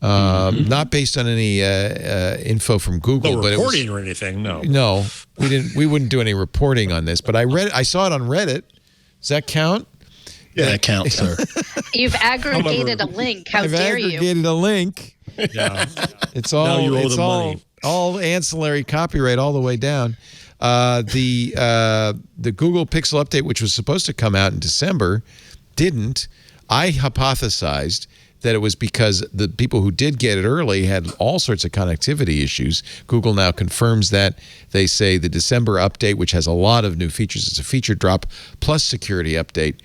Not based on any info from Google, but reporting or anything. No, we didn't. We wouldn't do any reporting on this. But I saw it on Reddit. Does that count? Yeah, that counts, sir. You've aggregated a link. How dare you? I've aggregated a link. Yeah. It's all ancillary copyright all the way down. The Google Pixel update, which was supposed to come out in December, didn't. I hypothesized that it was because the people who did get it early had all sorts of connectivity issues. Google now confirms that. They say the December update, which has a lot of new features, it's a feature drop plus security update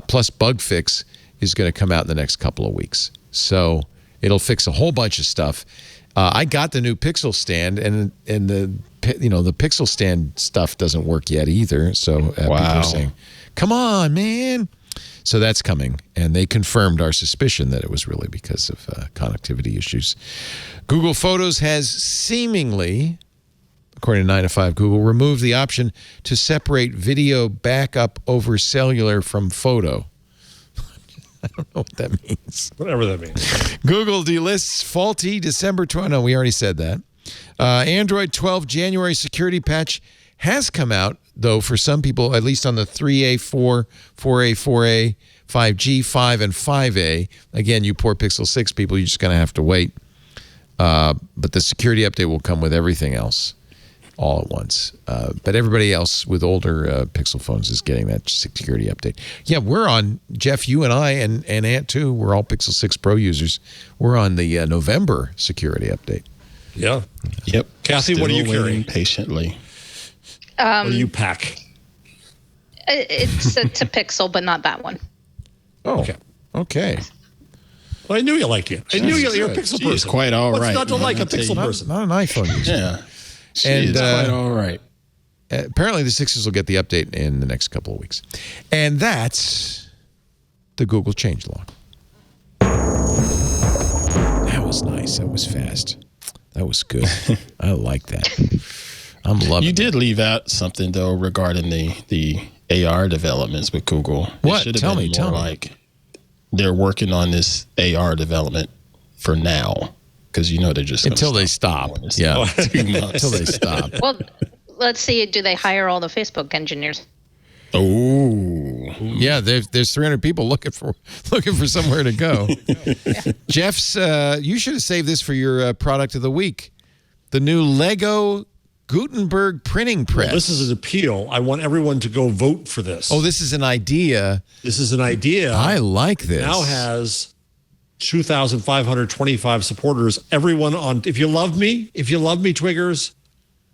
plus bug fix, is going to come out in the next couple of weeks. So it'll fix a whole bunch of stuff. I got the new Pixel stand, and the Pixel stand stuff doesn't work yet either. So people are saying, "Come on, man!" So that's coming, and they confirmed our suspicion that it was really because of connectivity issues. Google Photos has seemingly, according to 9 to 5 Google, removed the option to separate video backup over cellular from photo. I don't know what that means. Whatever that means. Google delists faulty December 20. No, we already said that. Android 12 January security patch has come out, though, for some people, at least on the 3A, 4, 4A, 4A, 5G, 5, and 5A. Again, you poor Pixel 6 people, you're just going to have to wait. But the security update will come with everything else all at once. But everybody else with older Pixel phones is getting that security update. Yeah, we're on, Jeff, you and I, and Ant too, we're all Pixel 6 Pro users. We're on the November security update. Yeah. Yep. Kathy, what are you carrying? Patiently. What do you pack? It's a Pixel, but not that one. Oh, okay. Well, I knew you liked it. I knew you're a Pixel person. She's quite all right. What's not to like a Pixel person? Not an iPhone user. Yeah. She's quite all right. Apparently, the 6s will get the update in the next couple of weeks. And that's the Google changelog. That was nice. That was fast. That was good. I like that. I'm loving it. You did leave out something, though, regarding the AR developments with Google. What? Tell me. Like they're working on this AR development for now, because they're just until they stop. Yeah, 2 months until they stop. Well, let's see. Do they hire all the Facebook engineers? Oh, yeah. There's 300 people looking for somewhere to go. Yeah. Jeff's. You should have saved this for your product of the week. The new Lego Gutenberg printing press. Well, this is an appeal. I want everyone to go vote for this. Oh, this is an idea. This is an idea. I like this. Now has 2,525 supporters. Everyone on. If you love me, Twiggers,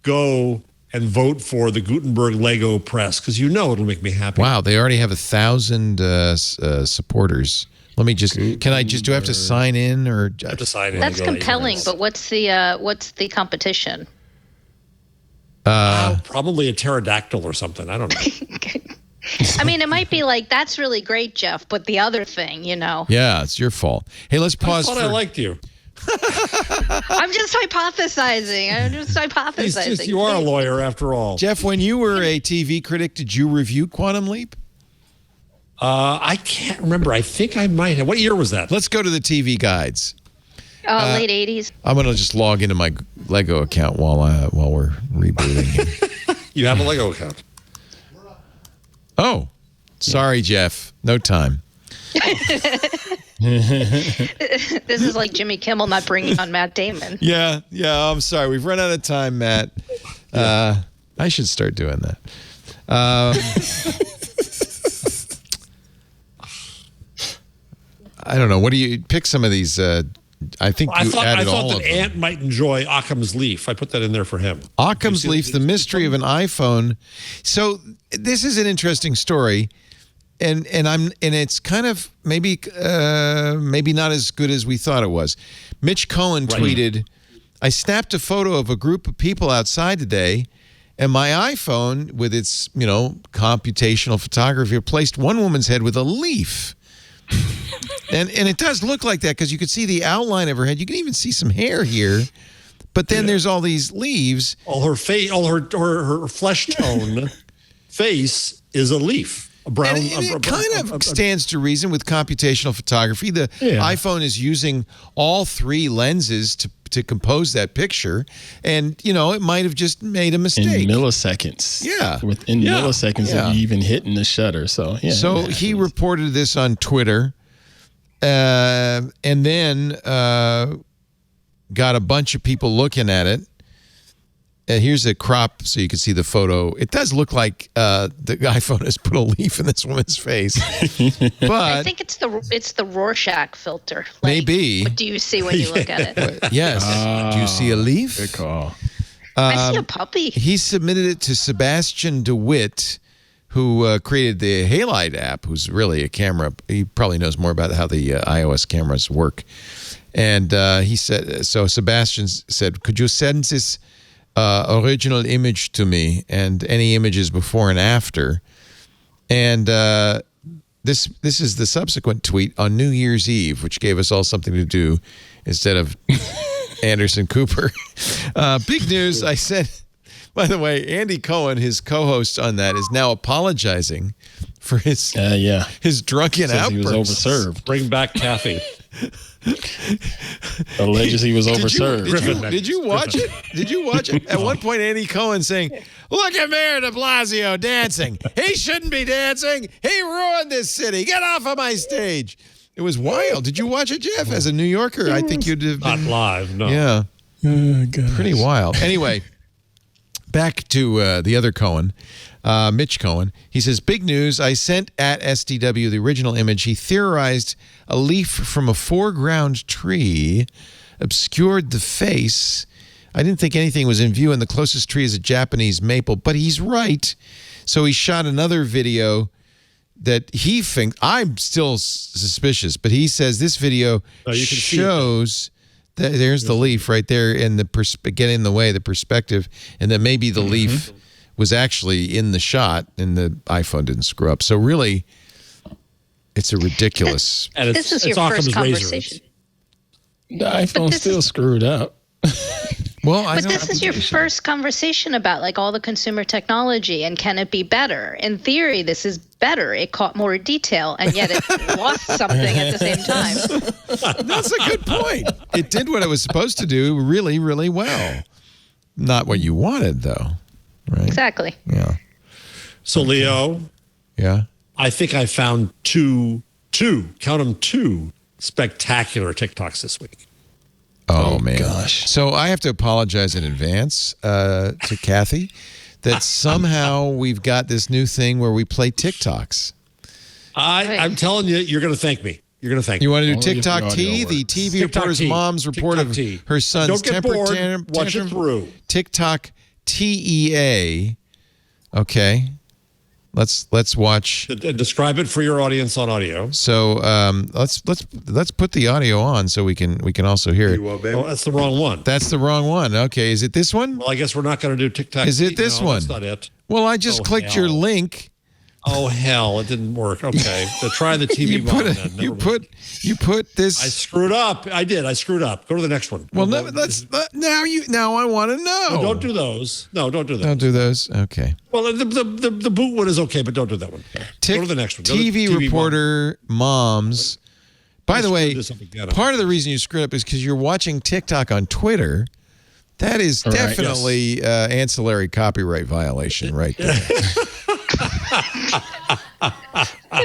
go and vote for the Gutenberg Lego press, because it'll make me happy. Wow, they already have 1,000 supporters. Let me just. Can I just? Do I have to sign in or? I have to sign in. That's compelling. But what's the competition? Probably a pterodactyl or something. I don't know. I mean, it might be like, that's really great, Jeff, but the other thing, Yeah, it's your fault. Hey, let's pause. I thought I liked you. I'm just hypothesizing. You are a lawyer after all. Jeff, when you were a TV critic, did you review Quantum Leap? I can't remember. I think I might have. What year was that? Let's go to the TV guides. Late 80s. I'm going to just log into my Lego account while we're rebooting here. You have a Lego account. Oh, sorry, Jeff. No time. This is like Jimmy Kimmel not bringing on Matt Damon. Yeah. I'm sorry. We've run out of time, Matt. I should start doing that. I don't know. What do you pick? Some of these. I think I you thought added all of that them. Ant might enjoy Occam's Leaf. I put that in there for him. Occam's Leaf: The Mystery of an iPhone. So this is an interesting story, and it's kind of maybe not as good as we thought it was. Mitch Cohen tweeted, "I snapped a photo of a group of people outside today, and my iPhone, with its computational photography, replaced one woman's head with a leaf." And it does look like that because you could see the outline of her head. You can even see some hair here. But then there's all these leaves. All her face, all her flesh tone face is a leaf. A brown. And it kind of stands to reason with computational photography. The iPhone is using all three lenses to compose that picture. And, it might have just made a mistake. In milliseconds. Yeah. Within milliseconds of you even hitting the shutter. So, yeah. So he reported this on Twitter. And then got a bunch of people looking at it. Here's a crop so you can see the photo. It does look like the iPhone has put a leaf in this woman's face. But I think it's the Rorschach filter. Like, maybe. What do you see when you look at it? Yes. Do you see a leaf? Good call. I see a puppy. He submitted it to Sebastian DeWitt, who created the Halide app, who's really a camera. He probably knows more about how the iOS cameras work. And he said, so Sebastian said, could you send this original image to me and any images before and after? And this is the subsequent tweet on New Year's Eve, which gave us all something to do instead of Anderson Cooper. Big news, I said. By the way, Andy Cohen, his co-host on that, is now apologizing for his drunken outbursts. He was overserved. Bring back Cathy. Alleges he was overserved. Did you watch it? Did you watch it? At one point, Andy Cohen saying, "Look at Mayor de Blasio dancing. He shouldn't be dancing. He ruined this city. Get off of my stage." It was wild. Did you watch it, Jeff? As a New Yorker, I think you'd have been... Not live, no. Yeah. Oh, gosh. Pretty wild. Anyway, back to the other Cohen, Mitch Cohen. He says, big news. I sent at SDW the original image. He theorized a leaf from a foreground tree obscured the face. I didn't think anything was in view, and the closest tree is a Japanese maple, but he's right. So he shot another video that he thinks, I'm still suspicious, but he says this video shows that there's the leaf right there in the getting in the way, the perspective, and that maybe the leaf was actually in the shot and the iPhone didn't screw up. So really, it's a ridiculous. And this is your first conversation. The iPhone's still screwed up. Well, but this is your first conversation about like all the consumer technology and can it be better? In theory, this is better. It caught more detail and yet it lost something at the same time. That's a good point. It did what it was supposed to do really, really well. Not what you wanted, though. Right? Exactly. Yeah. So, Leo. Yeah. I think I found two, count them, two spectacular TikToks this week. Oh, man. Gosh. So I have to apologize in advance to Cathy that somehow we've got this new thing where we play TikToks. I'm telling you, you're going to thank me. You're going to thank me. You want to do TikTok Tea? The TV reporter's mom's report of her son's temper tantrum. Watch it through. TikTok TEA. Okay. Let's watch. Describe it for your audience on audio. So let's put the audio on so we can also hear it. Oh, that's the wrong one. That's the wrong one. Okay, is it this one? Well, I guess we're not going to do TikTok. Is it this one? That's not it. Well, I just clicked your link Oh hell! It didn't work. Okay, so try the TV mom then. You put this. I screwed up. I did. I screwed up. Go to the next one. Well, now I want to know. No, don't do those. No, don't do those. Don't do those. Okay. Well, the boot one is okay, but don't do that one. Go to the next one. TV reporter moms. By the way, part of the reason you screwed up is because you're watching TikTok on Twitter. That is definitely ancillary copyright violation right there.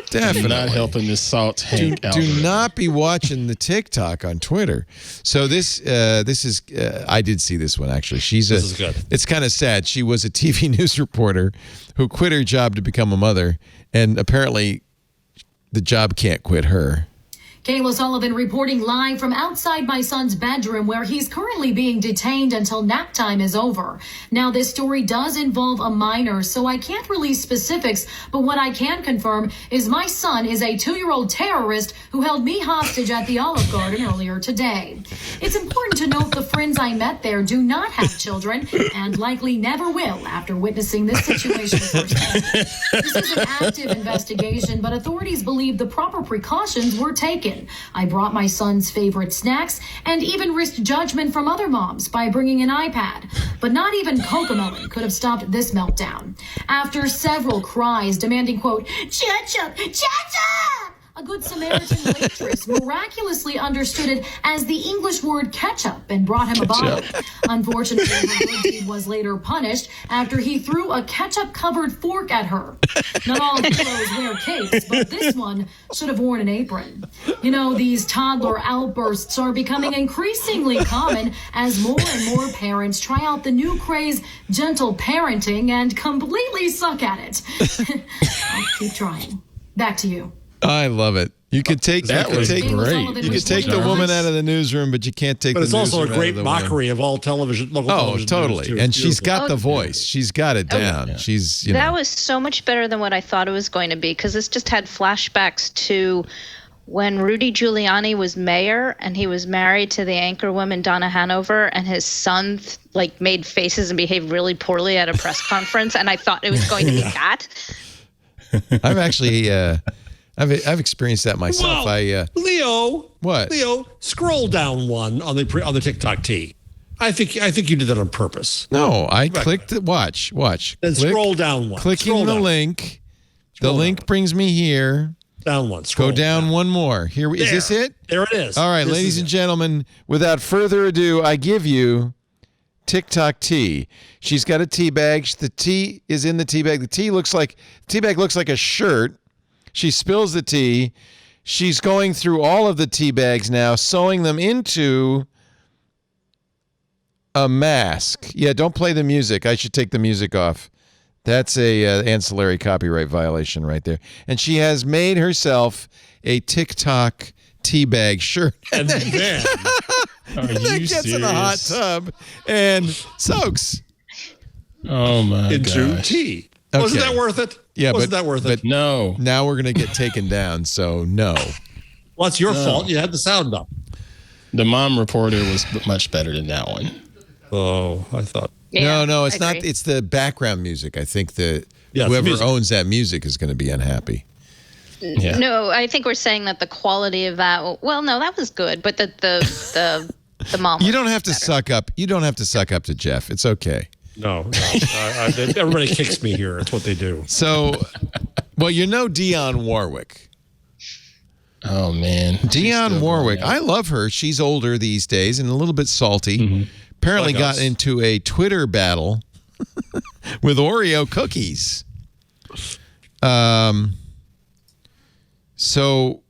Definitely not helping this salt Hank out. Do not be watching the TikTok on Twitter. So this is I did see this one actually. This is good. It's kind of sad. She was a TV news reporter who quit her job to become a mother, and apparently the job can't quit her. Kayla Sullivan reporting live from outside my son's bedroom where he's currently being detained until nap time is over. Now, this story does involve a minor, so I can't release specifics, but what I can confirm is my son is a 2-year-old terrorist who held me hostage at the Olive Garden earlier today. It's important to note the friends I met there do not have children and likely never will after witnessing this situation firsthand. This is an active investigation, but authorities believe the proper precautions were taken. I brought my son's favorite snacks and even risked judgment from other moms by bringing an iPad. But not even Cocomelon could have stopped this meltdown. After several cries demanding, quote, "Ketchup, ketchup!" a Good Samaritan waitress miraculously understood it as the English word ketchup and brought him a bottle. Unfortunately, her good deed was later punished after he threw a ketchup-covered fork at her. Not all heroes wear capes, but this one should have worn an apron. You know, these toddler outbursts are becoming increasingly common as more and more parents try out the new craze, gentle parenting, and completely suck at it. I'll keep trying. Back to you. I love it. You could take that. Was great. You could take the woman out of the newsroom, but you can't take. But the it's also a newsroom great mockery of all television. Local television totally. Too. And she's got the voice. She's got it down. Yeah. She's. That was so much better than what I thought it was going to be because this just had flashbacks to when Rudy Giuliani was mayor and he was married to the anchor woman Donna Hanover, and his son made faces and behaved really poorly at a press conference, and I thought it was going to be that. I've actually. I've experienced that myself. Well, Leo. What? Leo, scroll down one on the TikTok T. I think you did that on purpose. No, I clicked it. Watch. Then scroll down one. Clicking the link. The link brings me here. Down one. Go down one more. Here is this it? There it is. All right, ladies and gentlemen, without further ado, I give you TikTok tea. She's got a tea bag. The tea is in the tea bag. The tea bag looks like a shirt. She spills the tea. She's going through all of the tea bags now, sewing them into a mask. Yeah, don't play the music. I should take the music off. That's a ancillary copyright violation right there. And she has made herself a TikTok tea bag shirt. And then gets in a hot tub and soaks. Oh my into gosh. tea. Okay. Wasn't that worth it? Yeah, wasn't that worth it? But no. Now we're going to get taken down, so no. Well, it's your fault. You had the sound up. The mom reporter was much better than that one. Oh, I thought. Yeah, no, it's not. It's the background music. I think whoever owns that music is going to be unhappy. Yeah. No, I think we're saying that the quality of that. Well, no, that was good, but the mom. You don't have to suck up. You don't have to suck up to Jeff. It's okay. No. Everybody kicks me here. That's what they do. So, well, Dionne Warwick. Oh, man. Dionne Warwick. I love her. She's older these days and a little bit salty. Mm-hmm. Apparently got into a Twitter battle with Oreo cookies. So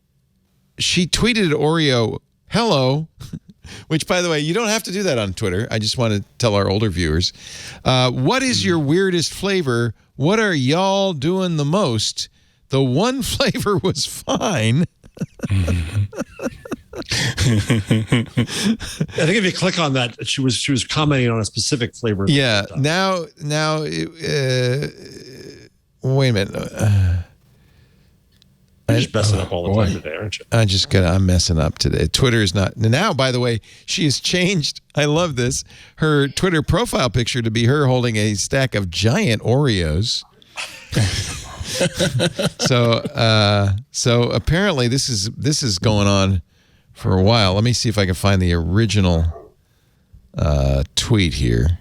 she tweeted Oreo, "Hello," which, by the way, you don't have to do that on Twitter. I just want to tell our older viewers. What is your weirdest flavor? What are y'all doing the most? The one flavor was fine. I think if you click on that, she was commenting on a specific flavor. Yeah. Now, wait a minute. You're just messing up all the time today, aren't you? I'm messing up today. Twitter is not now. By the way, she has changed. I love this. Her Twitter profile picture to be her holding a stack of giant Oreos. So apparently this is going on for a while. Let me see if I can find the original tweet here.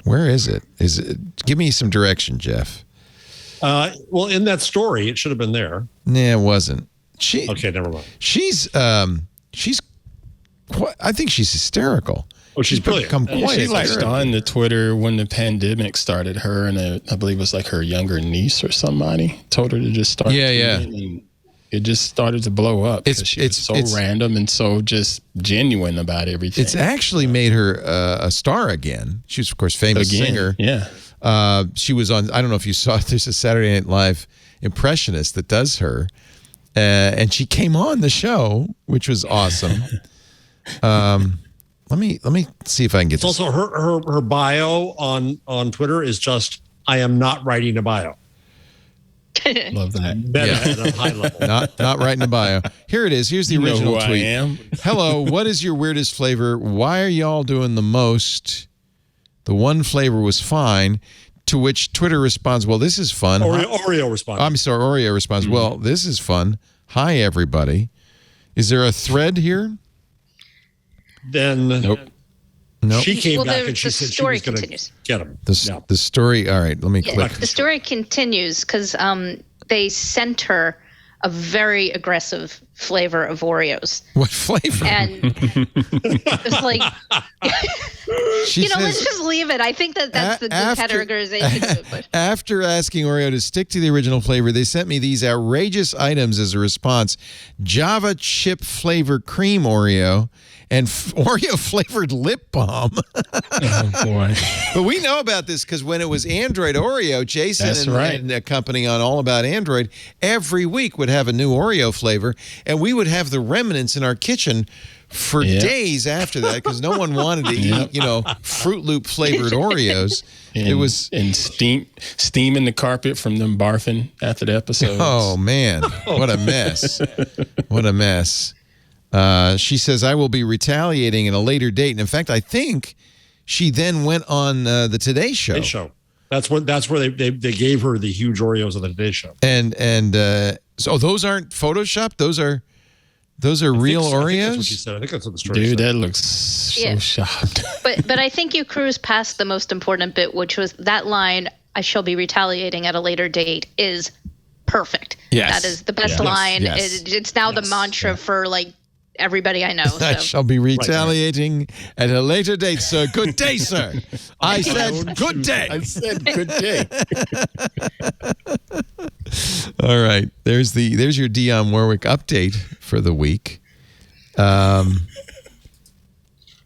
Where is it? Give me some direction, Jeff. Well, in that story, it should have been there. Nah, it wasn't. Okay, never mind. She's quite, I think she's hysterical. Oh, she's brilliant. She latched on to Twitter when the pandemic started. Her and I believe it was like her younger niece or somebody told her to just start. Yeah. And it just started to blow up. It's so random and so just genuine about everything. It's actually made her a star again. She was, of course, famous singer. Yeah. She was on, I don't know if you saw it, there's a Saturday Night Live impressionist that does her. And she came on the show, which was awesome. Let me see if I can get this. Also, her bio on Twitter is just, I am not writing a bio. Love that. At a high level. Not writing a bio. Here it is. Here's the original know who tweet. I am. Hello, what is your weirdest flavor? Why are y'all doing the most? The one flavor was fine. To which Twitter responds, well, this is fun. Oreo responds. I'm sorry, Oreo responds, well, this is fun. Hi, everybody. Is there a thread here? Then Nope. She came back and she the said she story was going to continues. get him. The story, all right, let me click. The story continues because they sent her a very aggressive flavor of Oreos. What flavor? And it's like, let's just leave it. I think that's the categorization. But. After asking Oreo to stick to the original flavor, they sent me these outrageous items as a response. Java chip flavor cream Oreo and Oreo flavored lip balm. Oh, boy. But we know about this because when it was Android Oreo, Jason and the company on All About Android every week would have a new Oreo flavor, and we would have the remnants in our kitchen for days after that because no one wanted to eat, Fruit Loop flavored Oreos. It was steaming the carpet from them barfing after the episode. Oh man, what a mess! What a mess. She says, I will be retaliating at a later date. And in fact, I think she then went on the Today Show. Today Show. That's where they gave her the huge Oreos on the Today Show. And so those aren't photoshopped. Those are real Oreos. That's what she said. I think that's what the story Dude, said. that looks so shocked. But I think you cruised past the most important bit, which was that line, I shall be retaliating at a later date, is perfect. Yes. That is the best line. Yes. It's now the mantra for like everybody I know. So. I shall be retaliating at a later date, sir. Good day, sir. I said good day. I said good day. All right. There's your Dionne Warwick update for the week.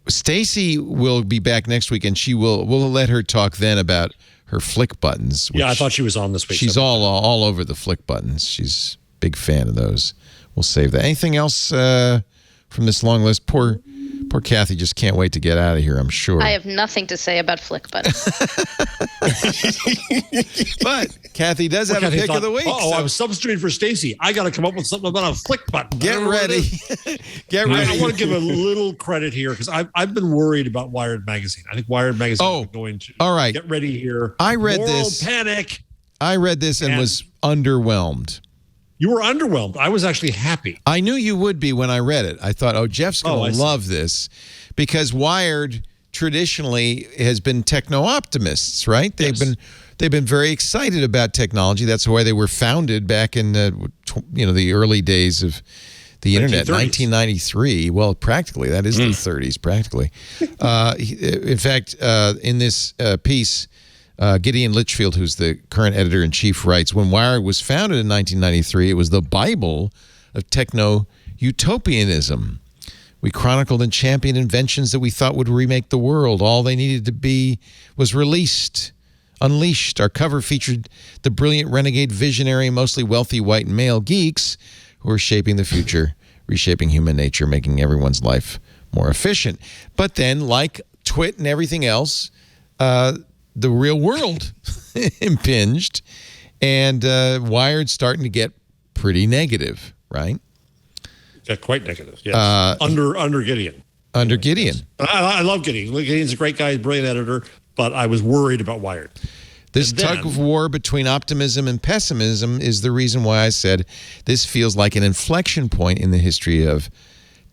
Stacey will be back next week, and we'll let her talk then about her flick buttons. Yeah, I thought she was on this week. She's all over the flick buttons. She's a big fan of those. We'll save that. Anything else from this long list? Poor Cathy just can't wait to get out of here, I'm sure. I have nothing to say about flick buttons. But Cathy does have a pick of the week. I was substituting for Stacey. I got to come up with something about a flick button. Get ready. Get ready. I want to give a little credit here because I've been worried about Wired Magazine. I think Wired Magazine is going to all right. Get ready here. I read Moral this. Panic. I read this and was underwhelmed. You were underwhelmed. I was actually happy. I knew you would be when I read it. I thought, Jeff's going to love this because Wired traditionally has been techno-optimists, right? They've been very excited about technology. That's why they were founded back in the early days of the internet, 1993. Well, practically, that is the 30s, practically. In fact, in this piece, Gideon Litchfield, who's the current editor-in-chief, writes, when Wired was founded in 1993, it was the Bible of techno-utopianism. We chronicled and championed inventions that we thought would remake the world. All they needed to be was unleashed. Our cover featured the brilliant renegade visionary, mostly wealthy white male geeks who are shaping the future, reshaping human nature, making everyone's life more efficient. But then, like Twit and everything else, the real world impinged, and Wired's starting to get pretty negative, right? Yeah, quite negative. Yes. Under Gideon. Under Gideon. I love Gideon. Gideon's a great guy, brilliant editor, but I was worried about Wired. This tug of war between optimism and pessimism is the reason why I said this feels like an inflection point in the history of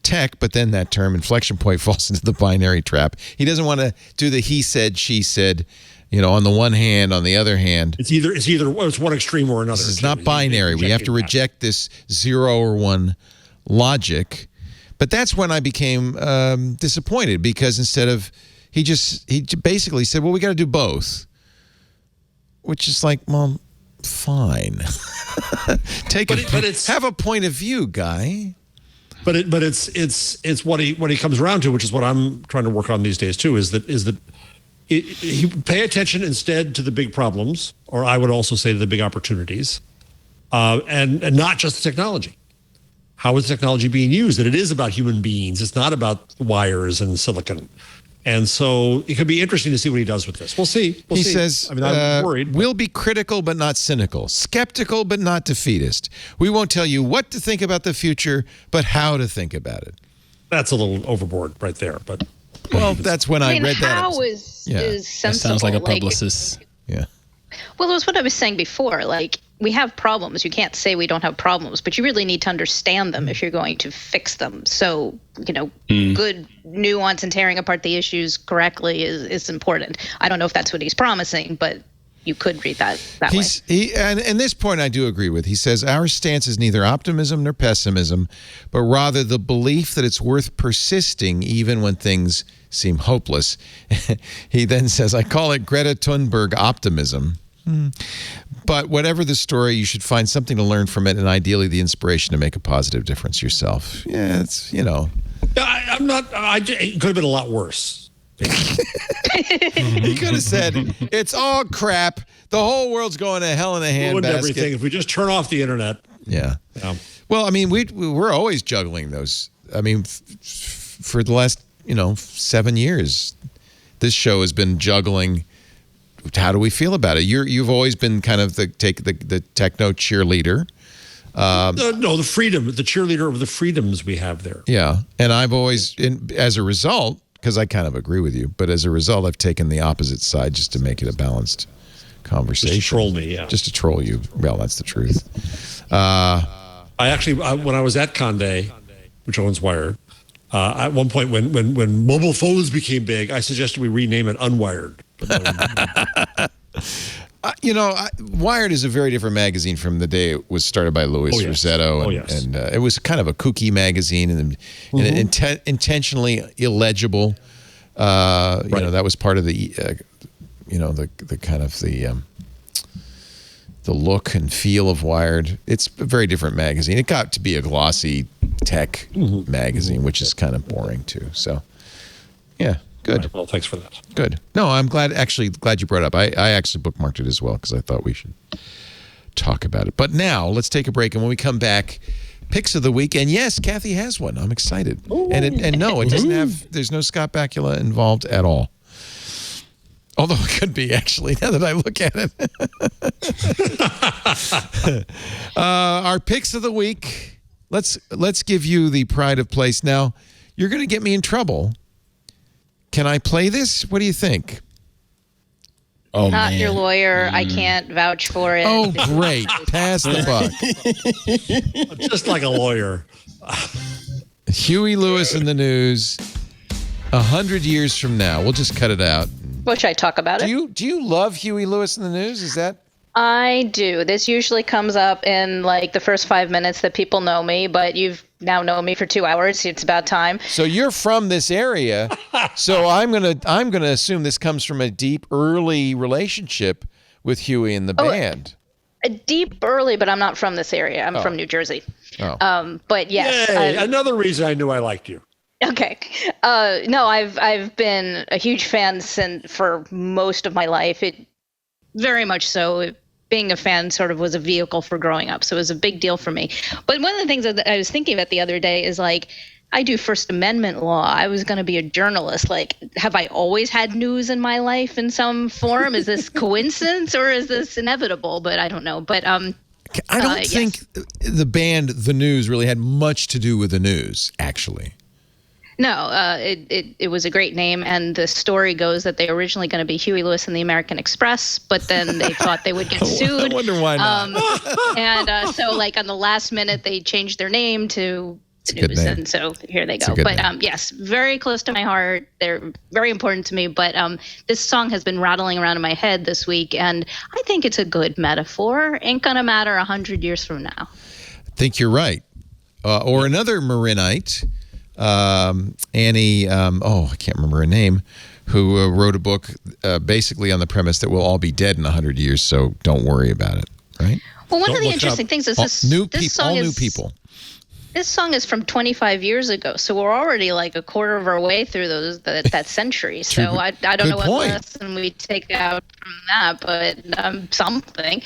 tech, but then that term inflection point falls into the binary trap. He doesn't want to do the he said, she said, on the one hand, on the other hand. It's one extreme or another. This is not binary. We have to reject this 0 or 1 logic. But that's when I became disappointed, because instead of, he basically said, well, we got to do both. Which is like, well, fine. Have a point of view, guy. But it's what he comes around to, which is what I'm trying to work on these days too. Is that he pay attention instead to the big problems, or I would also say to the big opportunities, and not just the technology. How is technology being used? That it is about human beings. It's not about wires and silicon. And so it could be interesting to see what he does with this. We'll see. He says, I'm worried. We'll be critical but not cynical, skeptical but not defeatist. We won't tell you what to think about the future, but how to think about it. That's a little overboard right there. But that's when I read that. How is sensible? That sounds like a publicist. Yeah. Well, it was what I was saying before. Like, we have problems. You can't say we don't have problems, but you really need to understand them if you're going to fix them. So, good nuance and tearing apart the issues correctly is important. I don't know if that's what he's promising, but you could read that way. And this point I do agree with. He says, our stance is neither optimism nor pessimism, but rather the belief that it's worth persisting even when things seem hopeless. He then says, I call it Greta Thunberg optimism. But whatever the story, you should find something to learn from it, and ideally the inspiration to make a positive difference yourself. Yeah, it's, I'm not, it could have been a lot worse. He could have said, it's all crap. The whole world's going to hell in a handbasket. Everything. If we just turn off the internet. Yeah. Well, I mean, we're always juggling those. I mean, for the last, 7 years, this show has been juggling. How do we feel about it? You've always been kind of the techno cheerleader. No, the cheerleader of the freedoms we have there. Yeah, and I've always, as a result, because I kind of agree with you, but as a result, I've taken the opposite side just to make it a balanced conversation. Just to troll me, yeah. Just to troll you. Well, that's the truth. I actually, when I was at Conde, which owns Wired, at one point when mobile phones became big, I suggested we rename it Unwired. Wired is a very different magazine from the day it was started by Louis Rossetto, and it was kind of a kooky magazine and intentionally illegible. That was part of the kind of the look and feel of Wired. It's a very different magazine. It got to be a glossy tech magazine, which is kind of boring too. So, yeah. Good. Right, well, thanks for that. Good. No, I'm glad you brought it up. I actually bookmarked it as well because I thought we should talk about it. But now let's take a break, and when we come back, picks of the week. And yes, Cathy has one. I'm excited. Ooh. And no, it doesn't have. There's no Scott Bakula involved at all. Although it could be, actually, now that I look at it. Our picks of the week. Let's give you the pride of place. Now, you're going to get me in trouble. Can I play this? What do you think? Oh, not man. Your lawyer. I can't vouch for it. Oh, great. Pass the buck. Just like a lawyer. Huey Lewis in the news. 100 years from now. We'll just cut it out. What should I talk about it? Do you love Huey Lewis in the news? Is that? I do. This usually comes up in like the first 5 minutes that people know me, but you've now known me for 2 hours. It's about time. So you're from this area. So I'm gonna assume this comes from a deep early relationship with Huey and the band. A deep early, but I'm not from this area. I'm from New Jersey. Oh. But yes. Yay, another reason I knew I liked you. Okay. No, I've been a huge fan for most of my life. It very much so. Being a fan sort of was a vehicle for growing up, so it was a big deal for me. But one of the things that I was thinking about the other day is like, I do First Amendment law. I was going to be a journalist. Like, have I always had news in my life in some form? Is this coincidence or is this inevitable? But I don't know. But I don't think the band The News really had much to do with the news, actually. No, it was a great name, and the story goes that they were originally going to be Huey Lewis and the American Express, but then they thought they would get sued. I wonder why not. So like on the last minute, they changed their name to News, and so here they go. But yes, very close to my heart. They're very important to me. But this song has been rattling around in my head this week, and I think it's a good metaphor. Ain't gonna matter 100 years from now. I think you're right. Or another Marinite. Annie, I can't remember her name, who wrote a book basically on the premise that we'll all be dead in 100 years, so don't worry about it, right? Well, one of the interesting things is all new people. This song is from 25 years ago, so we're already like a quarter of our way through that century. So I don't know what lesson we take out from that, but something.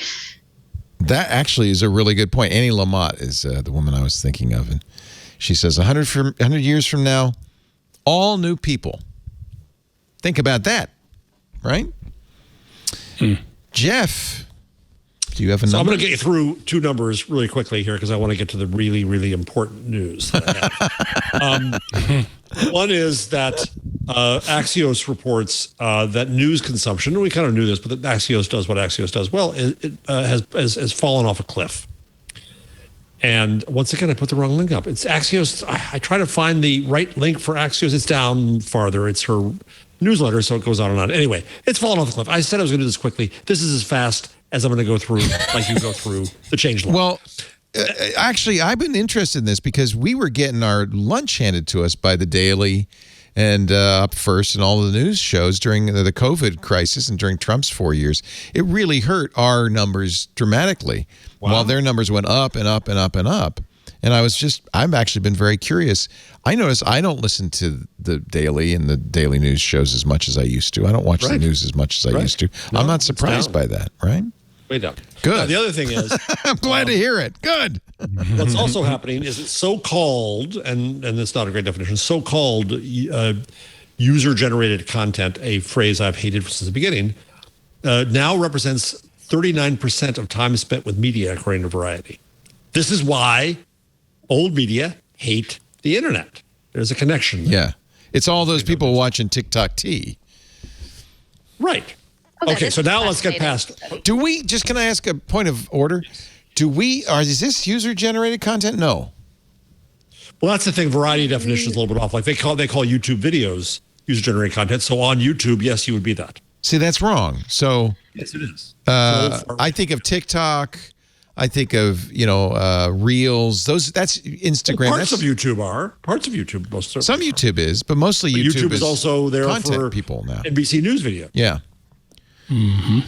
That actually is a really good point. Annie Lamott is the woman I was thinking of, and she says 100 years from now, all new people. Think about that, right? Jeff, do you have a number? I'm going to get you through two numbers really quickly here because I want to get to the really, really important news that I have. One is that Axios reports that news consumption, and we kind of knew this, but that Axios does what Axios does well, it has fallen off a cliff. And once again, I put the wrong link up. It's Axios. I try to find the right link for Axios. It's down farther. It's her newsletter, so it goes on and on. Anyway, it's fallen off the cliff. I said I was going to do this quickly. This is as fast as I'm going to go through, like you go through the change log. Well, actually, I've been interested in this because we were getting our lunch handed to us by the Daily and Up First and all the news shows during the COVID crisis and during Trump's 4 years. It really hurt our numbers dramatically. Wow. While their numbers went up and up and up and up. And I've actually been very curious. I notice I don't listen to the Daily and the Daily News shows as much as I used to. I don't watch the news as much as I used to. No, I'm not surprised by that, right? Way down. Good. Now, the other thing is... I'm glad to hear it. Good. What's also happening is it's so-called, and it's not a great definition, so-called user-generated content, a phrase I've hated since the beginning, now represents 39% of time spent with media, according to Variety. This is why old media hate the internet. There's a connection there. Yeah. It's all those people watching TikTok T. Right. Okay, so now let's get past. Can I ask a point of order? Is this user-generated content? No. Well, that's the thing. Variety definition is a little bit off. Like they call YouTube videos user-generated content. So on YouTube, yes, you would be that. See, that's wrong. So yes, it is. I think of TikTok. I think of Reels. That's Instagram. Well, parts of YouTube most certainly. Some YouTube is, but mostly YouTube is also there for people now. NBC News video. Yeah. Mm-hmm.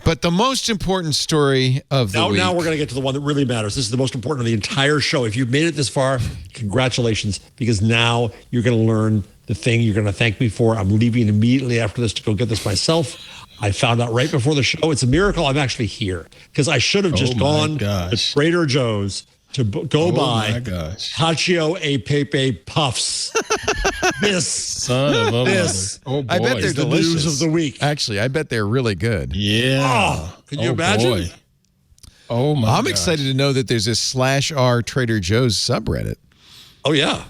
But the most important story of the week. Now we're going to get to the one that really matters. This is the most important of the entire show. If you've made it this far, congratulations, because now you're going to learn the thing you're going to thank me for. I'm leaving immediately after this to go get this myself. I found out right before the show. It's a miracle I'm actually here because I should have just gone to Trader Joe's to go buy Cacio e Pepe Puffs. This I bet they're the news of the week. Actually, I bet they're really good. Yeah. Oh, can you imagine? Boy. Oh my! I'm excited to know that there's this /r Trader Joe's subreddit. Oh yeah.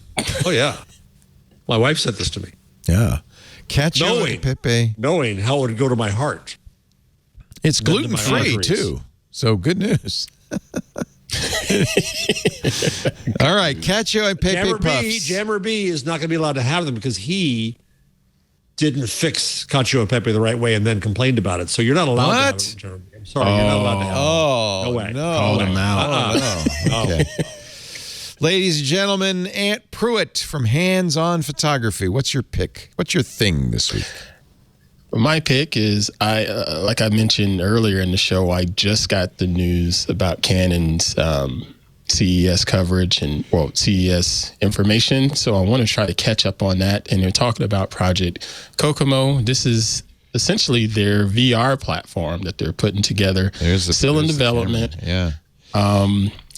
My wife sent this to me. Yeah. Cacio e Pepe. Knowing how it would go to my heart. It's gluten-free too. So good news. All right, Cacio e Pepe Puffs. Jammer B is not going to be allowed to have them because he didn't fix Cacio e Pepe the right way and then complained about it. So you're not allowed to have it. Jammer B. I'm sorry, you're not allowed to have it. No way. Called him out. Okay. Ladies and gentlemen, Aunt Pruitt from Hands On Photography. What's your pick? What's your thing this week? My pick is, like I mentioned earlier in the show, I just got the news about Canon's CES coverage and, CES information. So I want to try to catch up on that. And they're talking about Project Kokomo. This is essentially their VR platform that they're putting together. Still in development. Yeah.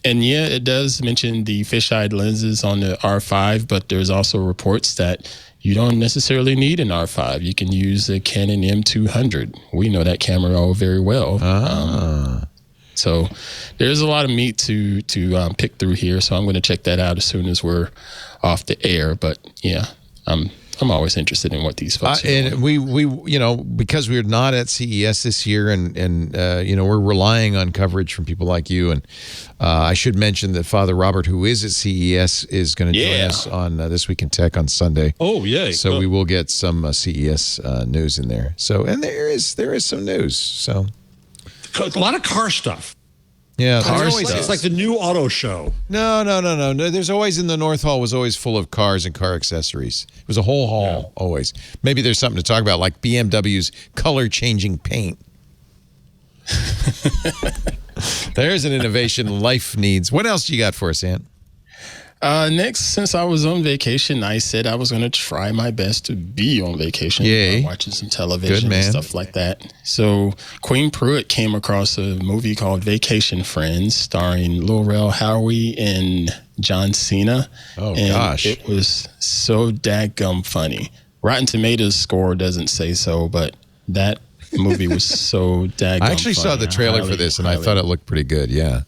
And yeah, it does mention the fisheye lenses on the R5, but there's also reports that you don't necessarily need an R5. You can use a Canon M200. We know that camera very well. So there's a lot of meat to pick through here. So I'm going to check that out as soon as we're off the air. But yeah, I'm always interested in what these folks are and doing. we because we're not at CES this year, and we're relying on coverage from people like you. And I should mention that Father Robert, who is at CES, is going to join us on This Week in Tech on Sunday. Oh, yay. So we will get some CES news in there. So, and there is some news. So a lot of car stuff. Yeah, it's like the new auto show. No. There's always in the North Hall was always full of cars and car accessories. It was a whole hall always. Maybe there's something to talk about, like BMW's color-changing paint. There's an innovation life needs. What else do you got for us, Ant? Next, since I was on vacation, I said I was going to try my best to be on vacation. Yay. Watching some television and stuff like that. So Queen Pruitt came across a movie called Vacation Friends, starring Lil Rel Howery and John Cena. Oh, and gosh. it was so dadgum funny. Rotten Tomatoes score doesn't say so, but that movie was so dadgum I actually funny. saw the trailer for this, and I thought it looked pretty good. Yeah.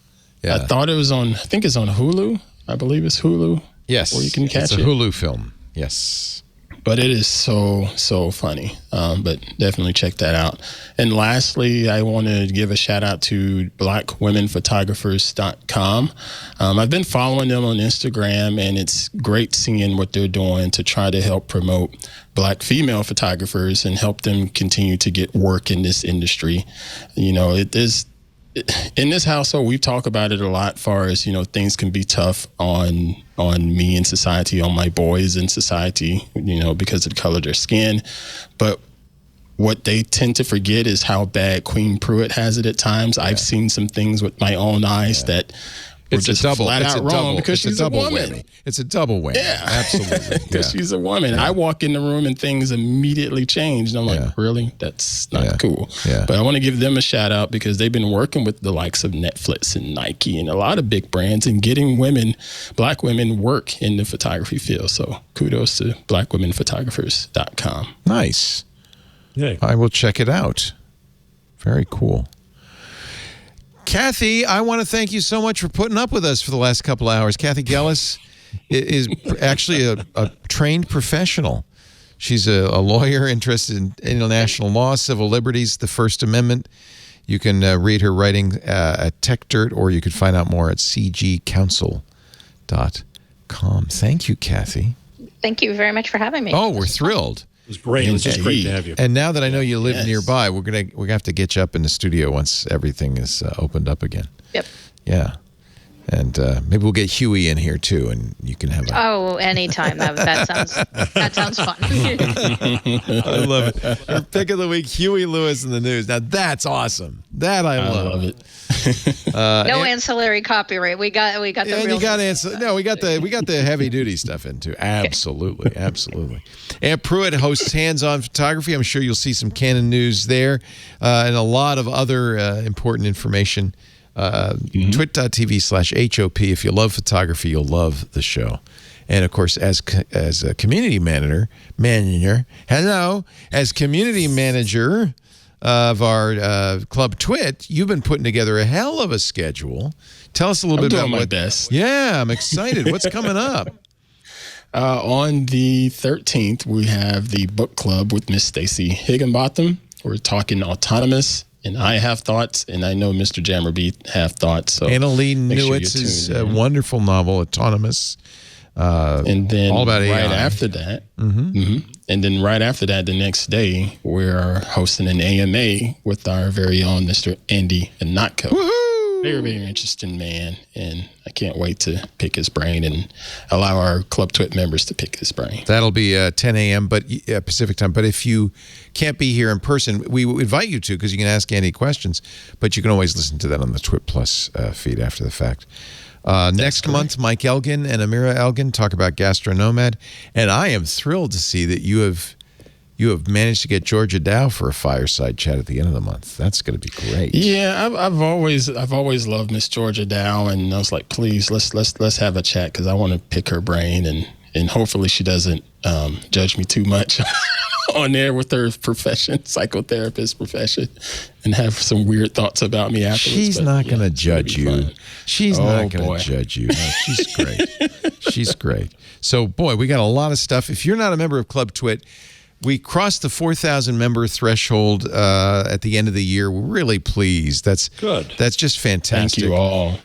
I thought it was on, I think it's on Hulu. I believe it's Hulu. Yes. Or you can catch it's a Hulu film. Yes. But it is so funny. But definitely check that out. And lastly, I want to give a shout out to blackwomenphotographers.com. I've been following them on Instagram, and it's great seeing what they're doing to try to help promote Black female photographers and help them continue to get work in this industry. You know, it is. In this household, we talk about it a lot, far as, things can be tough on me in society, on my boys in society, because of the color of their skin. But what they tend to forget is how bad Queen Pruitt has it at times. I've seen some things with my own eyes that were just flat out wrong because she's a woman. Whammy. It's a double whammy. Yeah, absolutely. Because she's a woman. Yeah. I walk in the room and things immediately change. And I'm like, really? That's not cool. Yeah. But I want to give them a shout out because they've been working with the likes of Netflix and Nike and a lot of big brands and getting Black women work in the photography field. So kudos to blackwomenphotographers.com. Nice. Yeah. I will check it out. Very cool. Cathy, I want to thank you so much for putting up with us for the last couple of hours. Cathy Gellis is actually a trained professional. She's a lawyer interested in international law, civil liberties, the First Amendment. You can read her writing at TechDirt, or you can find out more at cgcouncil.com. Thank you, Cathy. Thank you very much for having me. Oh, we're thrilled. It was great. It was just great to have you. And now that I know you live nearby, we're gonna have to get you up in the studio once everything is opened up again. Yep. Yeah. And maybe we'll get Huey in here too, and you can have anytime. That sounds fun. I love it. Our pick of the week, Huey Lewis in the news. Now that's awesome. That I love it. No ancillary copyright. We got the real. We got the heavy duty stuff in too. Absolutely, absolutely. And Pruitt hosts Hands-On Photography. I'm sure you'll see some Canon news there, and a lot of other important information. Twit.tv/HOP. If you love photography, you'll love the show. And of course, as a community manager, as community manager of our club Twit, you've been putting together a hell of a schedule. Tell us a little bit about my best. Yeah, I'm excited. What's coming up? On the 13th, we have the book club with Miss Stacy Higginbotham. We're talking autonomous. And I have thoughts, and I know Mr. Jammer B have thoughts. So Annalee Newitz's wonderful novel, Autonomous. And then all about AI. After that, and then right after that, the next day, we're hosting an AMA with our very own Mr. Andy Anatko. Woohoo! Very, very interesting man, and I can't wait to pick his brain and allow our Club Twit members to pick his brain. That'll be 10 a.m. but Pacific time. But if you can't be here in person, we invite you to, because you can ask Andy questions. But you can always listen to that on the Twit Plus feed after the fact. Next month, Mike Elgin and Amira Elgin talk about Gastronomad, and I am thrilled to see that you have managed to get Georgia Dow for a fireside chat at the end of the month. That's going to be great. Yeah, I've always loved Miss Georgia Dow, and I was like, please let's have a chat because I want to pick her brain and hopefully she doesn't judge me too much on there with her profession, psychotherapist profession, and have some weird thoughts about me afterwards. She's not going to judge you. Fun. She's not going to judge you. No, she's great. She's great. So, boy, we got a lot of stuff. If you're not a member of Club Twit, we crossed the 4,000 member threshold at the end of the year. We're really pleased. That's good. That's just fantastic. Thank you all.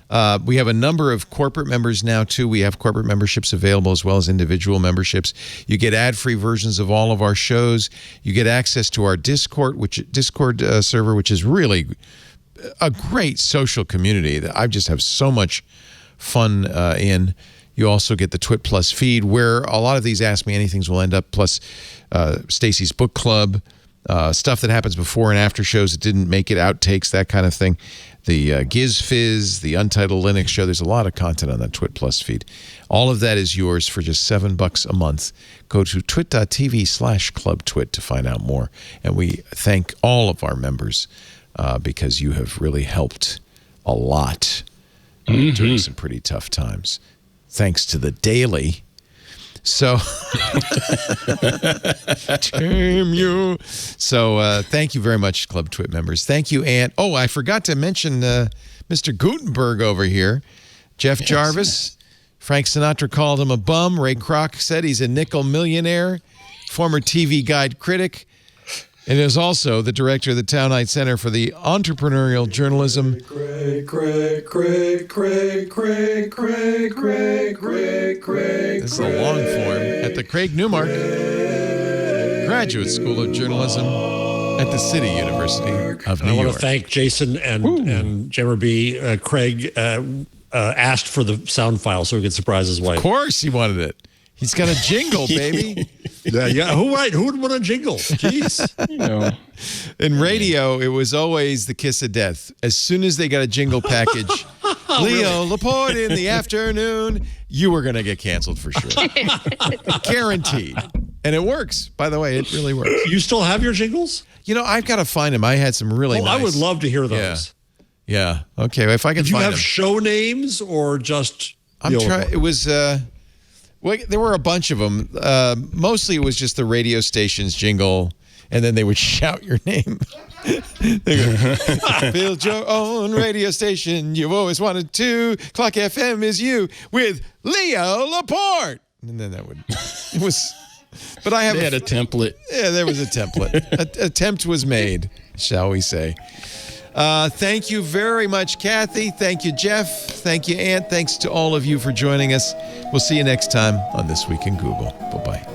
We have a number of corporate members now, too. We have corporate memberships available as well as individual memberships. You get ad-free versions of all of our shows. You get access to our Discord server, which is really a great social community that I just have so much fun in. You also get the Twit Plus feed, where a lot of these Ask Me Anythings will end up, plus Stacy's book club, stuff that happens before and after shows that didn't make it, outtakes, that kind of thing. The Giz Fizz, the Untitled Linux show. There's a lot of content on that Twit Plus feed. All of that is yours for just $7 a month. Go to twit.tv/clubtwit to find out more. And we thank all of our members because you have really helped a lot during some pretty tough times. Thanks to the Daily. So, damn you. So, thank you very much, Club Twit members. Thank you, Ant. Oh, I forgot to mention Mr. Gutenberg over here. Jeff Jarvis. Frank Sinatra called him a bum. Ray Kroc said he's a nickel millionaire. Former TV Guide critic. And is also the director of the Townite Center for the Entrepreneurial Journalism. This is a long form at the Craig Newmark Graduate School of Journalism at the City University of New York. I want to thank Jason and Jammer B. Craig asked for the sound file so he could surprise his wife. Of course he wanted it. He's got a jingle, baby. Yeah. Who would want a jingle? Jeez. In radio, it was always the kiss of death. As soon as they got a jingle package, Leo Laporte in the afternoon, you were going to get canceled for sure. Guaranteed. And it works. By the way, it really works. You still have your jingles? I've got to find them. I had some really nice. I would love to hear those. Yeah. Okay. If I can find them. Did you have show names or just? I'm trying. It was. Well, there were a bunch of them. Mostly it was just the radio station's jingle, and then they would shout your name. They go, build your own radio station. You've always wanted to. Clock FM is you with Leo Laporte. And then that would, it was, but I have. They had a template. Yeah, there was a template. Attempt was made, shall we say. Thank you very much, Kathy. Thank you, Jeff. Thank you, Ant. Thanks to all of you for joining us. We'll see you next time on This Week in Google. Bye-bye.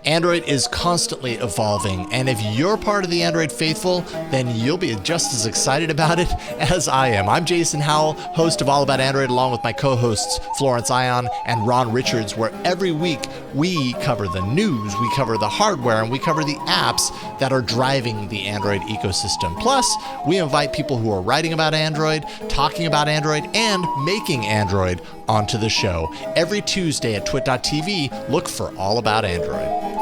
Android is constantly evolving, and if you're part of the Android faithful, then you'll be just as excited about it as I am. I'm Jason Howell, host of All About Android, along with my co-hosts Florence Ion and Ron Richards, where every week we cover the news, we cover the hardware, and we cover the apps that are driving the Android ecosystem. Plus, we invite people who are writing about Android, talking about Android, and making Android onto the show. Every Tuesday at twit.tv, look for All About Android.